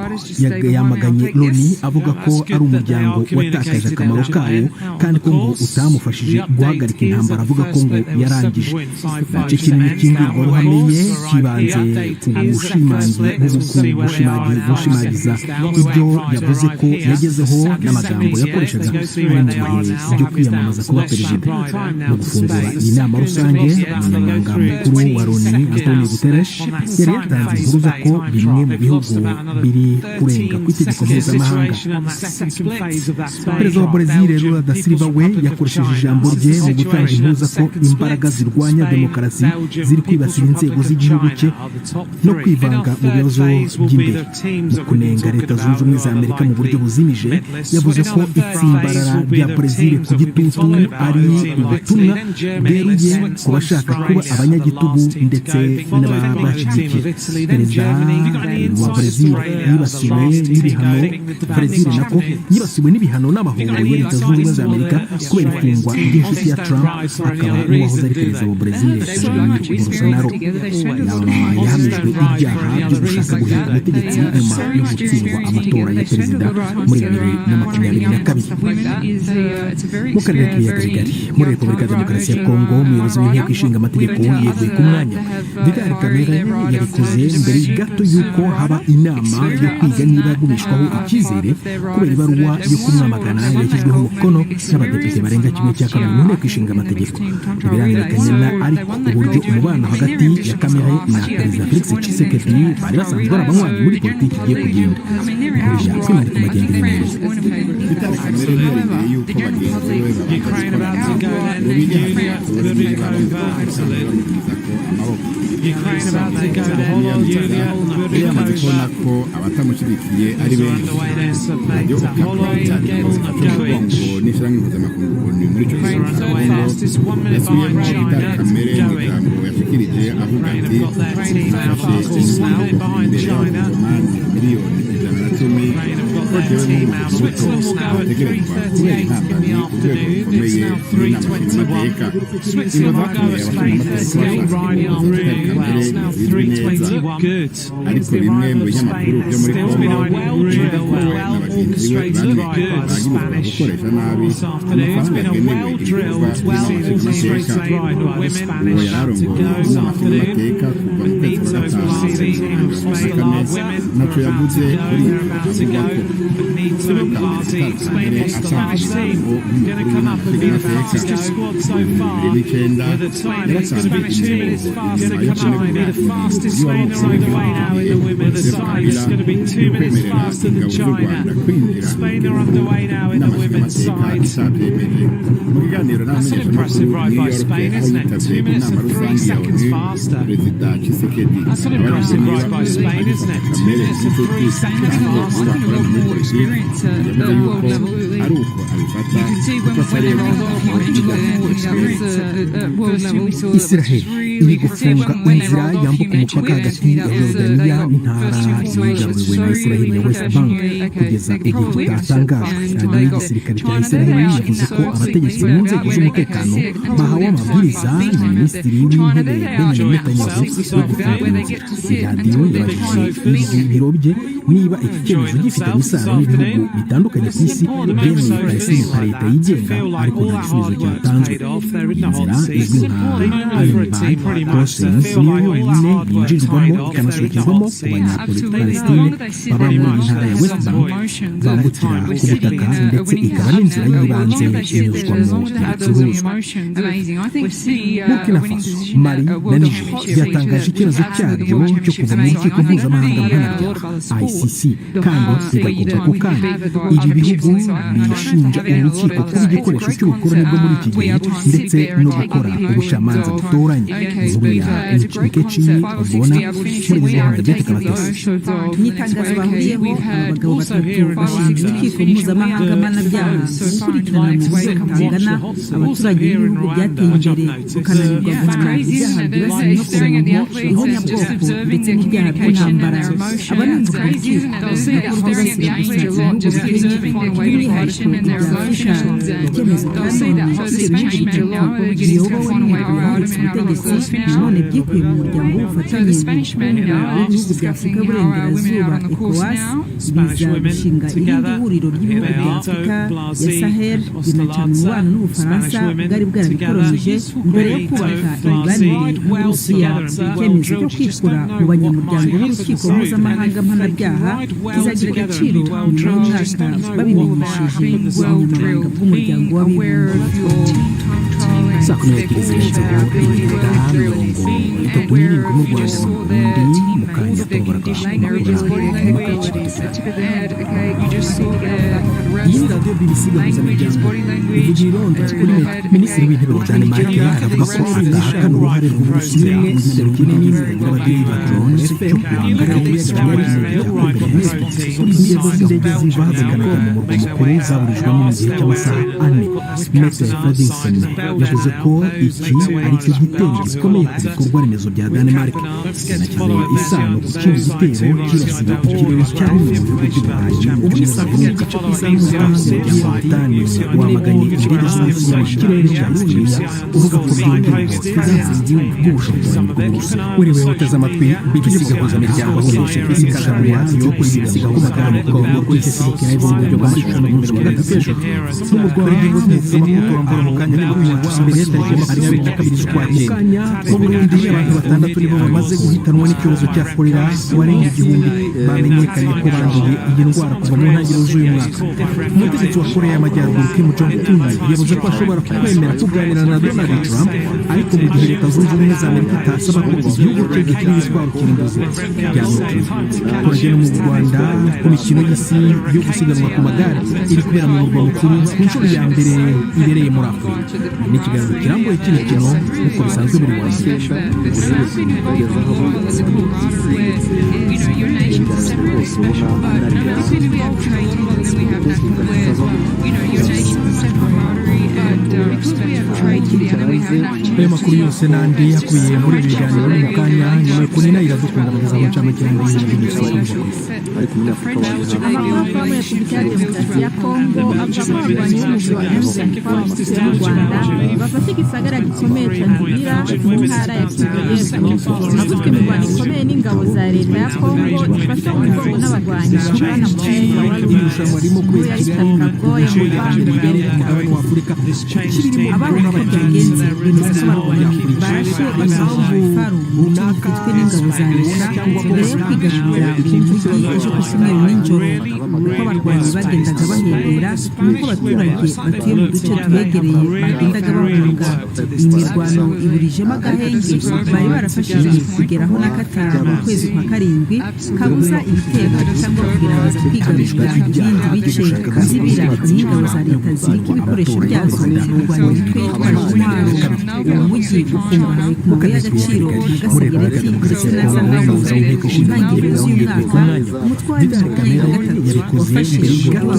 yamaganye Loni avuga ko ari umuryango watakaje akamaro kawo kandi ko ngo utamufashije guhagarika intambara, avuga ko ngo yarangije. Igice kinini cy'imbwirwaruhame ye kibanze ku gushimagiza ibyo yavuze ko yagezeho n'amagambo yakoreshaga ari mu bihe byo kwiyamamaza kuba perezida. Mu gufungura iyi nama rusange, umunyamabanga mukuru wa Loni Antonio Guterres yari yatanze impuruza ko bimwe mu bihugu biri kurenga ku itegeko mpuzamahanga. Perezida wa Brazil Lula da Silva we yakoresheje ijambo rye mu gutanga impuruza ko imbaraga zirwanya demokarasi ziri kwibasira inzego z'igihugu cye no kwivanga mu bibazo by'imbere. Mu kunenga Leta Zunze Ubumwe za Amerika mu buryo buzimije, yavuze ko itsimbarara rya Brazil ku gitutu ari ubutumwa bweruye ku bashaka kuba abanyagitugu ndetse n'ababashyigikiye. Perezida wa Brazil yibasiwe n'ibihano Brazil nako yibasiwe n'ibihano n'amahoro ya Leta Zunze Ubumwe za Amerika kubera ifungwa ry'inshuti ya Trump akaba n'uwahoze ari perezida wa Brazil Jair Bolsonaro yahamijwe ibyaha byo gushaka guhirika ubutegetsi nyuma yo gutsindwa amatora ya perezida muri 2022. Mu karere k'ibiyaga bigari muri Repubulika ya Demokarasi ya Kongo umuyobozi w'inteko ishinga amategeko yeguye ku mwanya. Vital Kamerhe yabikoze mbere gato y'uko haba inama yo kwiga niba yagumishwaho icyizere kubera ibaruwa yo kumwamagana yashyizweho umukono n'abadepite barenga 1/4 mu nteko ishinga amategeko. Biramenyekanye ariko uburyo umubano hagati ya Kamerhe na perezida Felix Tshisekedi bari basanzwe ari abanywanyi muri politiki igiye kugenda kurusha kwimana ku magendu y'impunzi. yamaze kubona ko abatamushyigikiye ari benshi radiyo ukabona n'ishyirahamwe mpuzamakungu ni muri icyo gihe yasubiyemo Vital Kamerhe mu ijambo yashyikirije avuga ati afashe inyungu imbere y'abakongomani miliyoni 110 ko jewe n'umuvuduko bategerezwa kubera intambamyi urwego rukomeye n'inama nshingamateka ibazatumye abashingamateka bashaka bizwi neza ariko bimwe mu binyamakuru byo muri Kongo bivuga ko we na bagenzi be bane bagirizwa gukoresha nabi amafaranga yagenewe ibikorwa by'inama nshingamateka. Uwo yari arongoye inama nshingamateka kuva mu kwezi kwa gatanu ntacyo yavuze kuri avuga ko Kamerhe asanzwe ngo umukuru w'inama nshingamateka mu 2009 yaratanze imirimo inyuma yo kunegura y'uwari umukuru w'igihugu Kabila kwemerera ingabo z'u Rwanda kwinjira inama nshingamateka itabyemeje. Mu kiganiro n'abamenyeshamakuru New York aho yitabye inama rusange ya ONU perezida Tshisekedi abajijwe niba agifata Kamerhe nk'inshuti kandi bakorana muri politiki yavuze yuko ari uko abifata kuko atareba Israel iri gufunga inzira yambuka umupaka hagati ya Jordania n'intara yigaruriwe na Israel ya West Bank kugeza igihe kitatangajwe. Radiyo y'igisirikare cya Israel yavuze ko abategetsi mu nzego z'umutekano bahawe amabwiriza na minisitiri w'intebe Benjamin Netanyahu yo gufunga inzira. Radiyo yabajije ibiro bye niba iki cyemezo gifite isano n'ibihugu bitandukanye ku isi byemeye Palestine nka leta yigenga ariko nta gisubizo cyatanzwe. Inzira izwi nka Iron Crossings niyo yonyine yinjirirwamo ikanasukirwamo ku banyapalestine baba muri iyi ntara ya West Bank bambukira ku butaka ndetse ikaba n'inzira y'ibanze inyuzwamo ibicuruzwa. Burkina Faso, Mali na Niger byatangaje icyemezo cyaryo cyo kuva mu rukiko mpuzamahanga mpanabyaha ICC kandi bigakorwa ku kanya. Ibi bihugu bishinja urukiko kuba igikoresho cy'ubukoroni bwo muri iki gihe ndetse no gukora ubucamanza butoranye. Inkuru ya Nikechi ubona muri Rwanda Jessica Batesi. N'itangazo bahuriyeho abagabo batatu bashinja urukiko mpuzamahanga mpanabyaha gukurikirana mu buryo butangana abaturage b'ibihugu byateye imbere bukananirwa guhana ibyaha byibasiye inyokomuntu, ihonyabwoko ndetse n'ibyaha by'intambara. Abanenze urukiko bavuga ko rwibasiye gusa ibihugu bikennye by'umwihariko ibya Afurika. Icyemezo kandi ibyo bihugu biyobowe n'umugabo wahiritse ubutegetsi none byikuye mu muryango w'ubufatanye w'ibihugu bya Afurika y'Uburengerazuba ECOWAS biza gushinga irindi huriro ry'ibihugu bya Afurika ya Sahel binacana umubano n'Ubufaransa bwari bwarabikolonije mbere yo kubaka imibanire n'Uburusiya. Icyemezo cyo kwikura mu banyamuryango b'urukiko mpuzamahanga mpanabyaha kizagira agaciro nyuma y'umwaka babimenyesheje ubunyamabanga bw'umuryango w'abibumbye. Saa 12 zirenzeho iminota 37 mu Rwanda no mu Burundi mu kanya tubaraga amakuru radiyo BBC gahuzamiryango ivugira i Londres kuri minisitiri w'intebe wa Denmark aravuga ko atahakana uruhare rw'Uburusiya mu igendanwa ry'inzego y'abadiva drones cyo guhangana n'ibicurane ingendo z'indege ziva zikanaga mu murwa mukuru zaburijwemo mu gihe cy'amasaha 4 Mette Frederiksen yavuze ko iki ari cyo gitero gikomeye ku bikorwa remezo bya Denmark cyane isano ku kindi gitero kirasiba ku kirere cya bimwe mu bihugu by'uburayi ubwisabwe n'icyo izamutse ya Batani wamaganye indege z'Uburusiya mu kirere cya Syria uvuga ko byongera ubwisanzure bw'ubushobozi bw'Uburusiya uriwe uteze amatwi BBC gahuzamiryango hose isi kagabura yo kuri BBC gahuzamiryango ko kuri Facebook na ibindi buryo bw'amashusho n'ubundi bwa gatatu n'umurwa w'ingingo z'umutekano mu kanya imbere tariki ari na kabiri z'ukwakira mu Burundi abantu batandatu nibo bamaze guhitanwa n'icyorezo cya kolera warenga igihumbi bamenyekanye ko banduye iyi ndwara kuva mu ntangiriro z'uyu mwaka umutegetsi wa Korea y'Amajyaruguru Kim Jong-un yavuze ko ashobora kwemera kuganira na Donald Trump ariko mu gihe Leta Zunze Ubumwe za Amerika itasaba ko igihugu cye gikira ibitwaro kirimbuzi bya nuclear turagenda mu Rwanda ku mikino y'isi yo gusiganwa ku magare iri kubera mu murwa mukuru ku nshuro ya mbere ibereye muri Afurika ni ikiganiro kirambuye cy'imikino nk'uko bisanzwe buri wa ayo makuru yose n'andi akubiye muri ibi biganiro ni mu kanya nyuma yo kunina iradukunda bageza mu ncamake y'andi y'ibindi amakuru ya Repubulika ya Demokarasi ya Kongo avuga ko abarwanyi b'umugwi wa M23 mu Rwanda bafashe igisagara gikomeye cya Nzira mu ntara ya Kivu y'Epfo havuzwe imirwano ikomeye n'ingabo za leta ya Kongo zifasha umugongo n'abarwanyi bakorana mu karere ka Walungu muri Kigali Kagoya mu Rwanda wa Afurika abana b'abagenzi bemeza ko abarwanyi barashe impamvu runaka zifitwe n'ingabo za leta mbere yo kwigarurira uyu mujyi ejo ku cyumweru nijoro uko abarwanyi bagendaga bahembera n'uko abaturage batuye mu duce tuhegereye bagendaga bahunga iyi mirwano iburijemo agahenge bari barafashije kugeraho na gatanu mu kwezi kwa karindwi kabuza ibitero cyangwa kugerageza kwigarurira ibindi bice zibira n'ingabo za leta zibika ibikoresho byazo mu kurwanya imitwe yitwaje intwaro uwo mujyi ukungahaye ku mabuye y'agaciro nka gasegereti ndetse na zahabu mu ntangiriro z'uyu mwaka umutwe wa M23 wafashe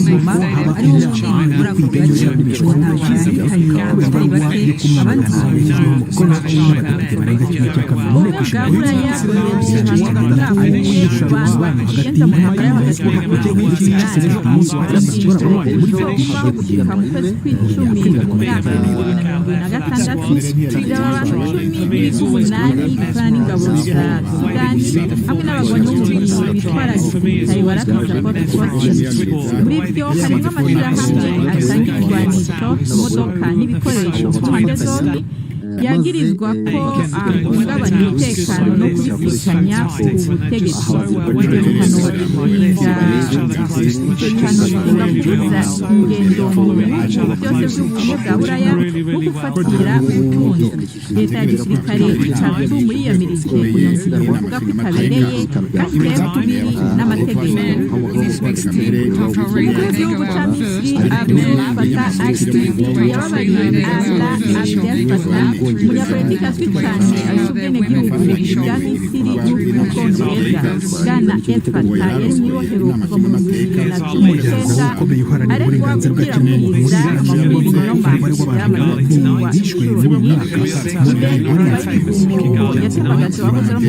Goma ari wo munini muri ako gace mu ntambara yahitanye abatari bake abandi abadepite barenga kimwe cya kabiri mu nteko ishinga muri byo harimo amashyirahamwe atanga ibirwanisho imodoka n'ibikoresho ku mpande zombi yagirizwa ko ahungabanya umutekano no kubisikanya ubutegetsi ibihano birinda kubuza ingendo mu bihugu byose by'ubumwe bwa buraya no gufatira ubutunzi leta ya gisirikare icavuzwe muri iyo mirike iyo nzira ivuga ko itabereye kandi rero kubiri n'amategeko umukuru w'igihugu cya misiri abdel fatah al-sisi yababariye ala abdel fatah umunyapolitiki azwi cyane afite ubwenegihugu bwa misiri n'ubwongereza bwana el fatah yari mu ibohero kuva mu 2019 aregwa gukwirakwiza amakuru y'ibinyoma y'amategeko yishwe muri uyu mwaka yatembagaje wahoze ari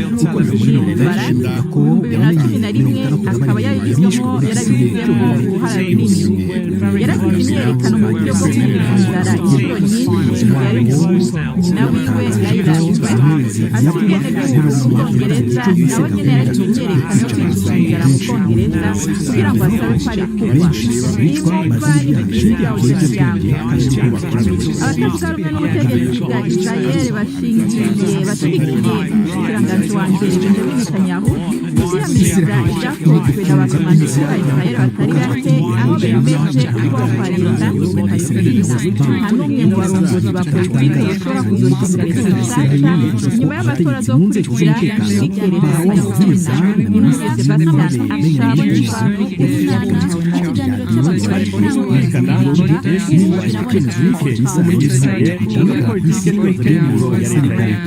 umukuru w'igihugu Mubarak mu 2011 akaba yarabigizemo uruhara runini yaragize imyiyerekano mu buryo bwo kwihangara inshuro nyinshi yari nyina wiwe yayirazwe afite ubwenegihugu bw'ubwongereza nawe nyine yaragize imyiyerekano yo kwicungira mu bwongereza kugira ngo asabe ko arekurwa nimwumva n'ibikiri byawo by'umuryango abatavuga rumwe n'ubutegetsi bwa Israel bashyigikiye umushikiranganji wa mbere Benjamin Netanyahu gushyiramiza ibyakozwe n'abakomanzi ba Israel batari bake aho bemeje kubaho kwa leta y'Isiraheli nta n'umwe mu barongozi ba politiki bashobora kuzura igisirikare gishyashya nyuma y'amatora azokurikira bikereza impunzi impunzi Sebastian Asha ikiganiro cy'abagore byumvikana icyemezo muri Israel muri politiki n'imiteguro ya leta ya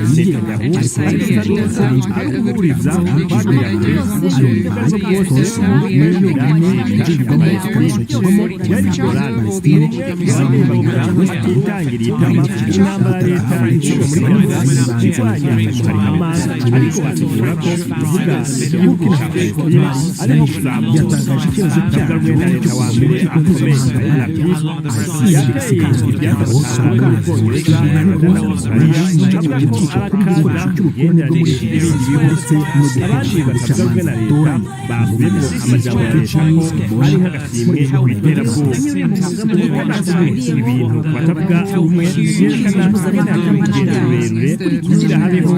Netanyahu ari guhuriza kubagira ibibazo byose itangiriye intambara ya leta muri ariko bategura ko kuvuga igihugu arimo kuzamuka yatangaje ikibazo cy'agamwe na leta wa mbere akomeye yateye ibyatanga abandi basabwe na leta bavuyemo amajambo ya leta ko ari nk'agasimwe k'iterabwoba ibintu batavuga umwe yerekana urugendo rurerure kugira habeho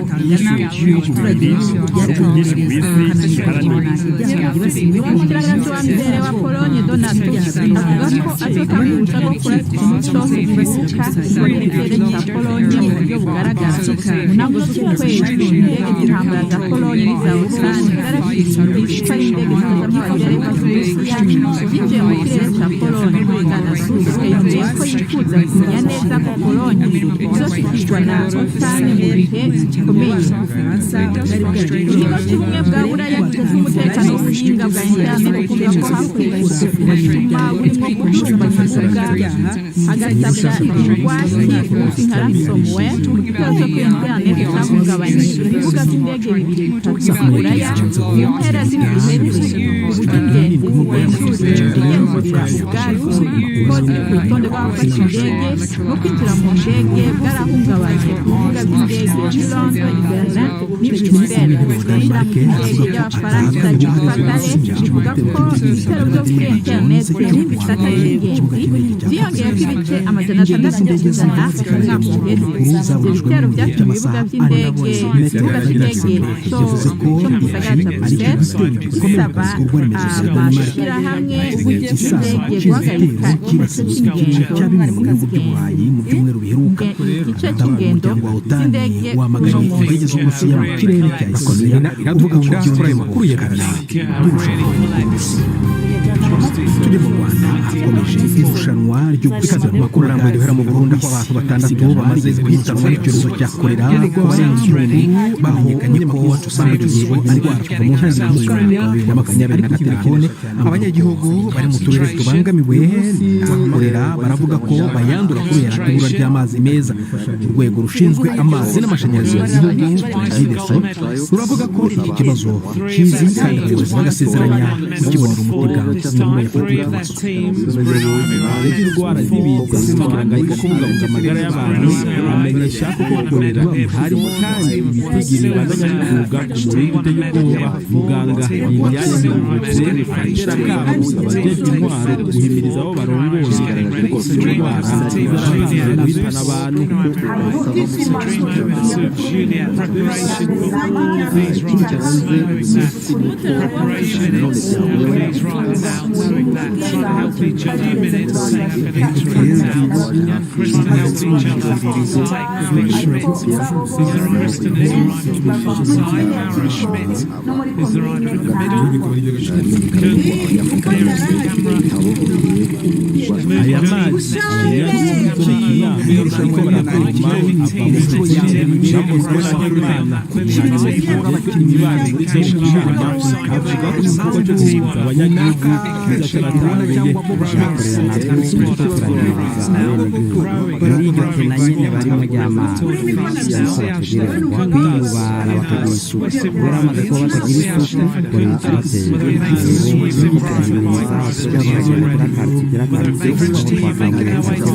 igihugu bibiri ubwinshi bw'isi giharanira umushyikiranganji wa mbere wa Polonye Donald Tusk avuga ko azotanguza gukora umuco w'ibibuka muri ikirere cya Polonye mu buryo bugaragara nabwo cy'ukwezi indege z'intambara za Polonye n'iza Ukraine zarashyizwe icupa y'indege zitazamura abagereka z'Uburusiya zinjiye mu kirere cya Polonye Bwana Tusk yizeye ko yifuza kumenya neza ko Polonye izoshyikirwa na Ukraine mu bihe bikomeye ikigo cy'ubumwe bwa Buraya giteza umutekano w'ubuhinga bwa interineti kuvuga ko hakoreshejwe ubusuma burimo gucuruzwa kibuga hagasabwa ibirwanya umunsi nka ransomware ikibazo ko interineti zahungabanyije ibibuga by'indege bibiri bitatu bya Buraya mu mpera z'ibihe uburyo ingenzi zigenzura ingendo ubwazo kode ku rutonde rw'abafata indege no kwinjira mu ndege bwarahungabanye ku bibuga by'indege by'i Londres, Berlin n'Ibisirayeli ishyira mu ndege y'Abafaransa ry'ubufatanye rivuga ko ibitero byo kuri interineti n'ibisata by'ingenzi byiyongeye ko ibice amajana atandatu n'ijana mu mwaka uheze ibyo bitero byatumye ibibuga by'indege ikibuga cy'indege cyo mu gisagara cya Bruxelles gisaba amashyirahamwe y'indege guhagarika igice cy'ingendo igice cy'ingendo z'indege zo mu Uburusiya mu kirere cya Ukraine iravuga ngo byongeye makuru ya kabiri tujye mu Rwanda hakomeje irushanwa ryo gusiganwa amakuru arambuye duhera mu Burundi aho abantu batandatu bamaze guhitanwa n'icyorezo cya kolera ko bari bamenyekanye ko usanga igihugu ari kuva mu ntangiriro z'umwaka wa makumyabiri na telefone abanyagihugu bari mu turere tubangamiwe na kolera baravuga ko bayandura kubera ibura ry'amazi meza urwego rushinzwe amazi n'amashanyarazi mu gihugu ruravuga ko iki kibazo kizi kandi abayobozi bagasezeranya kukibonera umutekano indwara z'ibiza z'amahangayiko kubungabunga amagara y'abantu amenyesha ko kolera harimo kandi ibitigiri bazanyabivuga ku murindi y'ubwoba muganga yiyanyagirutse atera akamo abajejwe intwaro guhimiriza abo barongoye kurwanya indwara zizarabizana guhitana abantu help each other minutes, take an extra Kristen helps each other take Vic Schmidt is the Kristen is right on the far side, Laura Schmidt is the rider in the middle, clearest the camera, aya mazi ariko barakoma abakinnyi bayo muri cyo kishima avuga ko igikorwa cyo gusubiza abanyagihugu kizatangiye muri iryo tena nyine barimo ry'amazi kwiyubara bakagira isuku rero amaze kuba batagira isuku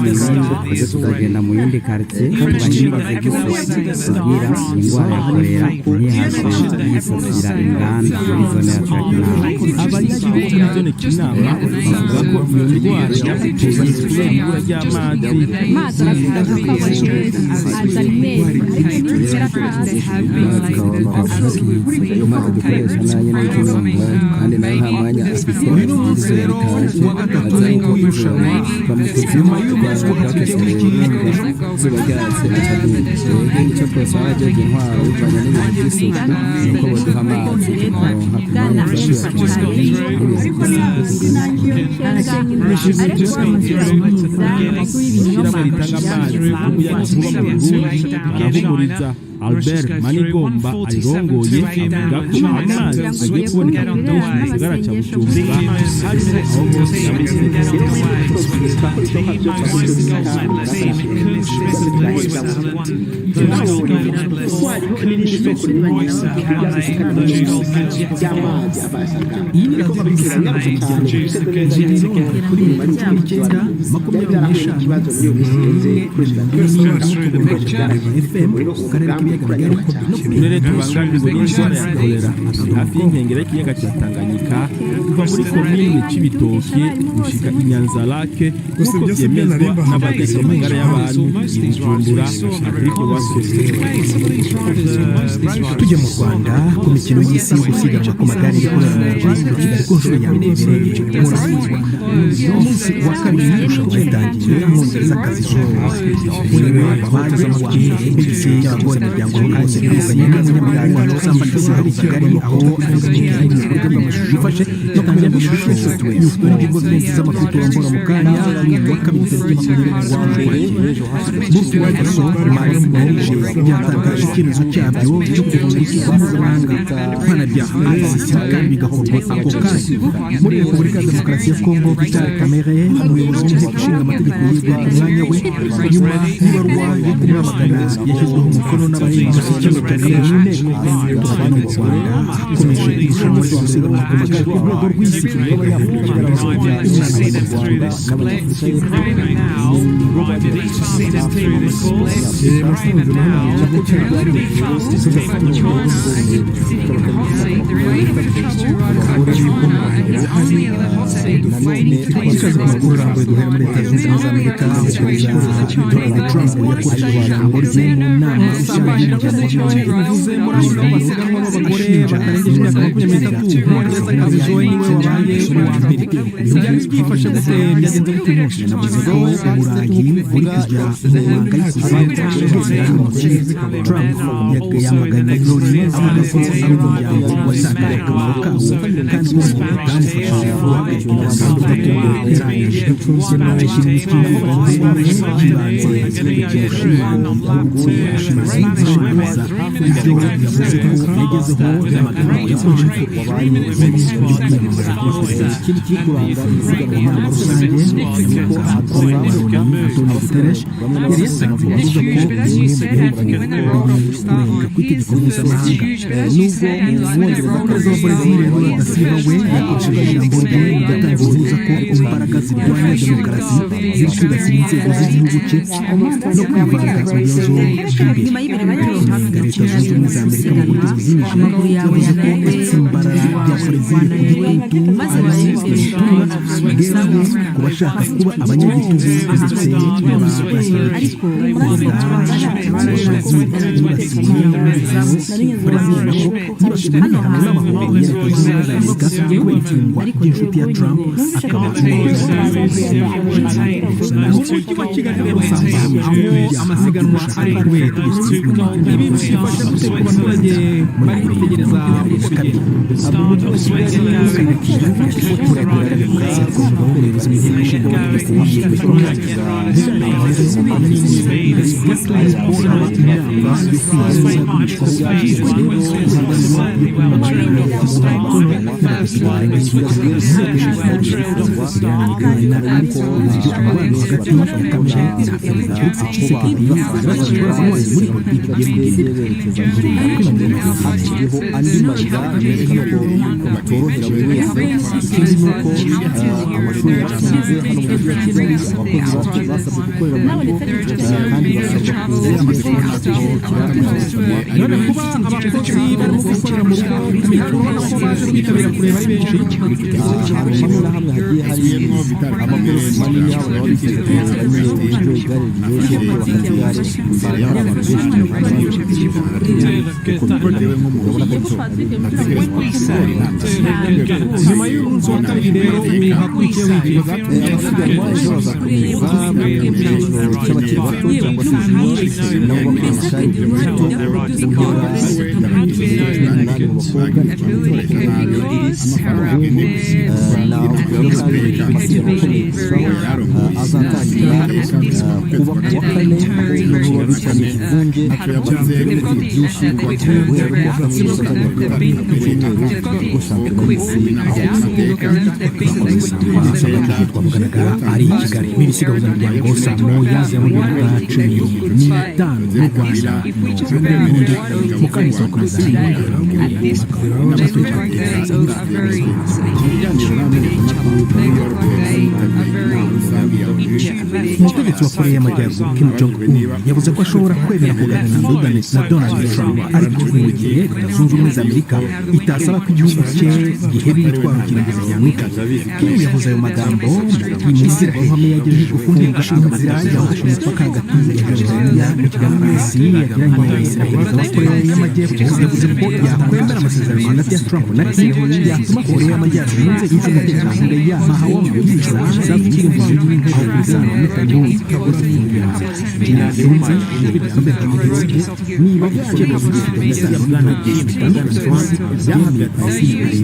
mbona abateye tuzagenda mu yindi karitsiye banyirize gusa kugira indwara ya kolera ntihaze yisasira inganda muri zone ya Trakina. abanyagihugu muri zone Kinama bavuga ko iyo ndwara yateye ibura ry'amazi kandi nayo nta mwanya afite wa gatatu w'irushanwa nyuma y'umunsi wa gatatu w'ikinyarwanda izuba ryatse twebwe icyo twese abajeje intwaro bivanye n'ibintu by'isuku nuko baduha amazi arahumuriza Albert Manigomba ayirongoye avuga ko amazi agiye kuboneka ku bwinshi mu gisagara cya Bujumbura harimo aho bose uturere tubangamiwe n'indwara ya kolera hafi y'inkengero y'ikiyaga cya Tanganyika kuva muri komine Cibitoke gushika i Nyanzarake nk'uko byemezwa n'abageze mu magara y'abantu i Bujumbura Afrique West. Tujya mu Rwanda ku mikino y'isi yo gusiganwa ku magare ikorera mu Rwanda Kigali ku nshuro ya mbere umunsi wa kabiri w'irushanwa ritangiye mu nzira z'akazi wewe wabagize amakipe y'isi y'abagore imiryango y'akazi n'abaganye n'abanyamuryango n'usamba n'isanga Kigali aho amashusho yifashe no kumenya amashusho y'uko ingingo zose z'amafoto wambura mu kanya wa kabiri tariki 20 Burki wa Gaso Mari Mwenje yatangaje icyemezo cyabyo cyo kuvumbura mpuzamahanga mpanabyaha ICC kandi bigakorwa ako kanya muri Repubulika ya Demokarasi ya Kongo Vital Kamerhe umuyobozi w'inteko ishinga amategeko yegwa umwanya we nyuma y'ibaruwa yo kumwamagana yashyizweho umukono n'abahinzi ikigo cya n'inteko tukaba no mu Rwanda hakomeje irushanwa ryo gusiganwa ku magare ku rwego rw'isi ikaze ku makuru arambuye duhera muri Leta Zunze Ubumwe za Amerika Donald Trump yakoresheje ijambo rye mu nama rusange yavuze muri amasiganwa y'abagore batarengeje imyaka 23 umwongereza kazi Joy niwe wabaye uwa mbere byari byifashe gute byagenze gute navuze ko Uburayi buri kujya mu manga y'ikuzimu Trump yamaganye Loni avuga ko ari umuryango wasakaye akamaro kawo kandi ko bamufashije guhuza ko imbaraga zirwanya demokarasi ziri kwibasira inzego z'igihugu cye no kwivanga mu bibazo by'imbere Leta Zunze Ubumwe za Amerika mu buryo buzimije yavuze ko itsimbarara rya Brezil ku gitutu rigeze ku bashaka kuba abanyagitugu ndetse n'ababashyigikiye Brezil nako yibasiwe n'ibihano n'amahoro ya Leta Zunze Ubumwe za Amerika kubera ifungwa ry'inshuti ya Trump akaba amasiganwa ari rwego ibi bifasha gute ku baturage bari kwitegereza umujyi wa amakorosi manini yabo baba biteze kugera muri iryo igare ryoroshye bakagare imbere y'abantu benshi bitewe nk'umugabo nyuma y'umunsi wa kabiri rero hakurikiyeho abasiganwa ejo bazakomeza mu cyiciro cy'abakiri bato cyangwa se junior nabo bakoresha ibyo bito guhera n'andi mu bakobwa n'abakoresha nabi abahungu naho amasiganwa akomeye azatangira kuba ku wa kane aho biba bitanye ikivunge cyangwa byinshi guhera mu wa kabiri cyumweru ubwo shampiyona y'isi twavuganaga ari i Kigali n'ibisigabuza miryango saa moya za mu minota 15 mu Rwanda n'ubundi mu kanya tuzakomeza umutegetsi wa Korea y'Amajyaruguru Kim Jong-un yavuze ko ashobora kwemera kuganira na Donald Trump ariko mu gihe Leta Zunze Ubumwe za Amerika itasaba ko igihugu cye giheba ibitwaro kiringiza Amerika. Kim yavuze ayo magambo mu mbwirwaruhame yagejeje ku nteko ishinga amategeko yafashe umupaka hagati ya Tanzania mu kiganiro isi yagiranye na perezida wa Korea y'Amajyepfo yavuze ko yakwemera amasezerano hagati ya Trump na Kim yatuma Korea y'Amajyaruguru inzego z'umutekano yahawe amabwiriza zakiri mu gihugu n'inteko n'itanu ikabura n'ingenzi byinshi niba icyemezo cy'Itegeko Bwana bitandukanye byahabwa abasirikare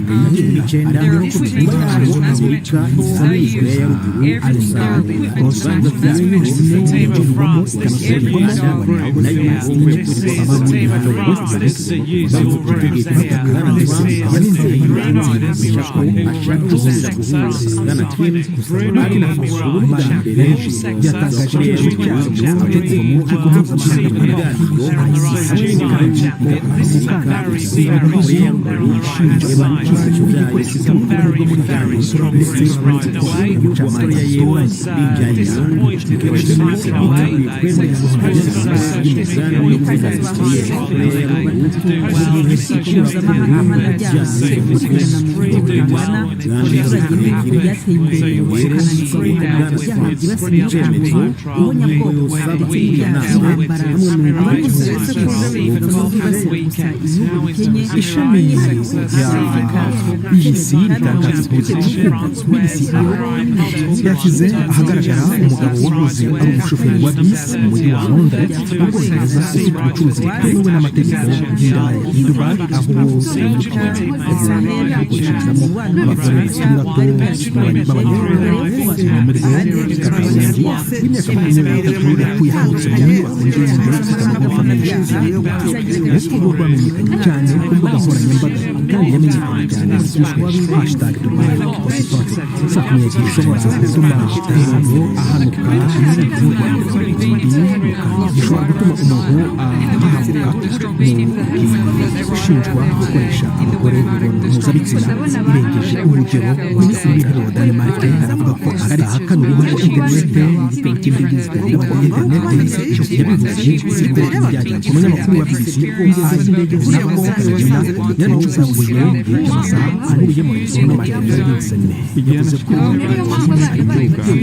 b'icyenda mirongo irindwi Amerika isabira Korea ya ruguru arenda kurusanga byayo n'ibirwamo ikanasorwamo n'abanyapolitiki baba muri hano bose bavuga abaninzira y'ibanze bishako ashaka kuzongera guhuza na Kim kusaba bwa mbere byatangaje ko cyabo cyo kuva mu kigo ishami iyi si ritangaza yashyize ahagaragara umugabo wahoze ari umushoferi wa bisi mu mujyi wa Londres mu Bwongereza ufite ubucuruzi bwemewe n'amategeko bw'indaya i Dubai aho gukoresherezamo abagore bakiri bato b'abanyarwanda Katarenzi w'imyaka 23 yakuye hanze mu nyubako ndende ifite amagorofa menshi urwo rwamenyekanye cyane ku mbuga nkoranyambaga kandi yamenyekanye cyane yiswe #Dubai sakumye gishobora gutuma ahantu ahanuka mu Rwanda gishobora gutuma umuntu ahamuka ushinjwa gukoresha abagore mpuzabitsina irengeje urugero minisitiri w'intebe wa Denmark aravuga ko adahakana uruhare rw'interinete n'igitabo cy'indege zitagira kuri interinete yabivuze siko byajya ku munyamakuru wa BBC bigeze indege z'abo Karolina yaramuzabuye amasaha ahuriye mu nzu n'amategeko y'isene yavuze ko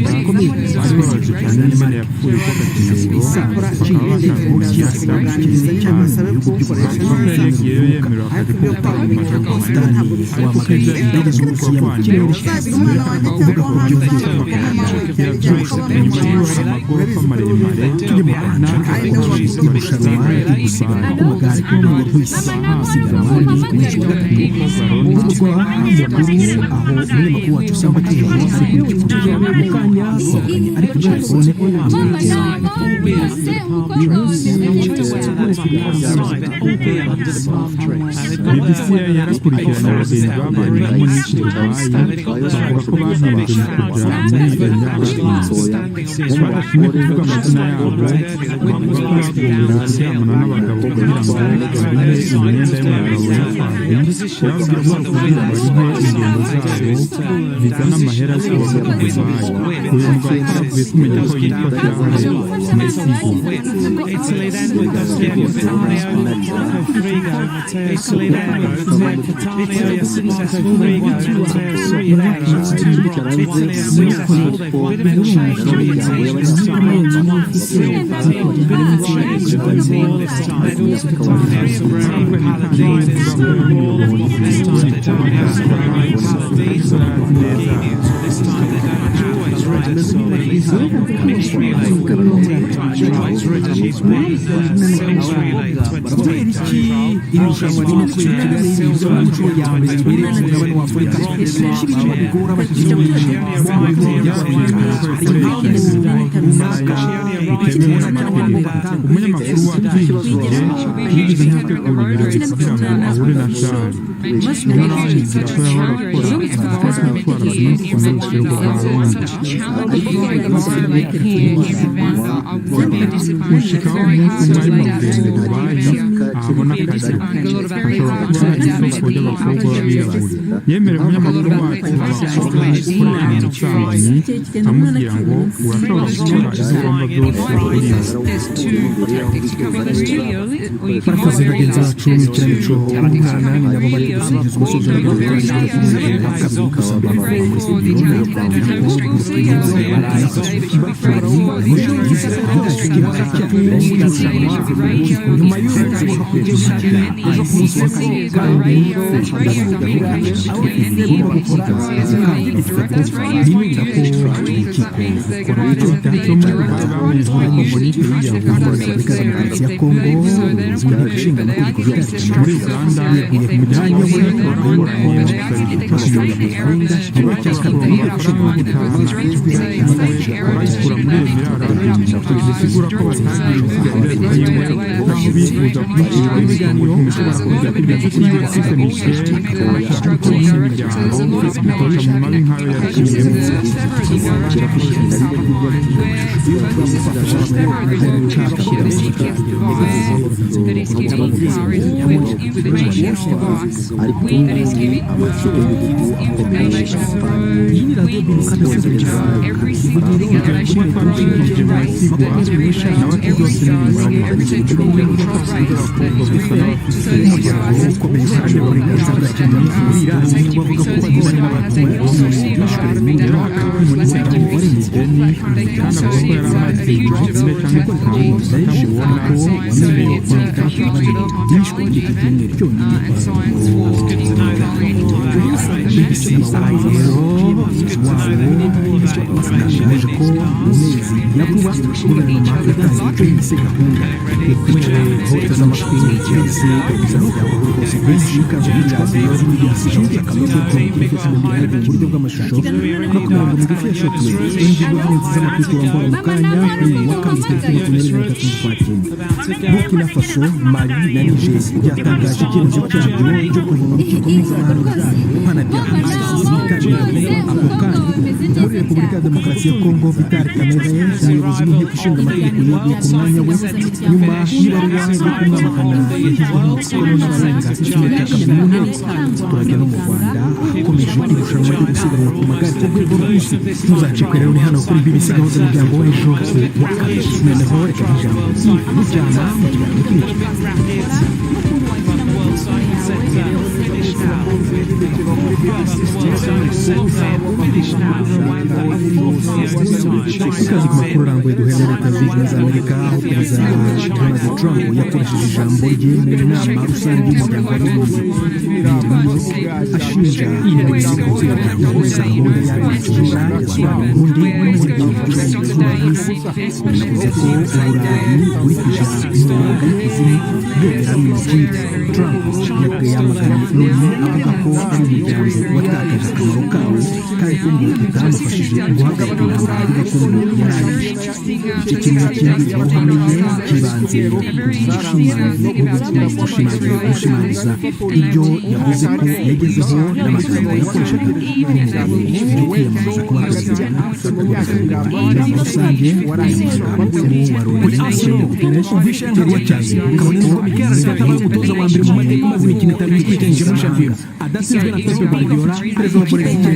bakomeye baje cyane Denmark yapfuye ko gakizo cy'indege cy'indege cy'amasaha y'ubuyobozi yemera akavuga indege z'Uburusiya mu kirere kuvuga ko byongera amagorofa maremare turi mu Rwanda irushanwa ry'igusiganwa ku magare ku isi isiganwa ry'umujyi wa gatatu umurwa mukuru aho umunyamakuru wacu usanga tujya ari kugikurikira mu kanya twavuganye ari kuri telefone uyu munsi BBC yarakurikirana abagenzi babanye muri Dubai bavuga ko bahawe kujya muri iyo nyanja barashimye kuvuga amazina yabo bavuga ko bagomba kuryamana n'abagabo kugira ngo babone imyenda y'umugabo yababwira ko kugira barihe ingendo zabo zizana mahera zose Dubai uyu mugabo twavuye tumenya ko yitwa Messi Italy then with Cristiano Frigo, Matteo Solidero, Italy a successful Frigo, Matteo Solidero, Italy a successful, they've won the championship this time, won silver, been riders for the team this time, Catania Sabrera, Paladines, this time they don't have Sabrera, Paladines, this time they don't always ridden solid, mixed relay, team touch rides, ridden, she's won silver relay, 20 time trial, she's won silver trial, 20 yemerera umunyamakuru wacu amubwira ngo urashobora gukora ibyo ugomba byose barakoze bagenzi bacu mu kinamico umwana ni nabo bari gusingiza umusozi w'abagore bakabiri gusaba muri studio Burkina Faso, Mali na Niger byatangaje icyemezo cyabyo cyo kuva mu rukiko mpuzamahanga mpanabyaha ako kandi muri Repubulika ya Demokarasi ya Kongo Vital Kamerhe umuyobozi w'inteko ishinga amategeko yeguye ku mwanya we nyuma y'ibaruwa yo kumwamagana yashyizweho umukono n'abarenga icyumweru cya Kamerhe turajya no mu Rwanda hakomeje irushanwa ryo gusiganwa ku magare ku rwego rw'isi tuzacikwe rero ni hano kuri BBC gahuza umuryango w'ejo wa kabiri noneho reka ijambo mujyana mu kiganiro ikaze ku makuru arambuye duhereye leta zunze ubumwe za Amerika aho perezida Donald Trump yakoresheje ijambo rye mu nama rusange y'umuryango w'abibumbye ashinja Mexico guhuza gahunda y'abimukira yasobanura ubundi muri gihugu cy'isi yavuze ko Uburayi buri kuja intunga y'ikuzimu yongera abimukira Trump yabwiye yamaganye Loni avuga ko ari umuryango watakaje akamaro kawo kandi ko ngo utamufashije guhagarika intambara gakondo yarangije icyo kintu kindi yabuhamije kibanze gushimangiza ibyo yavuze ko yagezeho n'amagambo yakoreshaga n'umugabo yo kwiyamamaza kuba perezida inama rusange mukuru wa Loni ukabona ko umutoza wa mbere mu mateka umaze imikino itanu yikwitanyije muri shampiyona yashyizwe na Pep Guardiola perezida wa Bolivia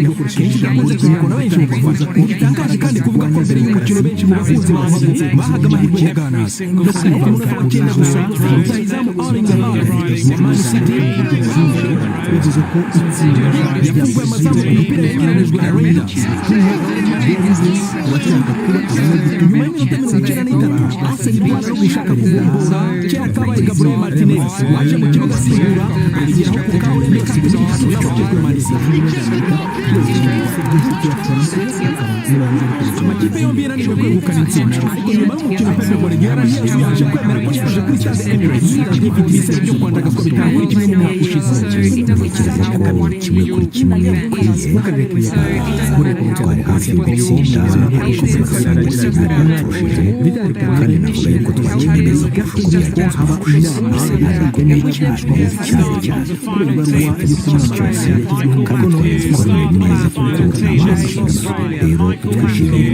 yakoresheje ijambo ry'imikono benshi mu bavuza ko bitangaje kandi kuvuga ko mbere y'umukino benshi mu bakunzi bahaga amahirwe ya Ghana no kuva mu wa cyenda gusa rutahizamu Erling Haaland wa Man City yavuze ko itsinda yafunguye amazamu ku mupira yegerejwe na Rangers abashaka kuba nyuma y'iminota mirongo icyenda n'itatu Arsenal ipantaro gushaka kuvumbura kera kabaye Gabriel Martinez waje mu kibuga asimbura yageraho ku kawe Mexico n'abakekwe Man City amakipe yombi yananiwe kwegukana intsinzi ariko nyuma y'umukino Pep Guardiola yaje kwemera ko yaje kuri Stade Emirates agifite ibisebe byo kwandagaza ko bitangwa kimwe mu mwaka ushize kimwe kuri kimwe mukarere kuri twari hafi yo gutsinda kandi navuga yuko twakina neza kugira ngo haba inama ikomeye cyashwa mu cyaro cyane kuri baruwa yo kumwamamaza yashyizeho kandi kuri neza rero twishimiye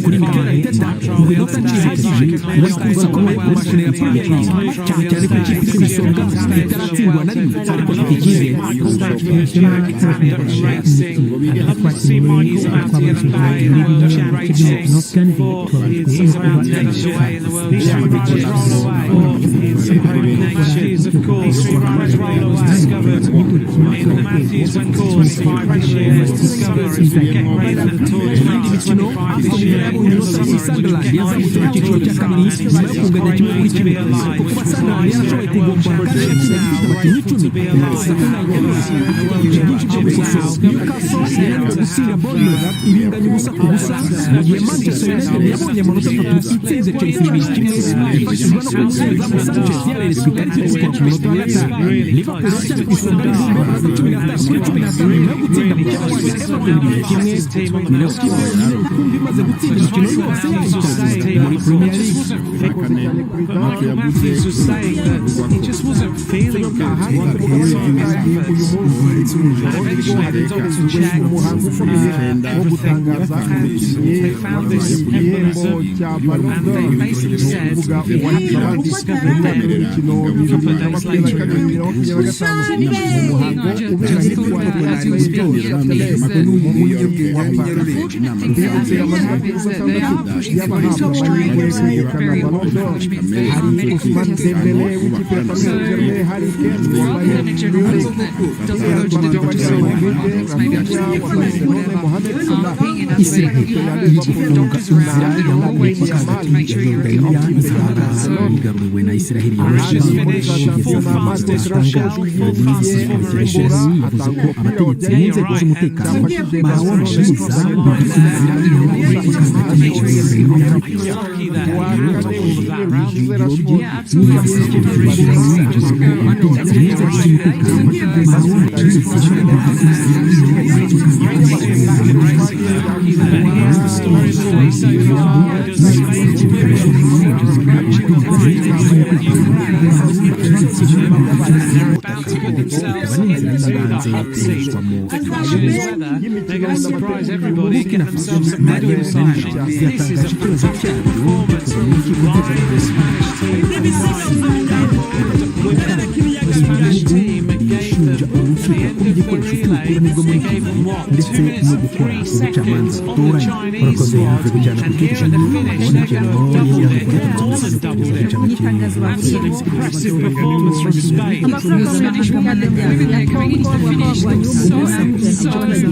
kuri mikoro iteta mu minota ntihagije muri kuza ko umukino ya Premier League cyane cyane ko ikipe iri ku isonga itaratsindwa na rimwe ariko ifite icyizere Sunderland yazamutse mu cyiciro cya kabiri nyuma yo kunganya kimwe kuri kimwe kuko Sunderland yarashoboye kugombora kandi yakinnye ifite abakinnyi 10 Newcastle yananiwe gutsinda Bournemouth ibinganya ubusa ku busa mu gihe Manchester United yabonye amanota 3 itsinze Chelsea 2-1 ifashijwe no kumunyezamu Sanchez yareretswe ikarita itukura ku minota ya gatanu Liverpool yacyari ku isonga y'izindi amanota 15 kuri 15 nyuma yo gutsinda mu cyabaye Everton 2-1 niyo kipe yonyine rukumbi imaze gutsinda imikino yose yayitanye muri Premier League He just wasn't feeling good. They found this embolism and they basically said he discovered then a couple of days later I just thought that as he was building up the list that the unfortunate thing for Africa is that they are pushing for the top strikers very often, which means they are medical testing more. So rather than a general rule that doesn't go to the doctor so often, maybe I just need a clinic or whatever, being in Adelaide, you have doctors around and you're always just to make sure you're at the optimum level. So Russia's finished fourth fastest, Russia fourth fastest for Mauritius. yeah, The question is whether they're going to surprise everybody, get themselves a medal inside. This is a fantastic performance by the Spanish team. The Spanish team gave them, at the end of the relay, they gave them what? 2 minutes and 3 seconds on the Chinese squad. And here at the finish, they're going to double it, more than double it. Absolutely impressive performance from Spain. the Spanish women there going into the finish looked so you could see that they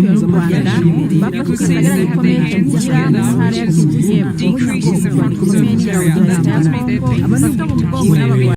had their hands together, which decreases the front clearance area. That tells me they've been